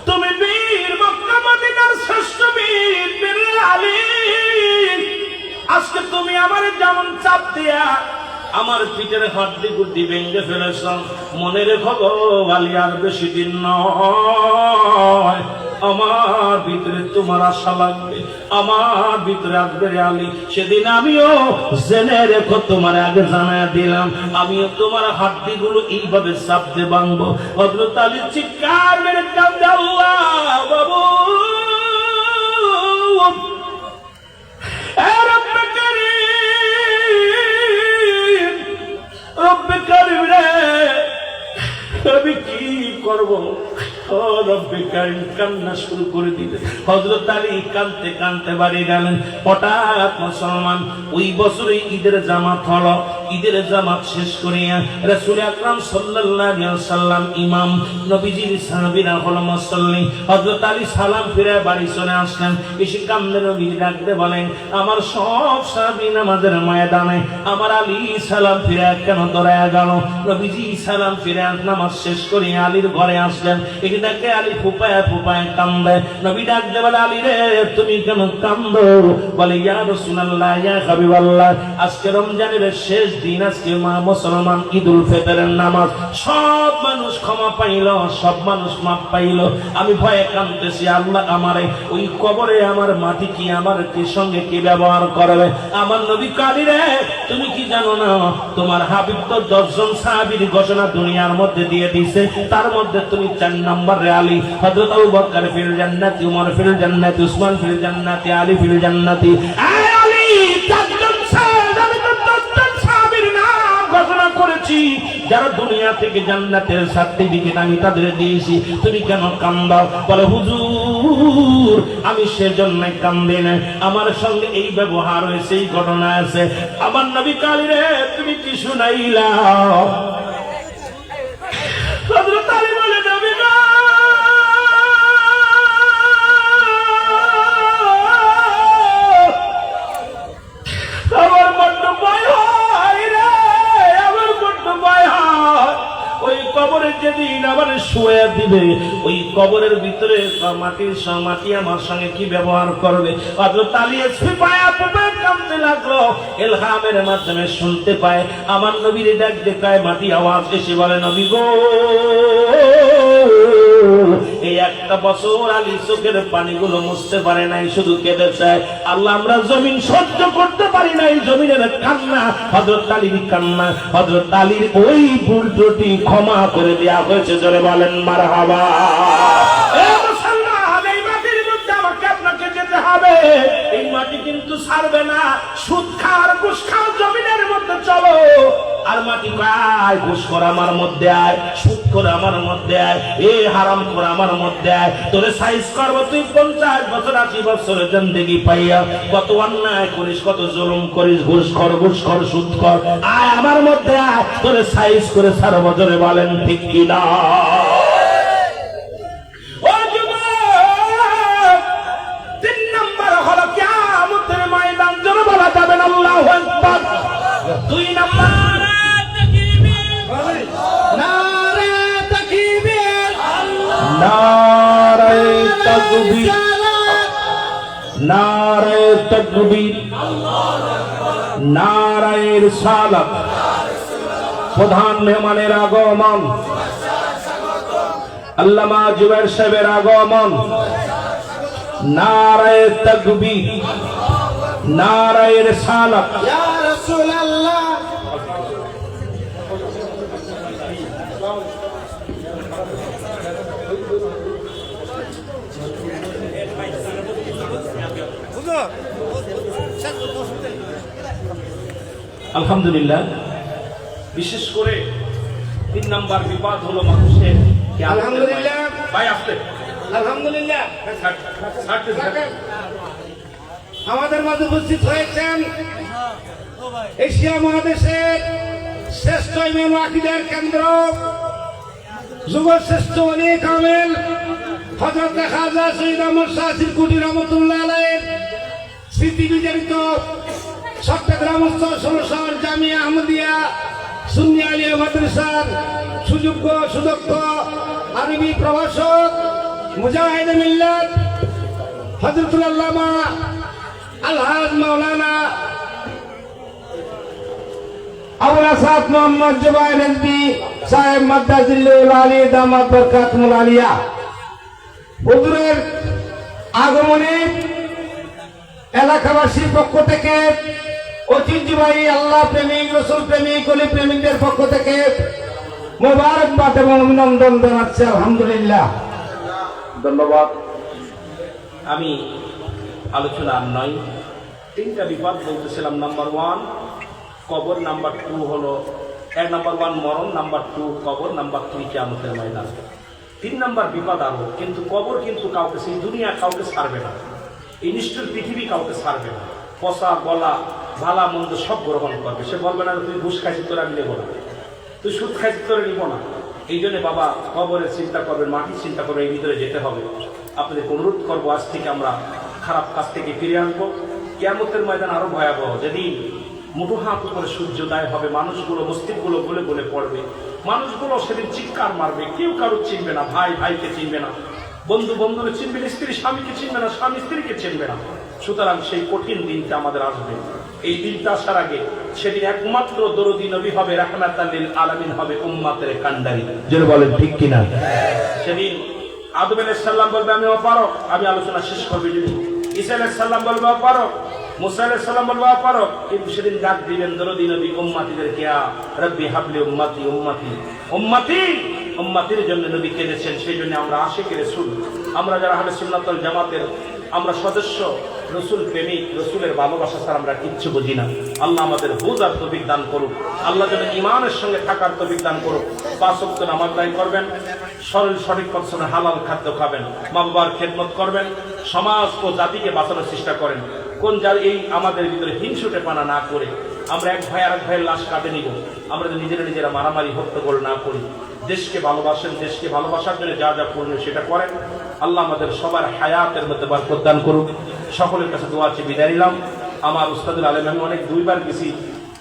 তুমি বীর, মক্কা মদিনার শ্রেষ্ঠ বীর, বীর আলী। আজকে তুমি আমার যেমন চাপ দিয়া আমার পিঠের হাড্ডি গুড্ডি ভেঙে ফেলেছ, মনে রেখো গো আলী, আর বেশি দিন নয় আমার ভিতরে তোমার আশা লাগবে, আমার ভিতরে আসবে রে আলী। সেদিন আমিও জেনে রেখো, তোমার আগে জানায় দিলাম, আমিও তোমার হাড্ডি গুলো এইভাবে চাপতে ভাঙবো। হযরত আলী চিৎকার মেরে কাঁদে, আল্লাহ বাবু, রব্বে কারীম রে, আমি কি করবো? রব্বে কারীম কান্না শুরু করে দিলেন। হযরত আলী কাঁদতে কাঁদতে বাড়ি গেলেন। হঠাৎ মুসলমান ওই বছরে ঈদের জামাত হলো। ঈদের জামাত শেষ করিয়া রাসূল আকরাম সাল্লাল্লাহু আলাইহি ওয়াসাল্লাম ইমাম, নবীজির সাহাবীরা হলো মুসল্লি। হযরত আলী সালাম ফিরে বাড়ি চলে আসলেন। এসে কান্দে নবী ডাকতে বলেন, আমার সব সাহাবী নামাজের ময়দানে, আমার আলী সালাম ফিরে কেন দৌড়ায়া গেল? নবীজি সালাম ফিরে নামাজ শেষ করে আলীর ঘরে আসলেন। এটাকে আলী ফুপায় ফুপায় কান্দে। নবী ডাকতে বলে, আলী রে তুমি কেন কান্দো? বলে, ইয়া রাসূলুল্লাহ, ইয়া হাবিবাল্লাহ, আজকে রমজানের শেষ দিন, আজকে মা মুসলমান ঈদুল ফিতরের নামাজ, সব মানুষ ক্ষমা পাইল, সব মানুষ মাপ পাইল, আমি ভয়ে কাঁদতেছি, আল্লাহ আমারে ওই কবরে আমার মাটি কি আমার কি সঙ্গে কি ব্যবহার করবে? আমার নবী কালী রে, তুমি কি জানো না তোমার হাবিব তো 10 জন সাহাবীর ঘোষণা দুনিয়ার মধ্যে দিয়ে দিয়েছে, তার মধ্যে তুমি 4 নম্বর রে আলী। হযরত আবু বকর ফিল জান্নাতি, উমর ফিল জান্নাতি, উসমান ফিল জান্নাতি, আলী ফিল জান্নাতি। এই আলী, 4 জন সাহাবী, আমি তো 10 জন সাহাবীর নাম ঘোষণা করেছি, যারা দুনিয়া থেকে জান্নাতের সার্টিফিকেট আমি তাদের দিয়েছি, তুমি কেন কান্দাও? বলে, হুজুর আমি সেজন্য কান্দি না, আমার সঙ্গে এই ব্যবহার হয়েছে, এই ঘটনা আছে। আমার নবী কালী রে, তুমি কি শুনাইলা? হযরত আলী বলে, নবী গো, আমার বড্ড ভয় হয় রে, আমার বড্ড ভয় হয়। ওই কবরে যেদিন আবার শুয়ে দিবে, ওই কবরের ভিতরে মাটি আমার সঙ্গে কি ব্যবহার করবে? হযরত আলী পায়া পুপায় কাঁদতে লাগলো। ইলহামের মাধ্যমে শুনতে পায়, আমার নবীর ডাক দেখায়, মাটি আওয়াজ এসে বলে, নবী গো, এই একটা বছর আলী চোখের পানিগুলো মুছতে পারে নাই, শুধু কেঁদেছে, আল্লাহ আমরা জমিন সহ্য করতে পারি নাই, জমিনের কান্না, হযরত আলীর কান্না। হযরত আলীর ওই ভুল ত্রুটি ক্ষমা করে দেয়া হয়েছে, জোরে বলেন মারহাবা। এই মাটি কিন্তু ছাড়বে না, সুদ খাওয়ার ঘুষ খাও জমিনের মধ্যে চলো। আর মাটি আয়, ঘুষ করা আমার মধ্যে আয়, সুদ করে আমার মধ্যে আয়, এ হারাম করে আমার মধ্যে আয়, তোরে সাইজ করবো। তুই 50 বছর 80 বছরের জিন্দেগি পাইয়া কত অন্যায় করিস, কত জুলুম করিস, ঘুষ খর সুদ খর, আয় আমার মধ্যে আয়, তোরে সাইজ করে 4 বছরে বলেন ঠিক কিনা? তাকবীর, নারায়ে তাকবীর, নারায়ে রিসালাত। প্রধান মেহমানের আগমন, আল্লামা জুবায়ের সাহেবের আগমন। নারায়ে তাকবীর, নারায়ে রিসালাত। ইয়া রাসূলুল্লাহ। আলহামদুলিল্লাহ। বিশেষ করে 3 নাম্বার বিপদ হলো মানুষের আলহামদুলিল্লাহ। ভাই আসতে আলহামদুলিল্লাহ। আমাদের মাঝে উপস্থিত হয়েছেন এশিয়া মহাদেশের শ্রেষ্ঠ ইমাম আকীদার কেন্দ্র, যুগশ্রেষ্ঠ ওলি কামেল হযরত খাজা সৈয়দ আহমদ শাহ সিরকুটি রহমাতুল্লাহ আলাইহির স্মৃতি বিজড়িত চট্টগ্রামস্থ ষোলশহর জামিয়া আহমদিয়া সুন্নি আলিয়া মাদ্রাসার সুযোগ্য সুদক্ষ আরবি প্রভাষক মুজাহিদ মিল্লাত হযরতুল আল্লামা আলহাজ মাওলানা আবুল আসাদ মোহাম্মদ জুবায়ের রিজভী সাহেব মাদ্দাজিল্লুল আলী দামাত বরকাতুল আলিয়া। হুজুরের আগমনে এলাকাবাসীর পক্ষ থেকে, ঐতিহ্যবাহী আল্লাহ প্রেমিক, রসুল প্রেমিক, অলি প্রেমিকদের পক্ষ থেকে মোবারকবাদ এবং অভিনন্দন জানাচ্ছি। আলহামদুলিল্লাহ। ধন্যবাদ। আমি আলোচনা আর নয়, 3টা বিপদ বলতেছিলাম। নাম্বার 1 কবর, নাম্বার 2 হলো নাম্বার 1 মরণ, নাম্বার 2 কবর, নাম্বার 3 কিয়ামতের ময়দান। 3 নাম্বার বিপদ আরো, কিন্তু কবর কিন্তু কাউকে, সেই দুনিয়া কাউকে ছাড়বে না, এই নিষ্ঠুর পৃথিবী কাউকে ছাড়বে না। পচা গলা ভালা মন্দ সব গ্রহণ করবে। সে বলবে না তুই ঘুষ খাইছি তোরা আমি নেবো না, তুই সুদ খাইছি তোরা নিব না। এই জন্য বাবা কবরের চিন্তা করবেন, মাটির চিন্তা করবেন, এই ভিতরে যেতে হবে। আপনাদেরকে অনুরোধ করবো, আজ থেকে আমরা খারাপ কাজ থেকে ফিরে আসবো। কিয়ামতের ময়দান আরো ভয়াবহ, যেদিন মুঠো হাত উপরে সূর্যোদয় হবে, মানুষগুলো মস্তিষ্কগুলো গলে গলে পড়বে, মানুষগুলো সেদিন চিৎকার মারবে, কেউ কারো চিনবে না, ভাই ভাইকে চিনবে না, বন্ধু বন্ধুকে চিনবে না, স্ত্রী স্বামীকে চিনবে না, স্বামী স্ত্রীকে চিনবে না। সুতরাং সেই কঠিন দিনটা আমাদের আসবে। এই দিনটা আসার আগে সেদিন একমাত্র দরদি নবী হবে, রাহমাতাল লিল আলামিন হবে, উম্মতের কান্ডারি। জোরে বলেন ঠিক কিনা? সেদিন আদম আলাইহিস সালাম বলবে আমি অপারক, আমি আলোচনা শেষ করবি। যদি ঈসা আলাইহিস সালাম বলবে অপারক, মুসা আলাইহিস সালাম বলবে অপারক, কিন্তু সেদিন ডাক দিবেন দরদি নবী উম্মতিদেরকে, ইয়া রব্বি হাবলি উম্মতি উম্মতি উম্মতি। উম্মতির জন্য নবী কেঁদেছেন। সেই জন্য আমরা আশিক রাসূল, আমরা যারা আহলে সুন্নাত ওয়াল জামাতের আমরা সদস্য, রসুল প্রেমিক, রসুলের ভালোবাসা ছাড়া আমরা কিচ্ছু বুঝি না। আল্লাহ আমাদের বুঝার তৌফিক দান করুক। আল্লাহ যেন ঈমানের সঙ্গে থাকার তৌফিক দান করুক। 5 ওয়াক্ত নামাজ আদায় করবেন, সরল সঠিক পথে হালাল খাদ্য খাবেন, মা বাবার খেদমত করবেন, সমাজ ও জাতিকে বাঁচানোর চেষ্টা করেন। কোন যার এই আমাদের ভিতরে হিংসুটে পানা না করে আমরা এক ভাই আর এক ভাইয়ের লাশ কাঁধে নিব, আমরা যদি নিজেরা মারামারি হট্টগোল না করি। দেশকে ভালোবাসেন, দেশকে ভালোবাসার জন্য যা যা করবেন সেটা করেন। আল্লাহ আমাদের সবার হায়াতের মধ্যে বরকত দান করুক। সকলের কাছে দোয়া চেয়ে বিদায় নিলাম। আমার উস্তাদুল আলেম, আমি অনেক 2বার গেছি,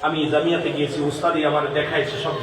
আমি জামিয়াতে গিয়েছি, উস্তাদি আমার দেখাইছে সব।